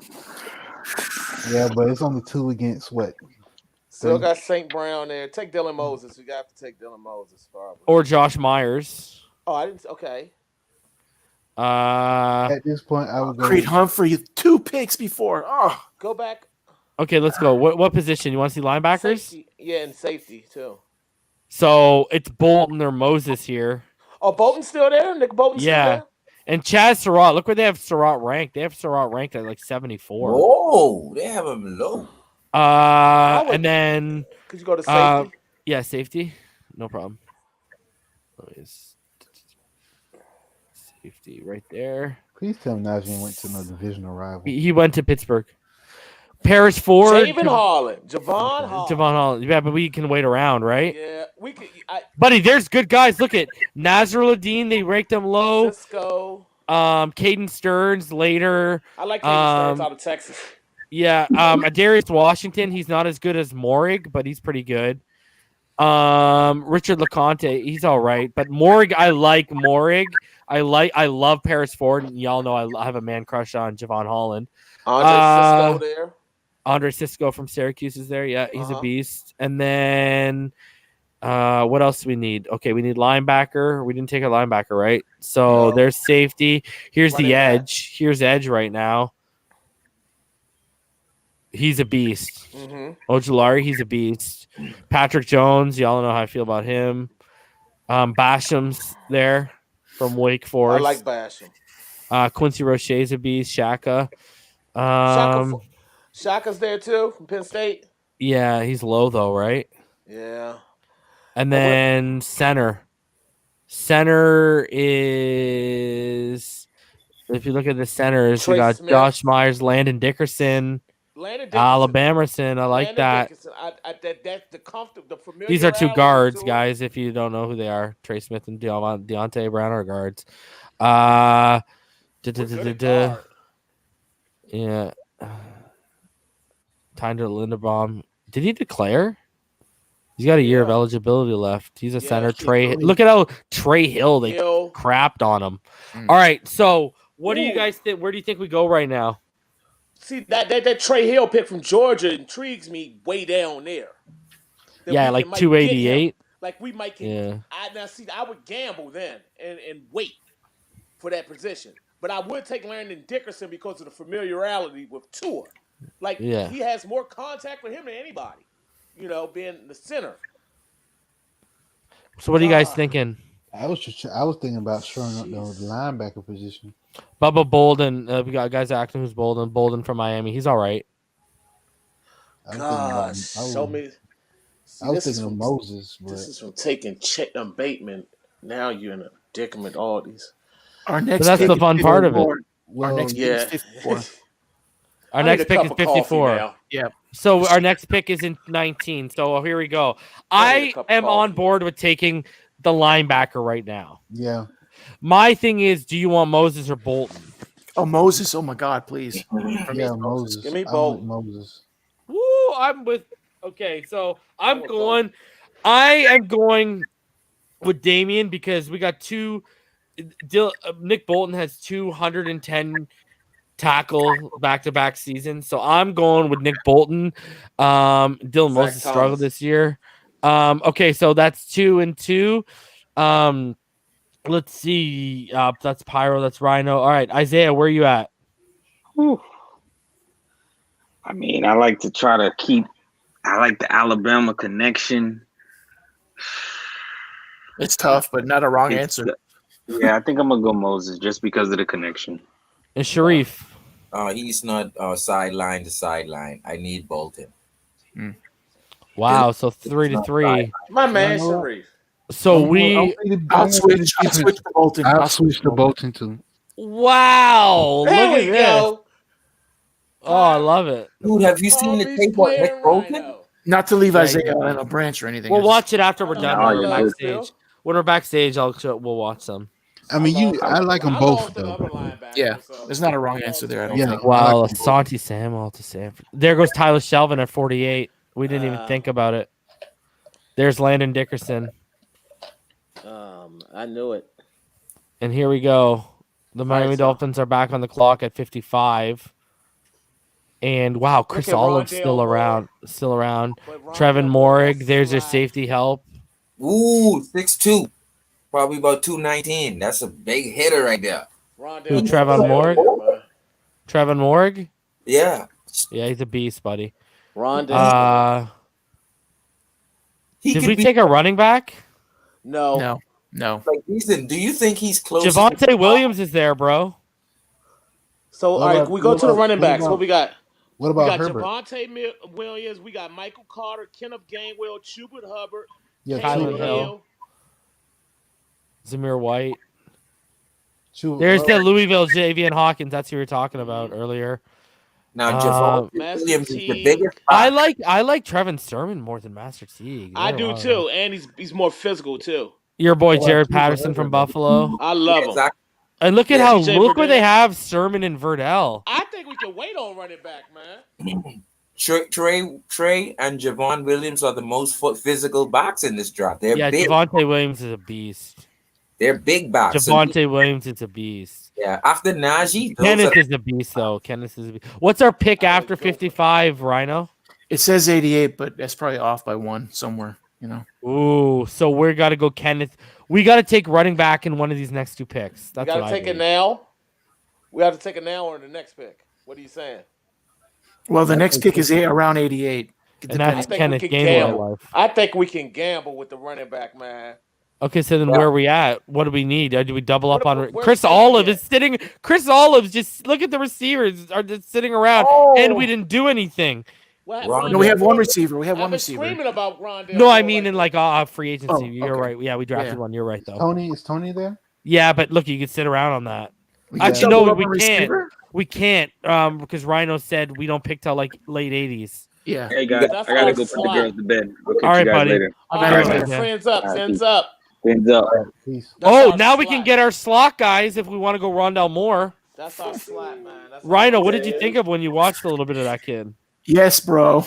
Yeah, but it's only 2 against what? Still got St. Brown there. Take Dylan Moses. We got to take Dylan Moses, probably. Or Josh Myers. Oh, I didn't. Okay. At this point, I would go Creed Humphrey. 2 picks before. Oh, go back. Okay, let's go. What position? You want to see linebackers? Safety. Yeah, and safety too. So it's Bolton or Moses here. Oh, Bolton's still there? Nick Bolton's still there? And Chaz Surratt. Look where they have Surratt ranked. They have Surratt ranked at like 74. Whoa, they have him low. And then could you go to safety? Yeah, safety. No problem. Safety right there. Please tell me Najee went to no divisional rival. He went to Pittsburgh. Paris Ford. Javon Holland. Yeah, but we can wait around, right? Yeah, we could. Buddy, there's good guys. Look at Nazruddin. They ranked him low. Cisco. Caden Stearns later. I like Caden Stearns out of Texas. Yeah. Darius Washington. He's not as good as Morig, but he's pretty good. Richard LeConte. He's all right, but Morig. I like Morig. I love Paris Ford. And y'all know I have a man crush on Javon Holland. Andre Cisco there. Andre Cisco from Syracuse is there. Yeah, he's a beast. And then what else do we need? Okay, we need linebacker. We didn't take a linebacker, right? So there's safety. Here's the edge. Here's edge right now. He's a beast. Ojulari, he's a beast. Patrick Jones, y'all know how I feel about him. Basham's there from Wake Forest. I like Basham. Quincy Roche's a beast. Shaka. Shaka's there too from Penn State. Yeah, he's low though, right? Yeah. And then center. Center is, if you look at the centers, we Trey got Smith. Josh Myers, Landon Dickerson, Alabamerson. I like that. Dickerson. That's the comfort, the familiar. These are two guards, guys. If you don't know who they are, Trey Smith and Deontay Brown are guards. Yeah. Tyler Linderbaum. Did he declare? He's got a year of eligibility left. He's a center. Look at how Trey Hill, they crapped on him. All right. So what do you guys think? Where do you think we go right now? See, that Trey Hill pick from Georgia intrigues me way down there. Yeah, like 288. Like we might get. Yeah. I would gamble then and wait for that position. But I would take Landon Dickerson because of the familiarity with Tua. Like he has more contact with him than anybody. You know, being the center. So what are you guys thinking? I was thinking about showing up the linebacker position. Bubba Bolden. We got guys acting who's Bolden. Bolden from Miami. He's all right. I was thinking of Moses. But this is from taking Bateman. Now you're in a predicament. All these. Our next. So that's the fun part of it. Our next pick is 54. Our next pick is 54. Yeah. So our next pick is in 19. So here we go. I am on board with taking the linebacker right now. Yeah. My thing is, do you want Moses or Bolton? Oh, Moses. Oh, my God, please. Yeah, Moses. Give me Bolton. Moses. Woo, I'm with. Okay, so I am going with Damian because we got two. Nick Bolton has 210 tackle back-to-back seasons, so I'm going with Nick Bolton. Dylan Moses struggled this year. Okay, so that's 2 and 2. Let's see. That's Pyro. That's Rhino. All right, Isaiah, where are you at? Whew. I mean, I like to try to keep. I like the Alabama connection. It's tough, but not a wrong answer. Yeah, I think I'm gonna go Moses just because of the connection. And Sharif. He's not sideline to sideline. I need Bolton. Wow, so 3-3. My man, Sharif. So I'll switch to Bolton. I'll switch to Bolton too. Wow. There we go. Oh, I love it. Dude, have you seen the tape on Nick Bolton? Not to leave Isaiah on a branch or anything. We'll watch it after we're done. Oh, When we're yeah. backstage. When we're backstage, we'll watch them. I mean, I like them both though. Yeah, there's not a wrong answer there. I don't think. Wow, Asante Samuel to Sanford. There goes Tyler Shelvin at 48. We didn't even think about it. There's Landon Dickerson. I knew it. And here we go. The Miami Dolphins are back on the clock at 55. And wow, Chris Olive's still around. Trevin Morig, there's your safety help. Ooh, 6'2". Probably about 219. That's a big hitter right there. Who, Trevin Morig? Trevin Morig? Yeah. Yeah, he's a beast, buddy. Rondell. Did we take a running back? No. Like, Ethan, do you think he's close? Javonte Williams is there, bro. So, all right, we go to the running backs. What we got? What about we got Herbert? Javonte Williams. We got Michael Carter, Kenneth Gainwell, Schubert Hubbard, Tyler Hill, Zamir White. There's the Louisville Xavier Hawkins. That's who we were talking about earlier. Now, Javonte Williams is the biggest. I like Trevin Sermon more than Master Teague. I do too, and he's more physical too. Your boy Jared Patterson from Buffalo. I love him. And look at look where they have Sermon and Verdell. I think we can wait on running back, man. Trey and Javon Williams are the most physical backs in this draft. They're big. Javonte Williams is a beast. They're big backs. Javonte Williams is a beast. Yeah, after Najee. Kenneth is a beast, though. Kenneth is a beast. What's our pick after 55, Rhino? It says 88, but that's probably off by one somewhere, you know. Ooh, so we got to go Kenneth. We got to take running back in one of these next two picks. That's we got to take it now. We have to take it now or the next pick. What are you saying? Well, the next pick is around 88. And that's Kenneth Gainwell. I think we can gamble with the running back, man. Okay, so then where are we at? What do we need? Do we double up on Chris Olive is sitting? Chris Olive's just look at the receivers are just sitting around, and we didn't do anything. What, Rondale No, we have one Moore? receiver. We have I've one been receiver. screaming about Rondale. No, I Moore, mean in like free agency. Oh, You're okay. right. Yeah, we drafted Yeah. one. You're right though. Is Tony there? Yeah, but look, you can sit around on that. We can Actually, double no, up we on can't. receiver? We can't because Rhino said we don't pick till like late 80s. Yeah. Hey guys, That's I gotta our go put the slot. girls to bed. I'll catch All right, you guys buddy. later. All All right, right, man. yeah. Friends up. All right, Friends peace. up. Hands up. Peace. That's Oh, our now we slot. can get our slot guys if we want to go Rondell Moore. That's our slot, man. That's Rhino, our what did you think of when you watched a little bit of that kid? Yes, bro.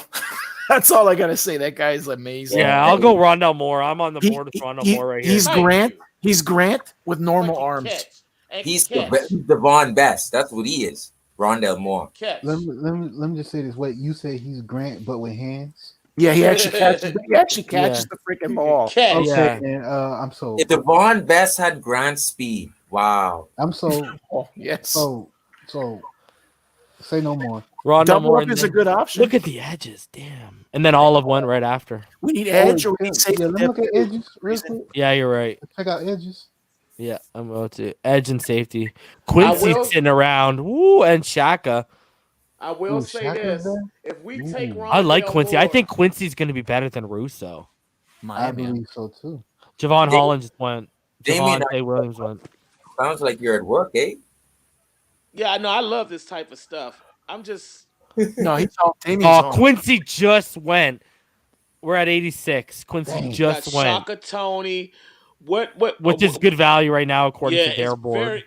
That's all I gotta say. That guy is amazing. Yeah, I'll go Rondell Moore. I'm on the He- board with Rondell he- Moore right here. he's Thank Grant. you. He's Grant with normal But he arms. catch. And He's catch. the Von Best. That's what he is. Rondale Moore. Catch. Let me just say this. Wait, you say he's Grant, but with hands? Yeah, he actually catches. He actually catches Yeah. the freaking ball. Catch. Okay, Yeah. and I'm so If the Von Best had Grant speed, wow. I'm so Oh, yes. so say no more. Rondell Double Moore. up and is a then- good option. Look at the edges. Damn. And then Olive went right after. We need edge or we need safety. Yeah, let me look at edges real quick. Yeah, you're right. Check out edges. Yeah, I'm about to. Edge and safety. Quincy's will- sitting around. Woo, and Shaka. I will Ooh, say Shaka's this: there? if we take Ooh. Rondale I like Quincy. I Moore- think Quincy's going to be better than Russo. I Miami. believe so too. Javon Damien- Holland just went. Damien- Javonte Williams went. Sounds like you're at work, eh? Yeah, I know. I love this type of stuff. I'm just. No, he's all Damien's Oh, home. Quincy just went. We're at 86. Quincy Dang. just got went, Shaka Tony. What? which is good value right now according Yeah, to their it's board. very.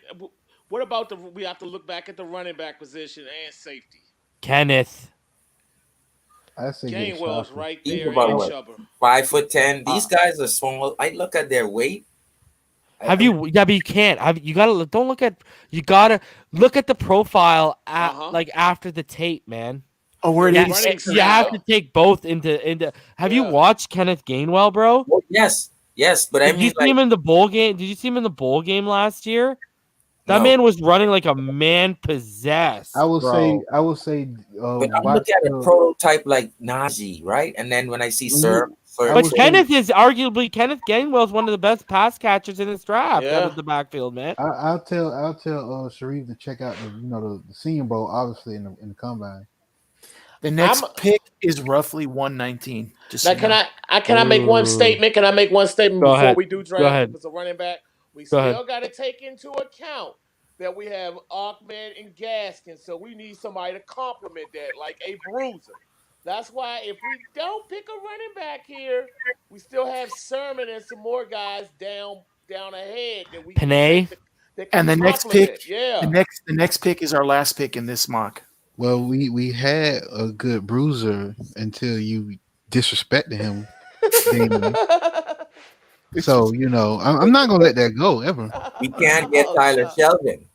What about the? We have to look back at the running back position and safety. Kenneth. I say get Gainwell's Shaka. right He's there. about And what? Chubber. 5'10". These guys are small. I look at their weight. Have you? Yeah, but you can't. You gotta. Don't look at. You gotta look at the profile at like after the tape, man. Oh, we're at Yeah, 86. you have to take both into. Have you watched Kenneth Gainwell, bro? Well, yes, but I Did you mean, see like, him in the bowl game? Did you see him in the bowl game last year? That No. man was running like a man possessed. I will bro. say. but I watch look at a the- prototype like Najee, right? And then when I see Sir, But Kenneth Kenneth Gainwell is one of the best pass catchers in this draft out of the backfield, man. I'll tell Sharif to check out the Senior Bowl, obviously in the combine. The next pick is roughly 119. Just Now, so you can know. I make one statement? Can I make one statement Go before ahead. we do Go draft? ahead. If it's a running back, we Go still ahead. got to take into account that we have Ahmed and Gaskin, so we need somebody to complement that, like a bruiser. That's why if we don't pick a running back here, we still have Sermon and some more guys down ahead that we Panay? that And the can next complement. pick, Yeah. the next pick is our last pick in this mock. Well, we had a good bruiser until you disrespected him. Damon. So I'm not gonna let that go ever. we can't get Tyler Sheldon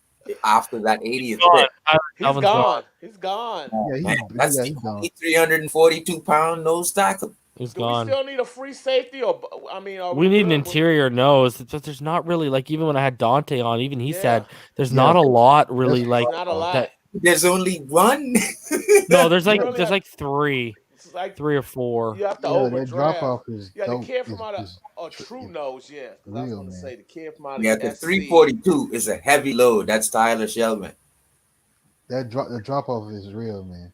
after that 80th pick. He's gone. He's gone. Yeah, That's he's the gone. only 342-pound nose tackle. He's Do gone. we still need a free safety, or I mean, are We need an good with- interior nose. There's not really like even when I had Dante on, even he said there's not a lot really like Not a lot. that. There's only one. No, there's like really there's have- like three, It's like 3 or 4. you have to Yeah, that overdraft. drop off is Yeah, the dope. kid from Is- out is of a true nose, yeah. 'Cause I was real, gonna man. say the kid from out of Yeah, the the 342 is a heavy load. That's Tyler Sheldon. the drop off is real, man.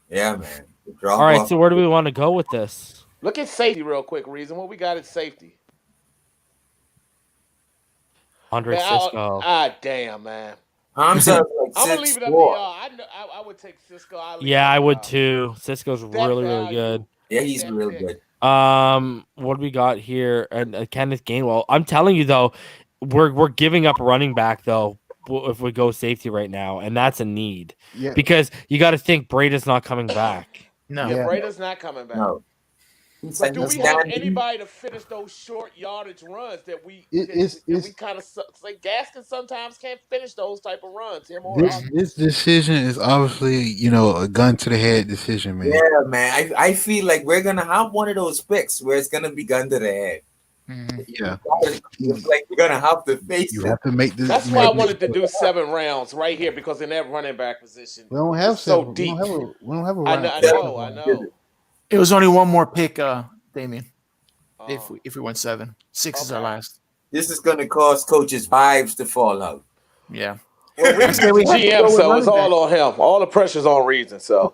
Yeah, man. The drop All right, off. so where do we want to go with this? Look at safety real quick, Reason. What we got at safety? Andre Man, Cisco. damn, man. Hamza like I'm gonna leave it up to 6'4". y'all. I would take Cisco. I'll leave it Yeah, up I to would y'all. too. Cisco's really value. good. Yeah, he's That real pick. good. What do we got here? And Kenneth Gainwell. I'm telling you though, we're giving up running back though if we go safety right now, and that's a need Yeah, because you got to think Brady's not coming back. No. Yeah, Yeah. Brady's not coming back. No. But do we have anybody to finish those short yardage runs that we kind of say Gaskin sometimes can't finish those type of runs? Him or this decision is obviously a gun to the head decision, man. Yeah, man. I feel like we're gonna have one of those picks where it's gonna be gun to the head. Yeah, It's like we're gonna have to face you it. have to make this. That's why I wanted to do 7 rounds right here because in that running back position, We don't have it's so seven. deep. We don't have a I round. know, I know. It was only one more pick, Damien. Oh. If we went 7, 6 is our last. This is gonna cause coaches' vibes to fall out. Yeah. Well, Reason's we have to GM, go with so it's running all on him. All the pressure's on Reason. So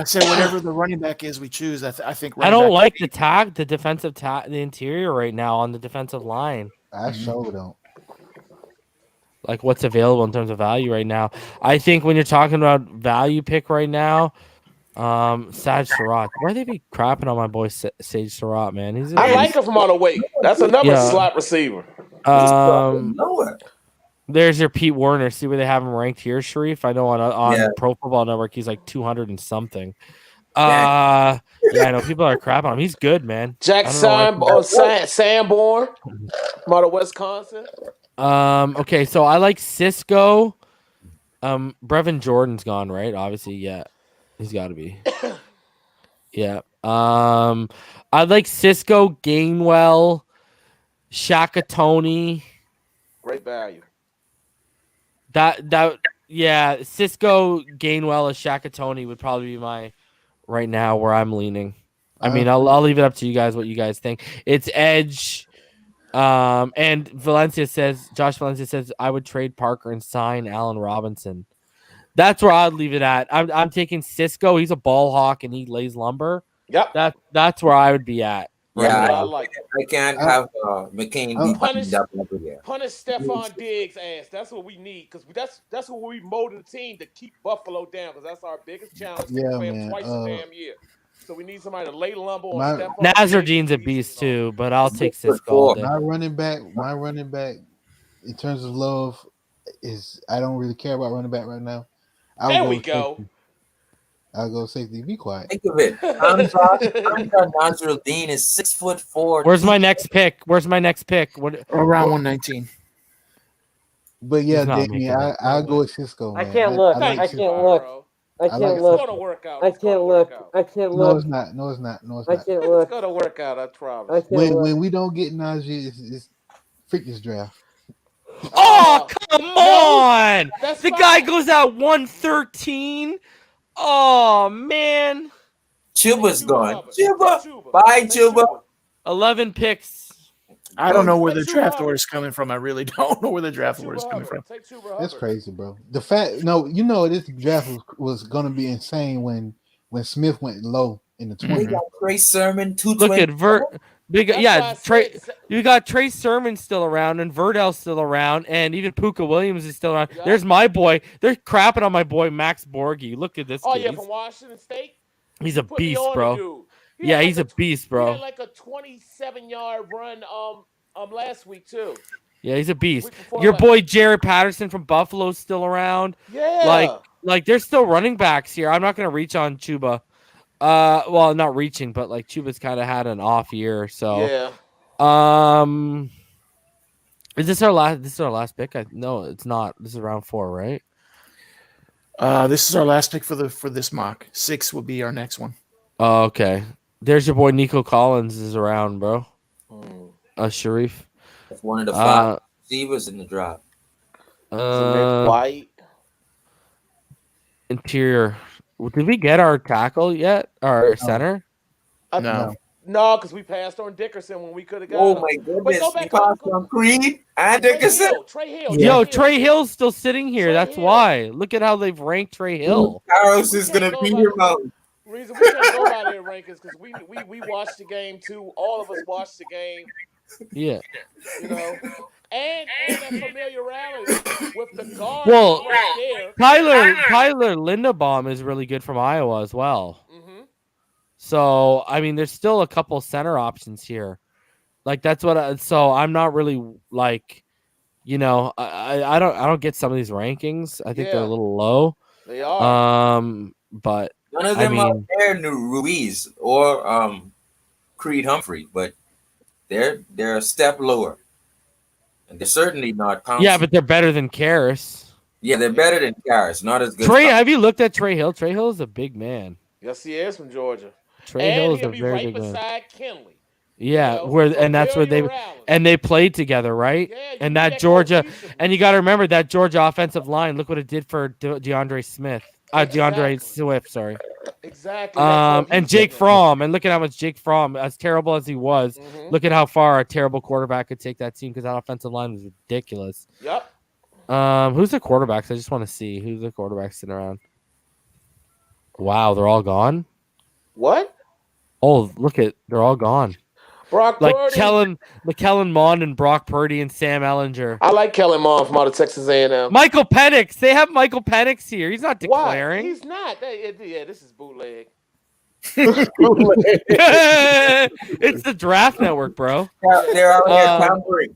I say whatever the running back is we choose. I think. I don't like the defensive the interior right now on the defensive line. I sure don't. Like what's available in terms of value right now. I think when you're talking about value pick right now, Sage Surratt. Why they be crapping on my boy Sage Surratt, man? I like him from on the weight. That's another slot receiver. There's your Pete Werner. See where they have him ranked here, Sharif? I know on Pro Football Network he's like 200 and something. I know people are crapping on him. He's good, man. Jack Sanborn out of Wisconsin. Okay, so I like Cisco. Brevin Jordan's gone, right? Obviously, yeah. He's got to be. Yeah. I like Cisco, Gainwell, Shaka Tony. Great value. Cisco, Gainwell, Shaka Tony would probably be my right now where I'm leaning. I mean, I'll leave it up to you guys what you guys think. It's edge. And Josh Valencia says I would trade Parker and sign Allen Robinson. That's where I'd leave it at. I'm taking Cisco. He's a ball hawk and he lays lumber. Yep. That's where I would be at. Yeah, I can't have McCain be punish Stephon Stephon Diggs' ass. That's what we need because that's what we molded the team to keep Buffalo down because that's our biggest challenge. Yeah, we play man. twice a damn year. So we need somebody to lay lumber on Stephon. Nazardine's a beast too, but I'll take Cisco. My running back in terms of love is I don't really care about running back right now. There we go. I'll go safety. Be quiet. Think of it. Hamza Nasruddin is 6'4". Where's my next pick? What around 119? But yeah, Danny, I'll go with Cisco. I can't look. I can't look. I can't look. It's gonna work out. I can't look. I can't look. No, it's not. I can't look. It's gonna work out. I promise. When we don't get Najee, it's freak this draft. Oh, come on! The guy goes out 113. Oh man, Chuba's gone. Chuba, bye Chuba. 11 picks. I don't know where the draft order is coming from. I really don't know where the draft order is coming from. That's crazy, bro. The fact, this draft was going to be insane when Smith went low in the 20s. We got Trey Sermon, look 220. at you got Trey Sermon still around, and Verdell's still around, and even Puka Williams is still around. Yeah. There's my boy. They're crapping on my boy Max Borghi. Look at this. Kid. From Washington State. He's a beast, bro. He's a beast, bro. He had like a 27-yard run last week too. Yeah, he's a beast. Your boy Jared Patterson from Buffalo's still around. Yeah. Like there's still running backs here. I'm not gonna reach on Chuba. Well, not reaching, but like Chuba's kind of had an off year, so yeah. Is this our last? This is our last pick? No, it's not. This is round 4, right? This is our last pick for this mock. 6 will be our next one. Oh, okay. There's your boy Nico Collins is around, bro. Sharif. That's one of the 5 receivers in the draft. White. Interior. Did we get our tackle yet? Our center? No. No, because we passed on Dickerson when we could have got him. My goodness. We passed on Creed and Dickerson. Trey Hill. Yo, Trey Hill's still sitting here. That's why. Look at how they've ranked Trey Hill. Carlos is going to be your mouth. The reason we can't go by their rankings because we watched the game too. All of us watched the game. Yeah. And that familiarity with the guard. Well, right Tyler Linderbaum is really good from Iowa as well. Mm-hmm. So I mean, there's still a couple center options here. Like that's what. So I'm not really like, I don't get some of these rankings. I think they're a little low. They are. But none of them are there, Ruiz or Creed Humphrey, but they're a step lower. And they're certainly not Thompson. Yeah, but they're better than Karras. Yeah, they're better than Karras. Not as good. Have you looked at Trey Hill? Trey Hill is a big man. Yes, he is from Georgia. Trey Hill is a very right big man. beside Kenley. Yeah, that's where they played together, right? Yeah, and that Georgia, and you got to remember that Georgia offensive line. Look what it did for DeAndre Swift. Sorry. Exactly. And Jake Fromm, and look at how much Jake Fromm, as terrible as he was, look at how far a terrible quarterback could take that team because that offensive line was ridiculous. Yep. Who's the quarterbacks? I just want to see who's the quarterbacks sitting around. Wow, they're all gone. What? Oh, they're all gone. Brock Like Purdy. Kellen Mond and Brock Purdy and Sam Ellinger. I like Kellen Mond from out of Texas A&M. Michael Penix. They have Michael Penix here. He's not declaring. Why? He's not. Yeah, this is bootleg. It's the Draft Network, bro. They're out here tampering.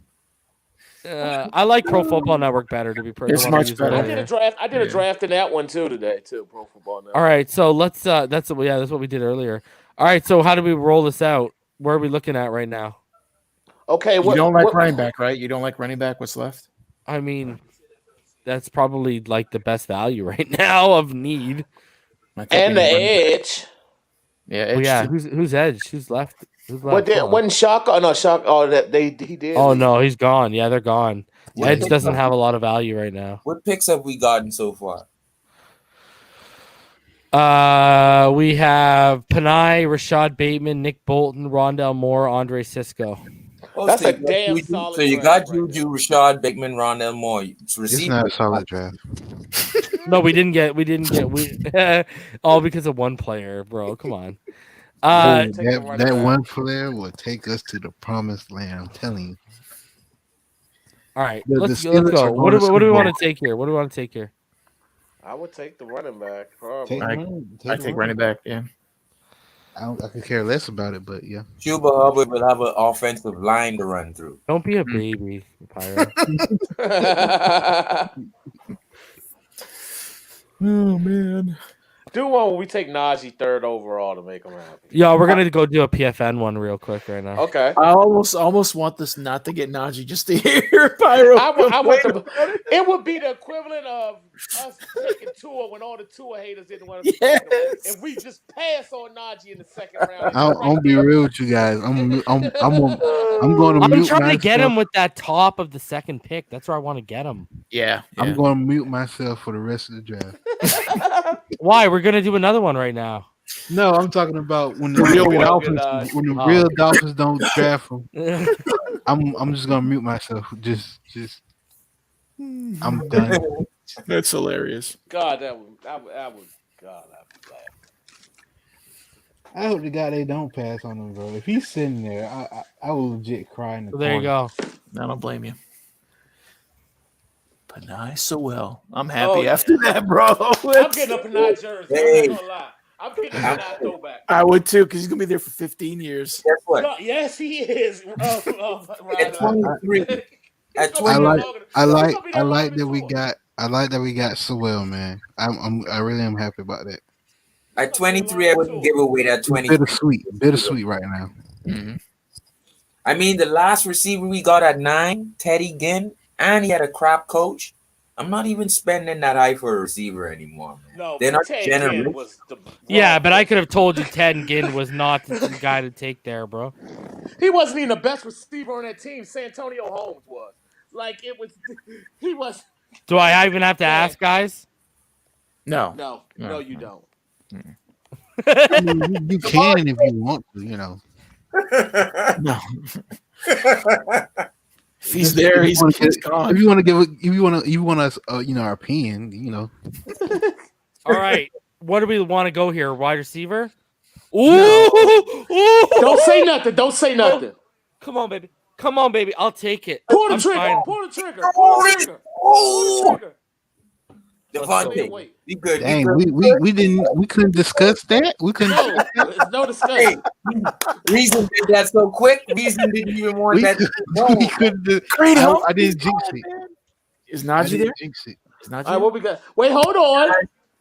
I like Pro Football Network better, to be perfectly It's much better. I did a draft in that one too today too. Pro Football Network. All right, so let's. That's what we did earlier. All right, so how do we roll this out? Where are we looking at right now? Okay, You don't like running back, right? You don't like running back. What's left? I mean, that's probably like the best value right now of need. And the edge. Yeah, edge. Oh, yeah. too. Who's edge? Who's left? Wasn't Shock? Oh no, Shock. Oh, he did. Oh no, he's gone. Yeah, they're gone. Yeah, Edge doesn't have a lot of value right now. What picks have we gotten so far? We have Panay, Rashad Bateman, Nick Bolton, Rondell Moore, Andre Cisco. Oh, That's so a you got damn Juju- solid So you draft got Juju, Rashad Bateman, Rondell Moore. It's not a solid draft. No, we didn't get all because of one player, bro. Come on. That one player will take us to the promised land. I'm telling you. All right, The let's Steelers go. are What going do to we Super want Bowl. to take here? What do we want to take here? I would take the running back. Probably. I take running back. Yeah. I could care less about it, but yeah. Cuba Hubbard will have an offensive line to run through. Don't be a baby, Pyro. Oh man. Do one where we take Najee third overall to make him happy. Yeah, we're gonna go do a PFN one real quick right now. Okay. I almost want this not to get Najee just to hear Pyro. It would be the equivalent of us taking Tua when all the Tua haters didn't want to Yes. take him. If we just pass on Najee in the second round. I'm gonna be real with you guys. I'm going to I'm mute trying to get him myself. with that top of the second pick. That's where I want to get him. Yeah. I'm going to mute myself for the rest of the draft. Why? We're gonna do another one right now. No, I'm talking about when the Real real one. Dolphins, when the Oh. real Dolphins don't draft them. I'm just gonna mute myself. Just I'm done. That's hilarious. God, that would God, I'd be glad. I hope to God they don't pass on him, bro. If he's sitting there, I will legit cry in the There you corner. go. I don't blame you. But nice so well. I'm happy after that, bro. I'm getting up in that jersey. I'm not gonna lie. I'm getting up in that throwback. I would too, because he's gonna be there for 15 years. Guess what? No, yes, he is. At 23. At I 20, like that we got Sewell, man. I really am happy about that. at 23, I wouldn't give away that 20. Bittersweet right now. Mm-hmm. I mean, the last receiver we got at 9, Teddy Ginn, and he had a crap coach. I'm not even spending that high for a receiver anymore, man. No, They're not Ted generous. Ginn was the Yeah, but I could have told you Ted Ginn was not the guy to take there, bro. He wasn't even the best receiver on that team. Santonio Holmes was. Like it was. He was. Do I even have to ask, guys? No. No, you don't. I mean, you can if you want to, you know. No. If he's there, he's gone. If you want to give, if you want us, our opinion, you know. All right, what do we want to go here? Wide receiver? Ooh! Don't say nothing. Don't say nothing. Come on, baby. Come on, baby. I'll take it. Pull the I'm trigger. fine. Pull the trigger. Pull the trigger. Pull the trigger. Devontae, be good. Dang, we couldn't discuss that. We couldn't. No, there's no discussion. Reason did that so quick. Reason didn't even want that. We couldn't. I didn't jinx it. Is Najee there? Jinx it. Is Najee All right, what we got? Wait, hold on.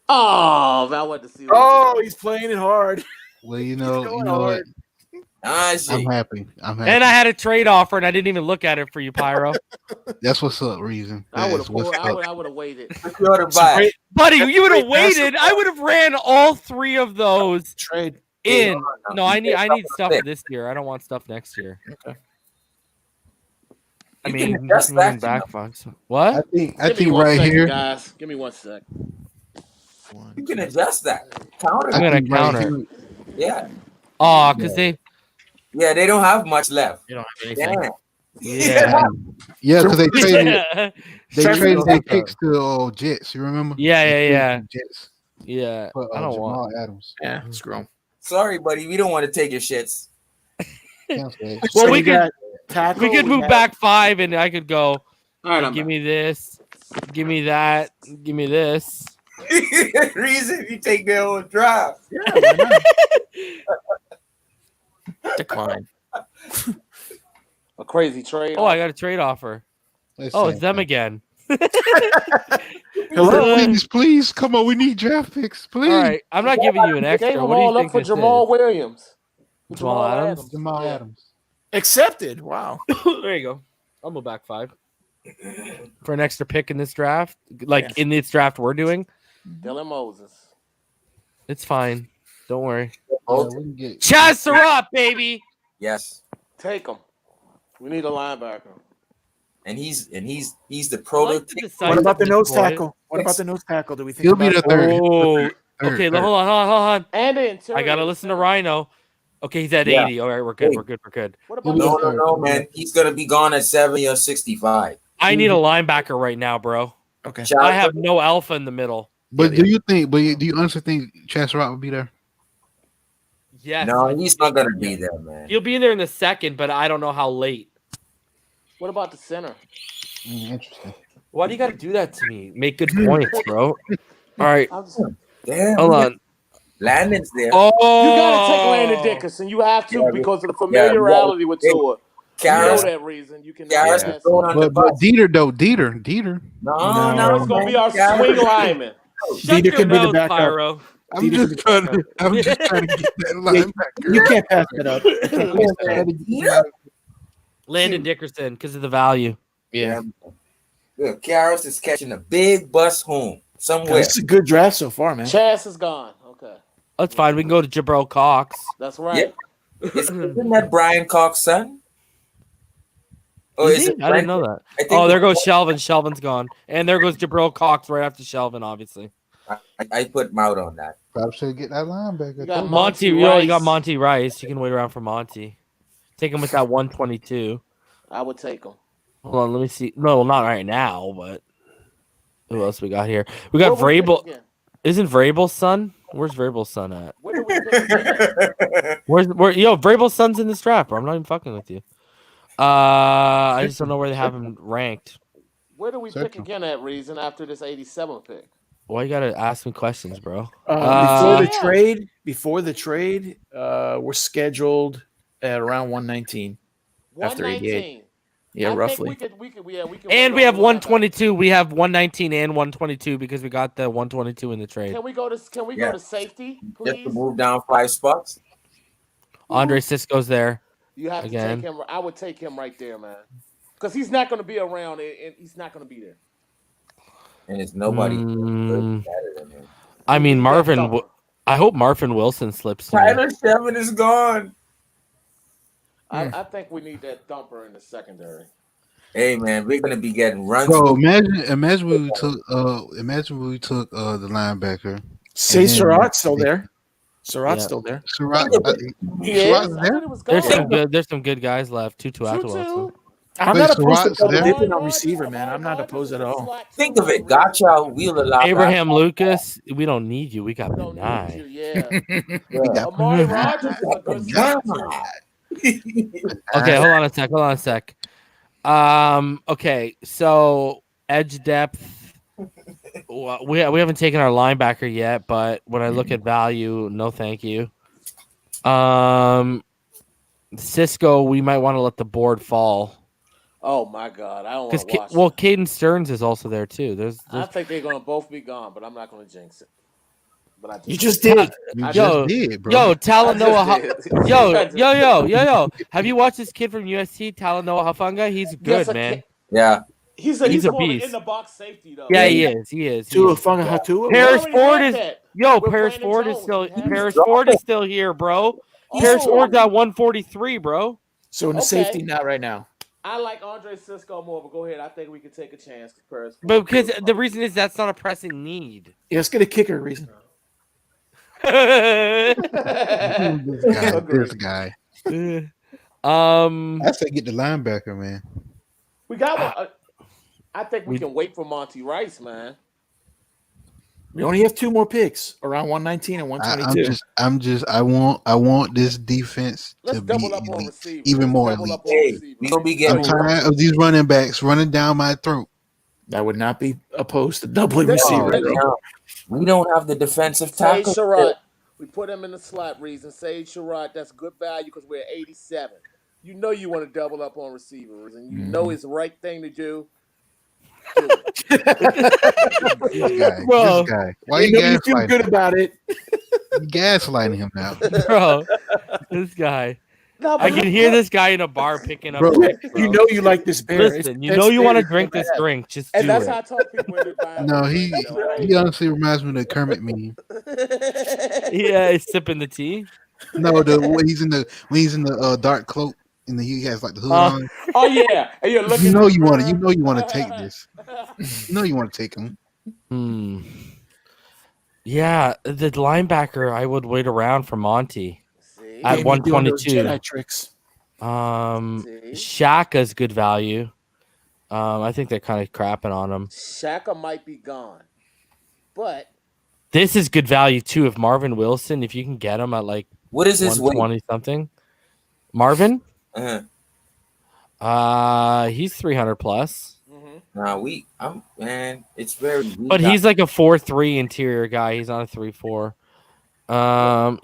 Oh, I want to see. Oh, he's playing it hard. Well, you know what? I'm happy. And I had a trade offer, and I didn't even look at it for you, Pyro. That's what's up, Reason. I would That's have. what's up. I would have waited. Buddy, you would have waited. I would have ran all three of those trade in. No, I need stuff for this year. I don't want stuff next year. Okay. I You mean, can adjust just that, moving back funds. What? I think Give me 1 right second, here. guys. Give me 1 sec. You can adjust that. Counter. I'm gonna think right counter. here- Yeah. Oh, because they. Yeah, they don't have much left. You don't have anything. Damn. Yeah. Yeah, because they traded. Yeah. They traded their picks to Jets. You remember? Yeah. Jets. Yeah, But I don't Jamal want. Adams. Yeah, screw him. Sorry, buddy. We don't want to take your shits. Cancel it. Well, So we you could got tackle. we could we move have- back 5, and I could go. All right, Hey, I'm give back. me this. Give me that. Give me this. Reason you take their whole drive. Yeah, why not? Decline. A crazy trade. Oh, I got a trade offer. Oh, it's them again. Hello. Please, come on. We need draft picks, please. All right, I'm not giving you an extra. Gave them What do you all up think for this Jamal is? Williams. Jamal Adams? Jamal Yeah. Adams. Accepted. Wow. There you go. I'll move back 5 for an extra pick in this draft. Like Yes. in this draft we're doing, Dylan Moses. it's fine. Don't worry. Yeah, we can get Chaz Surratt, baby. Yes. Take him. We need a linebacker. And he's the I like the prototype. What about the decisiveness nose for it. tackle? What about the nose tackle? Do we think He'll be about the third. Oh, Third, okay. third. Hold on. And the interior. I gotta listen to Rhino. Okay, he's at Yeah. 80. All right, we're good. We're good. What about He'll be No, the no, third. no, man. He's gonna be gone at 70 or 65. I need a linebacker right now, bro. Okay. Shout I out have to- no alpha in the middle. But do you think? But do you honestly think Chaz Rock would be there? Yes. No, he's not gonna be there, man. He'll be in there in the second, but I don't know how late. What about the center? Interesting. Why do you gotta do that to me? Make good points, bro. All right, I'm just, you Damn. hold on. Landon's there. Oh, gotta take Landon Dickerson. You have to Yeah, because of the familiarity with yeah. Tua. You know Karras, that reason. You can Karras is going on the But bus. Dieter. No, It's gonna be our Karras- swing lineman. Shut Dieter your can be the mouth, backup. Pyro. I'm just trying to get that linebacker. You can't pass that up. Landon Dickerson because of the value. Yeah. Look, Karras is catching a big bus home somewhere. It's a good draft so far, man. Chaz is gone. Okay, That's fine. We can go to Jabril Cox. that's right. Isn't that Brian Cox's son? Oh, Is is he? it I didn't know that. I think Oh, there goes Shelvin. Shelvin's gone. And there goes Jabril Cox right after Shelvin, obviously. I put him out on that. Probably should get that linebacker. You got Monty, Monty you Rice. got Monty Rice. You can wait around for Monty. Take him with that 122. I would take him. Hold on, let me see. No, not right now, but who else we got here? We got Where we pick Vrabel. again? Isn't Vrabel's son? Where's Vrabel's son at? Where do we pick again? Yo, Vrabel's son's in this draft, bro. I'm not even fucking with you. I just don't know where they have him ranked. Where do we Search pick him. again at reason after this 87 pick? Why you gotta ask me questions, bro? Before the trade, we're scheduled at around 119. After 88. 119. Yeah, I think roughly. we could And wait we on have the 122. We have 119 and 122 because we got the 122 in the trade. Can we go to Yeah. go to safety, Just to please? move down 5 spots. Andre Cisco's there. You have Again. to take him. I would take him right there, man, because he's not going to be around, and he's not going to be there. And it's nobody Mm. better than him. I mean, Marvin. Dump. I hope Marvin Wilson slips. to me. Tyler Shevin is gone. I think we need that thumper in the secondary. Hey man, we're gonna be getting runs. Bro, imagine when we took the linebacker. Say And then- Surratt's still there. Surratt's Yeah. still there. Surratt, He Surratt's is? I there? thought he was There's gone. some good. There's some good guys left. Tutu Atwell. Tutu. I'm Wait, not opposed to Surratt's there? double dipping on receiver, man. I'm not opposed at all. Think of it, gotcha. We'll allow Abraham Lucas. We don't need you. We got We don't need you, Benai. yeah. Yeah. Amari Rogers is a good shot, too. Okay, hold on a sec. Okay, so edge depth. We haven't taken our linebacker yet, but when I look at value, no, thank you. Cisco, we might want to let the board fall Oh my God, I don't want because to watch. Caden Stearns is also there too. I think they're going to both be gone, but I'm not going to jinx it. But You just did. You I just Yo, did, bro. Yo, I Talanoa. just did. Yo. Have you watched this kid from USC, Talanoa Hufanga? He's good, Yes, man. Yeah. He's He's a more of an beast. in the box safety though. Yeah, he is. He is. Tua Funga Hatua. Paris We already Ford had is that. yo. With Paris Brandon Ford is Jones. still. We had Paris him. Ford is still here, bro. Paris Oh. Ford's at 143, bro. So in the Okay. safety, not right now. I like Andre Cisco more, but go ahead. I think we can take a chance. Paris Ford. But because the reason is that's not a pressing need. Yeah, let's get a kicker reason. This Agreed. guy. um. I say get the linebacker, man. We got one. I think we can wait for Monty Rice, man. We only have 2 more picks around 119 and 122. I want this defense Let's to be double up on elite, receivers. even Let's more double elite. up on receivers. We gonna be I'm getting tired of these running backs running down my throat. I would not be opposed to doubling They receiver. already- bro. We don't have the defensive Sage tackle. Surratt. We put him in the slot reason. Sage Surratt, that's good value because we're at 87. You know you want to double up on receivers, and you know it's the right thing to do. Do it. This guy. Why you You feel gaslighting? good about it. You gaslighting him now, Bro, this guy. No, I can hear this guy in a bar picking up. Bro, drinks, you know you like this bear. Listen, you know you want to drink this drink. Just And do that's it. how I tell people when they're buying. No, he honestly reminds me of the Kermit meme. Yeah, he's sipping the tea. No, when he's in the dark cloak and he has like the hood on. Oh yeah, and you're looking. You know you want to take this. You know you want to take him. Yeah, the linebacker I would wait around for Monty See? at Damn, you're doing those 122. Jedi tricks. Shaka's good value. I think they're kind of crapping on him. Shaka might be gone, but This is good value too. If Marvin Wilson, if you can get him at like What is his weight? 120 something. Marvin? Uh-huh. He's 300 plus. Nah, it's very weak. But he's like a 4-3 interior guy. He's on a 3-4.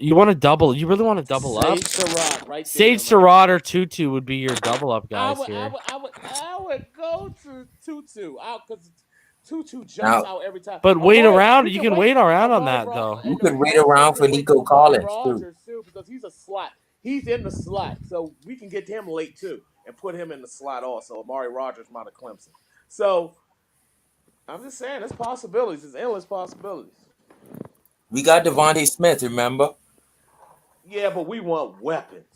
You want to double? You really want to double up? Sage Surratt, right there. Sage Surratt or Tutu would be your double up guys I here. would go to Tutu because Tutu jumps out every time. But wait around. You can wait around on that though. You can wait around for Nico Collins too. Rogers too because he's a slot. He's in the slot, so we can get to him late too and put him in the slot also. Amari Rogers out of Clemson. So I'm just saying, there's possibilities. There's endless possibilities. We got Devontae Smith, remember? Yeah, but we want weapons.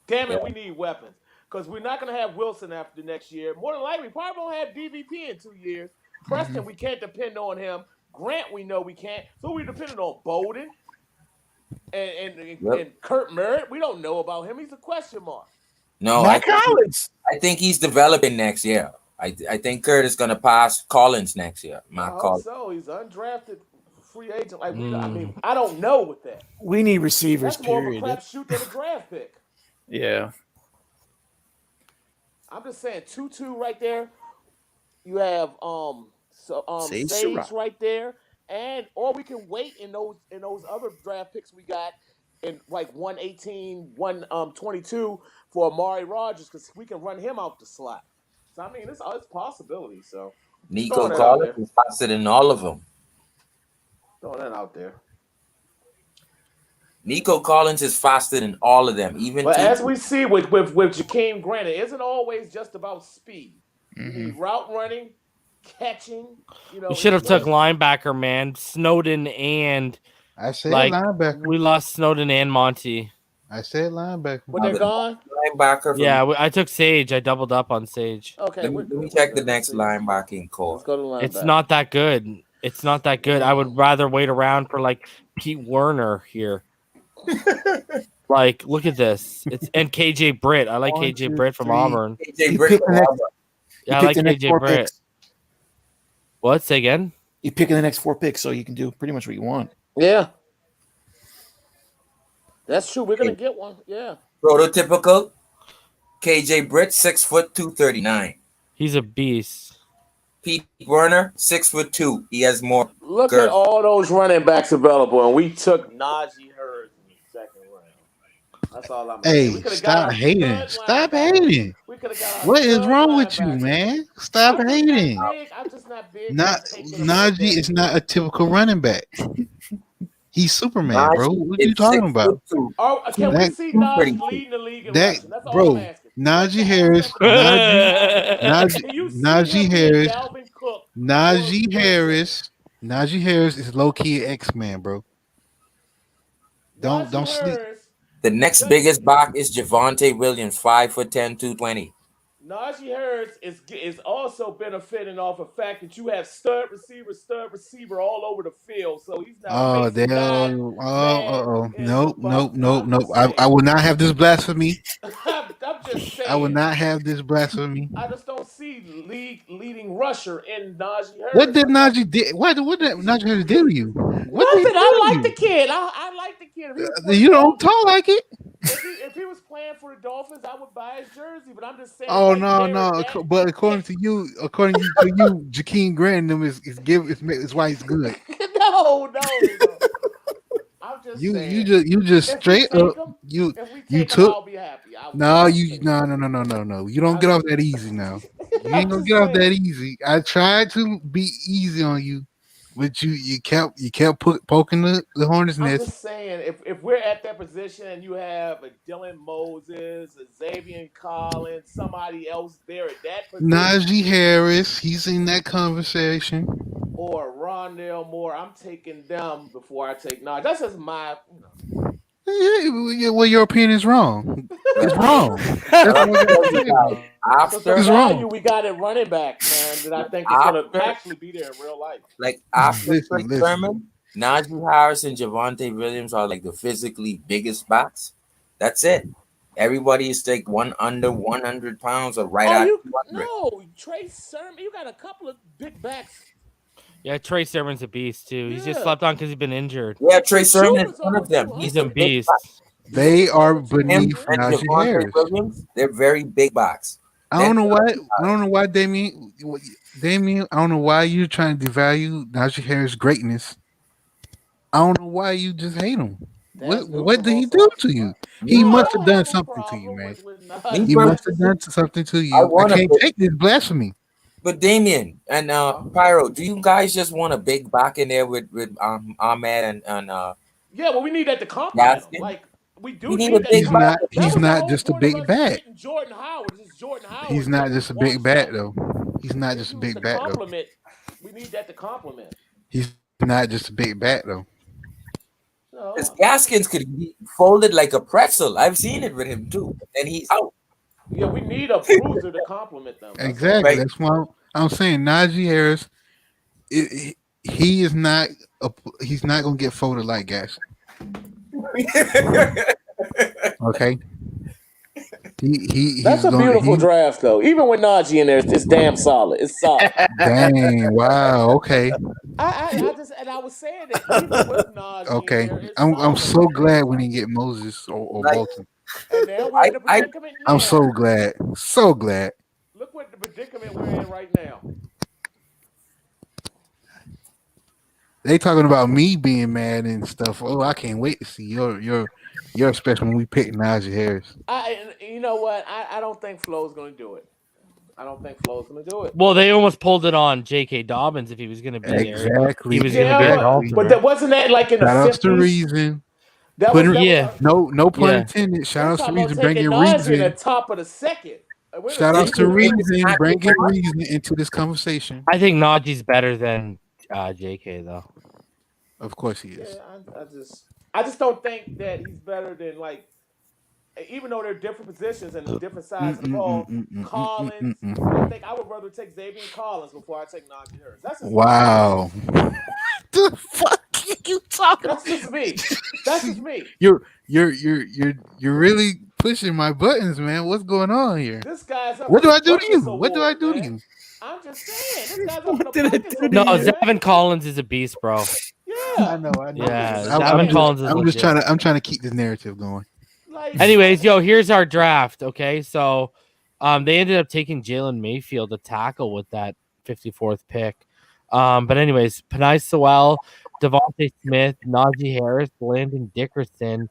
Damn it, we need weapons. Because we're not going to have Wilson after next year. More than likely, we probably won't have DVP in 2 years. Preston, we can't depend on him. Grant, we know we can't. So we're depending on Bolden and Kurt Merritt. We don't know about him. He's a question mark. No, I think he's developing next year. I think Kurt is going to pass Collins next year. So he's undrafted free agent. Like I don't know with that. We need receivers. That's more Period. of a crapshoot than a draft pick. Yeah. I'm just saying 2-2 right there. You have Sage Sage right there, or we can wait in those other draft picks we got in like 118, 122 for Amari Rogers because we can run him out the slot. So I mean, it's possibilities. So Nico Collins is faster than all of them. Throw that out there. Nico Collins is faster than all of them. But as we see with Jakeem Grant, it isn't always just about speed. You need route running, catching. We should have took linebacker, man. Snowden and I said linebacker. We lost Snowden and Monty. I said linebacker. But they're gone. Linebacker. Yeah, I took Sage. I doubled up on Sage. Okay. Let me check the next linebacking core. Let's go to linebacker. It's not that good. It's not that good. I would rather wait around for like Pete Werner here. Like, look at this. And KJ Britt. I like KJ Britt from Auburn. KJ Britt from Auburn. Yeah, I like KJ Britt. What? Say again? You pick in the next 4 picks, so you can do pretty much what you want. Yeah. That's true. We're gonna get one. Yeah. Prototypical KJ Britt, 6'2", 239. He's a beast. Pete Werner, 6'2". He has more. Look girth. at all those running backs available, and we took Najee Harris in the second round. That's all I'm saying. Hey, stop hating. Stop hating. What is wrong with you, man? Stop hating. I'm just not big. Najee is not a typical running back. He's Superman, bro. What are you talking about? Oh, can we see Najee leading the league in rushing? That's all I'm asking. Najee Harris. Najee Harris is low key X-Man, bro. Don't sleep. The next biggest back is Javonte Williams, 5'10", 220. Najee Harris is also benefiting off the fact that you have stud receiver all over the field. So he's not a Oh, Mason damn. guy, man. Nope. I'm just I saying. will not have this blasphemy. I'm just saying. I will not have this blasphemy. I just don't see leading rusher in Najee Harris. What did Najee did? What did Najee Harris do to you? What did he Nothing. do I to like the kid. I like the kid. If he was playing you? You don't Dolphins, talk like it. if he was playing for the Dolphins, I would buy his jersey. But I'm just saying. Oh right no, there, no. But according to you, Jakeem Grant is why he's good. no. I'm just saying. You just If straight we take up him, you if we you take him, took I'll be happy. no. You don't get off that easy now. You ain't gonna get off that easy. I tried to be easy on you, but you kept poking the hornet's I'm nest. just saying, if we're at that position and you have a Dylan Moses, a Xavier Collins, somebody else there at that position, Najee Harris, he's in that conversation. Or Rondale Moore, I'm taking them before I take Najee. That's just my. Well, your opinion is wrong. It's wrong. That's what I'm saying. After the value we got at running back, man, that I think is going to actually be there in real life. Like after Chris Sherman, Najee Harris and Javonte Williams are like the physically biggest backs. That's it. Everybody is like one under 100 pounds or right at 200. No, Trey Sermon, you got a couple of big backs. Yeah, Trey Sermon's a beast too. He's just slept on because he's been injured. Yeah, Trey Sermon is one of them. He's a beast. They are beneath Najee Harris. Williams, they're very big backs. I don't know why, Damien. I don't know why you're trying to devalue Najee Harris' greatness. I don't know why you just hate him. What did he do to you? He must have done something to you, man. He must have done something to you. I can't take this blasphemy. But Damien and Pyro, do you guys just want a big back in there with Ahmed and Yeah, well, we need that to complement him. Like we do need a big back. He's not just a big back. Jordan Howard. This is Jordan Howard. He's not just a big back though. He's not just a big back though. We need that to complement. He's not just a big back though. His Gaskins could be folded like a pretzel. I've seen it with him too, and he's out. Yeah, we need a bruiser to complement them. Exactly. That's why I'm saying Najee Harris. He's not gonna get folded like gas. Okay. That's a beautiful draft, though. Even with Najee in there, it's damn solid. It's solid. Dang! Wow. Okay. I was saying that even with Najee. Okay. In there, I'm so glad when he get Moses or Bolton. And then we're in the predicament now. I'm so glad. So glad. Look what the predicament we're in right now. They talking about me being mad and stuff. Oh, I can't wait to see your special when we pick Najee Harris. You know what? I don't think Flo's going to do it. I don't think Flo's going to do it. Well, they almost pulled it on J.K. Dobbins if he was going to be there. Exactly. He was going to be but that wasn't that like in the 50s? Shout out to Reason. No pun intended. Shout out to Reason bringing Reason at the top of the second. Shout out to Reason bringing Reason into this conversation. I think Najee's better than J.K. though. Of course he is. Yeah, I just don't think that he's better than like. Even though they're different positions and different sides of the ball, Collins. I think I would rather take Xavier Collins before I take Najee Harris. That's just wow. The fuck are you talking? That's just me. That's just me. You're really pushing my buttons, man. What's going on here? This guy's up what do I do to you? Award, what do I do to you? I'm just saying. This guy's up to No, Zevin Collins is a beast, bro. Yeah, I know. Yeah, Zevin Collins is legit. I'm trying to keep this narrative going. Anyways, here's our draft. Okay, so they ended up taking Jalen Mayfield to tackle with that 54th pick. But anyways, Penei Sewell, Devontae Smith, Najee Harris, Landon Dickerson,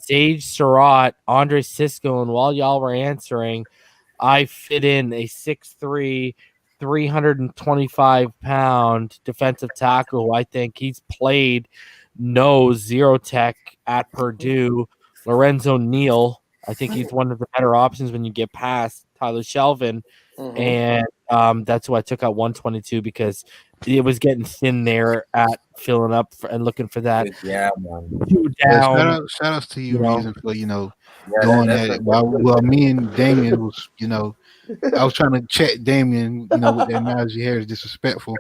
Sage Surratt, Andre Sisco, and while y'all were answering, I fit in a 6'3", 325-pound defensive tackle who I think he's played zero tech at Purdue. Lorenzo Neal, I think he's one of the better options when you get past Tyler Shelvin, and that's who I took out 122 because it was getting thin there at filling up and looking for that. Yeah, man. Shout outs to you, Reason, for doing that. Well, me and Damien was, I was trying to check Damien, with that Najee Harris disrespectful.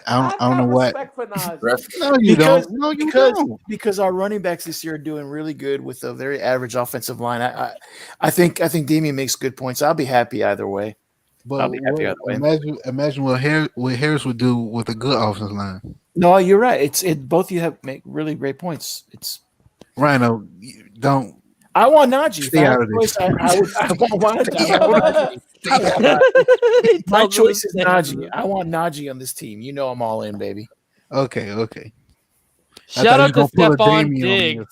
I don't know what. Respect for Najee. No, you don't. No, you don't. Because our running backs this year are doing really good with a very average offensive line. I think Damien makes good points. I'll be happy either way. But imagine what Harris would do with a good offensive line. No, you're right. Both of you make really great points. It's Rhino, don't. I want Najee. Stay out of this. I want Najee. My choice is Najee. I want Najee on this team. I'm all in, baby. Okay. Shout out to Stephon Diggs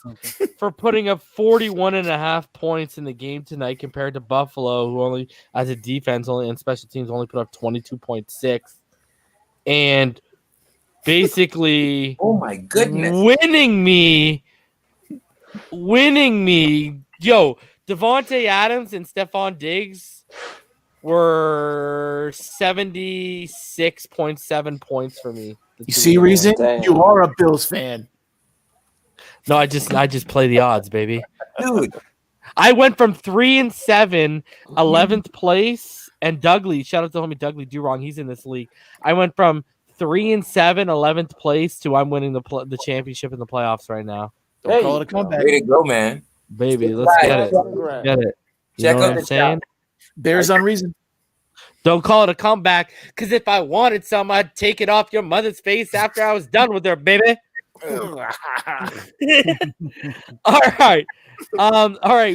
for putting up 41.5 points in the game tonight compared to Buffalo, who only, as a defense, and special teams, only put up 22.6. And basically, oh my goodness, winning me. Yo, Devontae Adams and Stephon Diggs were 76.7 points for me. You see, reason you are a Bills fan. No, I just play the odds, baby. Dude, I went from 3-7, 11th place, and Dougley. Shout out to homie Dougley Durong. He's in this league. I went from 3-7, 11th place to I'm winning the championship in the playoffs right now. Don't call it a comeback. Way to go, man. Baby, let's get it. Get it. Check out what I'm saying? Bears on reason. Don't call it a comeback, because if I wanted some, I'd take it off your mother's face after I was done with her, baby. All right.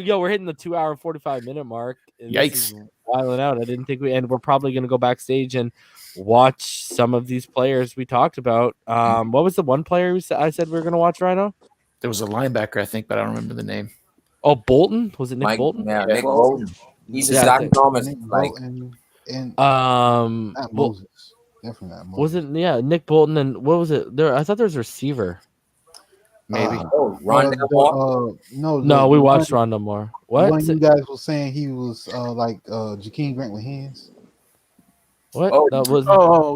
Yo, we're hitting the 2-hour 45-minute mark. Yikes. Wilding out. I didn't think and we're probably going to go backstage and watch some of these players we talked about. What was the one player I said we were going to watch, Rhino? There was a linebacker, I think, but I don't remember the name. Oh, Bolton? Was it Nick Bolton? Yeah, Nick Bolton. He's a Zach Thomas. And not Moses. Definitely not Moses. Was it? Yeah, Nick Bolton, and what was it? There, I thought there was a receiver. Maybe. Rondell Moore. No, we watched Rondell Moore. What? One you guys were saying he was like Jakeem Grant with hands. What? That was.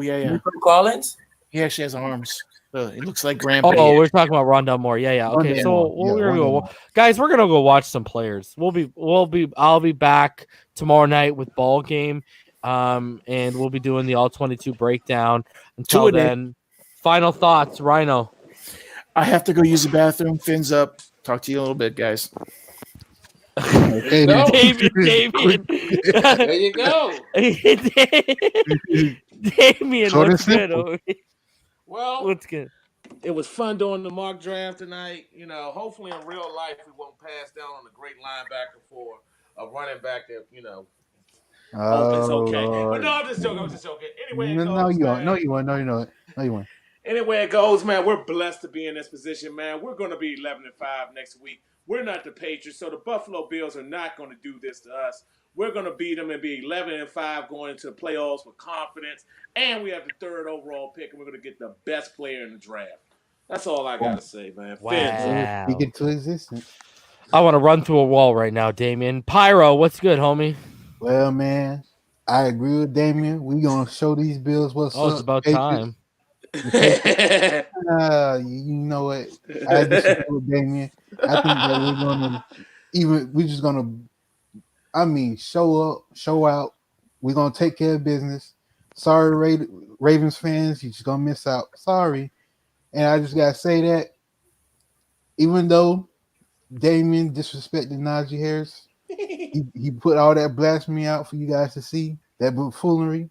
Yeah. Nico Collins. He actually has arms. It looks like Grant. We're talking about Rondell Moore. Yeah. Okay, we're gonna go, guys. We're gonna go watch some players. I'll be back tomorrow night with Ball Game, and we'll be doing the all 22 breakdown. Until then, final thoughts, Rhino. I have to go use the bathroom. Fins up. Talk to you in a little bit, guys. Hey, Damien. There you go. Damien, what's good? Well, what's good? It was fun doing the mock draft tonight. Hopefully in real life we won't pass down on a great linebacker for a running back that hope it's okay. Lord. But no, I'm just joking. Anyway, you won't. Anyway, it goes, man. We're blessed to be in this position, man. We're going to be 11-5 next week. We're not the Patriots, so the Buffalo Bills are not going to do this to us. We're going to beat them and be 11-5 going into the playoffs with confidence. And we have the 3rd overall pick, and we're going to get the best player in the draft. That's all I got to say, man. Wow. Speak into existence. I want to run through a wall right now, Damien. Pyro, what's good, homie? Well, man, I agree with Damien. We're going to show these Bills what's up. It's about time. You know what? I disagree with Damien. I think that we're just gonna show up, show out. We're gonna take care of business. Sorry, Ravens fans, you're just gonna miss out. Sorry. And I just gotta say that even though Damien disrespected Najee Harris, he put all that blasphemy out for you guys to see, that buffoonery.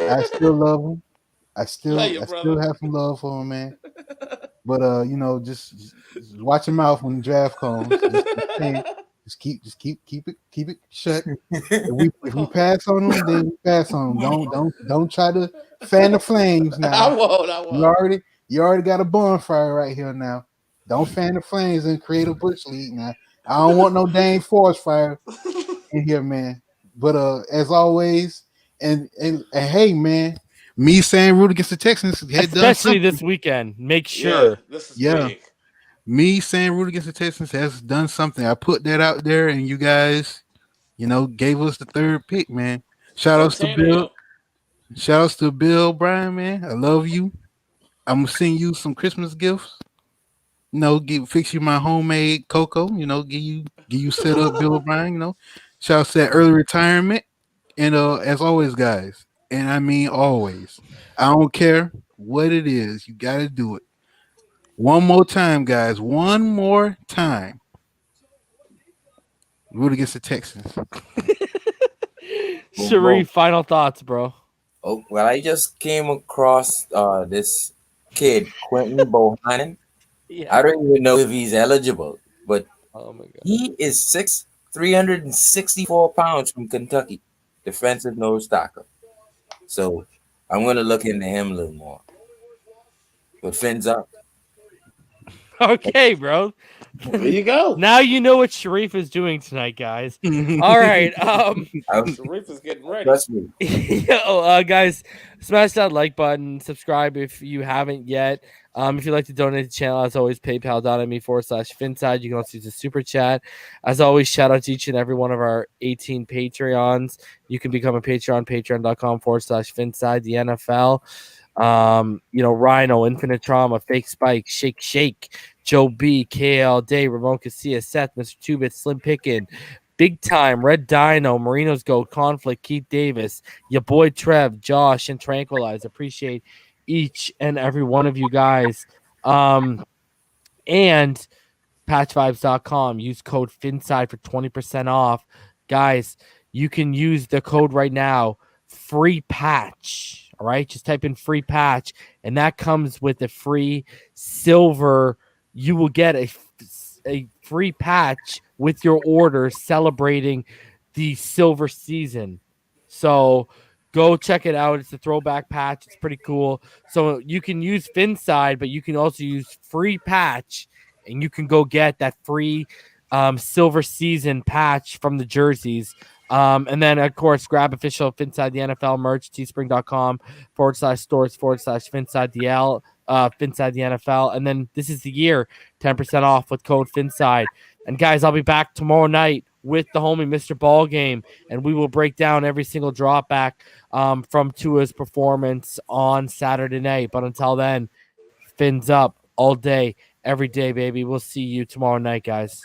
I still love him. I still have some love for him, man. But just watch your mouth when the draft comes. Just keep it shut. If we pass on them, then we pass on them. Don't try to fan the flames now. I won't. You already got a bonfire right here now. Don't fan the flames and create a bush league now. I don't want no dang forest fire in here, man. But as always, and hey, man. Me saying root against the Texans, especially this weekend. Make sure. Yeah, this is big. Me saying root against the Texans has done something. I put that out there, and you guys, gave us the 3rd pick, man. Shout outs to Bill. Shout outs to Bill Brian, man. I love you. I'm gonna send you some Christmas gifts. Fix you my homemade cocoa. Give you set up Bill O'Brien. Shout out to that early retirement. And as always, guys, and I mean always, I don't care what it is, you got to do it. One more time, guys. One more time. Root against the Texans. Sharif, final thoughts, bro. Oh, well, I just came across this kid, Quentin Bohannon. Yeah. I don't even know if he's eligible, but oh my God. He is 364 pounds from Kentucky, defensive nose tackle. So I'm going to look into him a little more. But fins up. Okay, bro. There you go. Now you know what Sharif is doing tonight, guys. All right. Sharif is getting ready. Trust me. Guys, smash that like button. Subscribe if you haven't yet. If you'd like to donate to the channel, as always, paypal.me/Finside. You can also use a super chat. As always, shout out to each and every one of our 18 Patreons. You can become a Patreon, patreon.com/Finside, the NFL. Rhino, Infinite Trauma, Fake Spike, Shake, Joe B, KL Day, Ramon Casilla, Seth, Mr. Two-Bit, Slim Pickin, Big Time, Red Dino, Marinos Goat, Conflict, Keith Davis, your boy Trev, Josh, and Tranquilize. Appreciate each and every one of you guys. And patchvibes.com. Use code FINSIDE for 20% off. Guys, you can use the code right now, free patch. All right, just type in free patch, and that comes with a free silver. You will get a free patch with your order celebrating the silver season. So go check it out. It's a throwback patch. It's pretty cool. So you can use Finside, but you can also use free patch, and you can go get that free silver season patch from the jerseys. And then, of course, grab official Finside the NFL merch, teespring.com/stores/Finside the Finside the NFL. And then this is the year, 10% off with code Finside. And guys, I'll be back tomorrow night with the homie Mr. Ballgame, and we will break down every single drop back from Tua's performance on Saturday night. But until then, fins up all day, every day, baby. We'll see you tomorrow night, guys.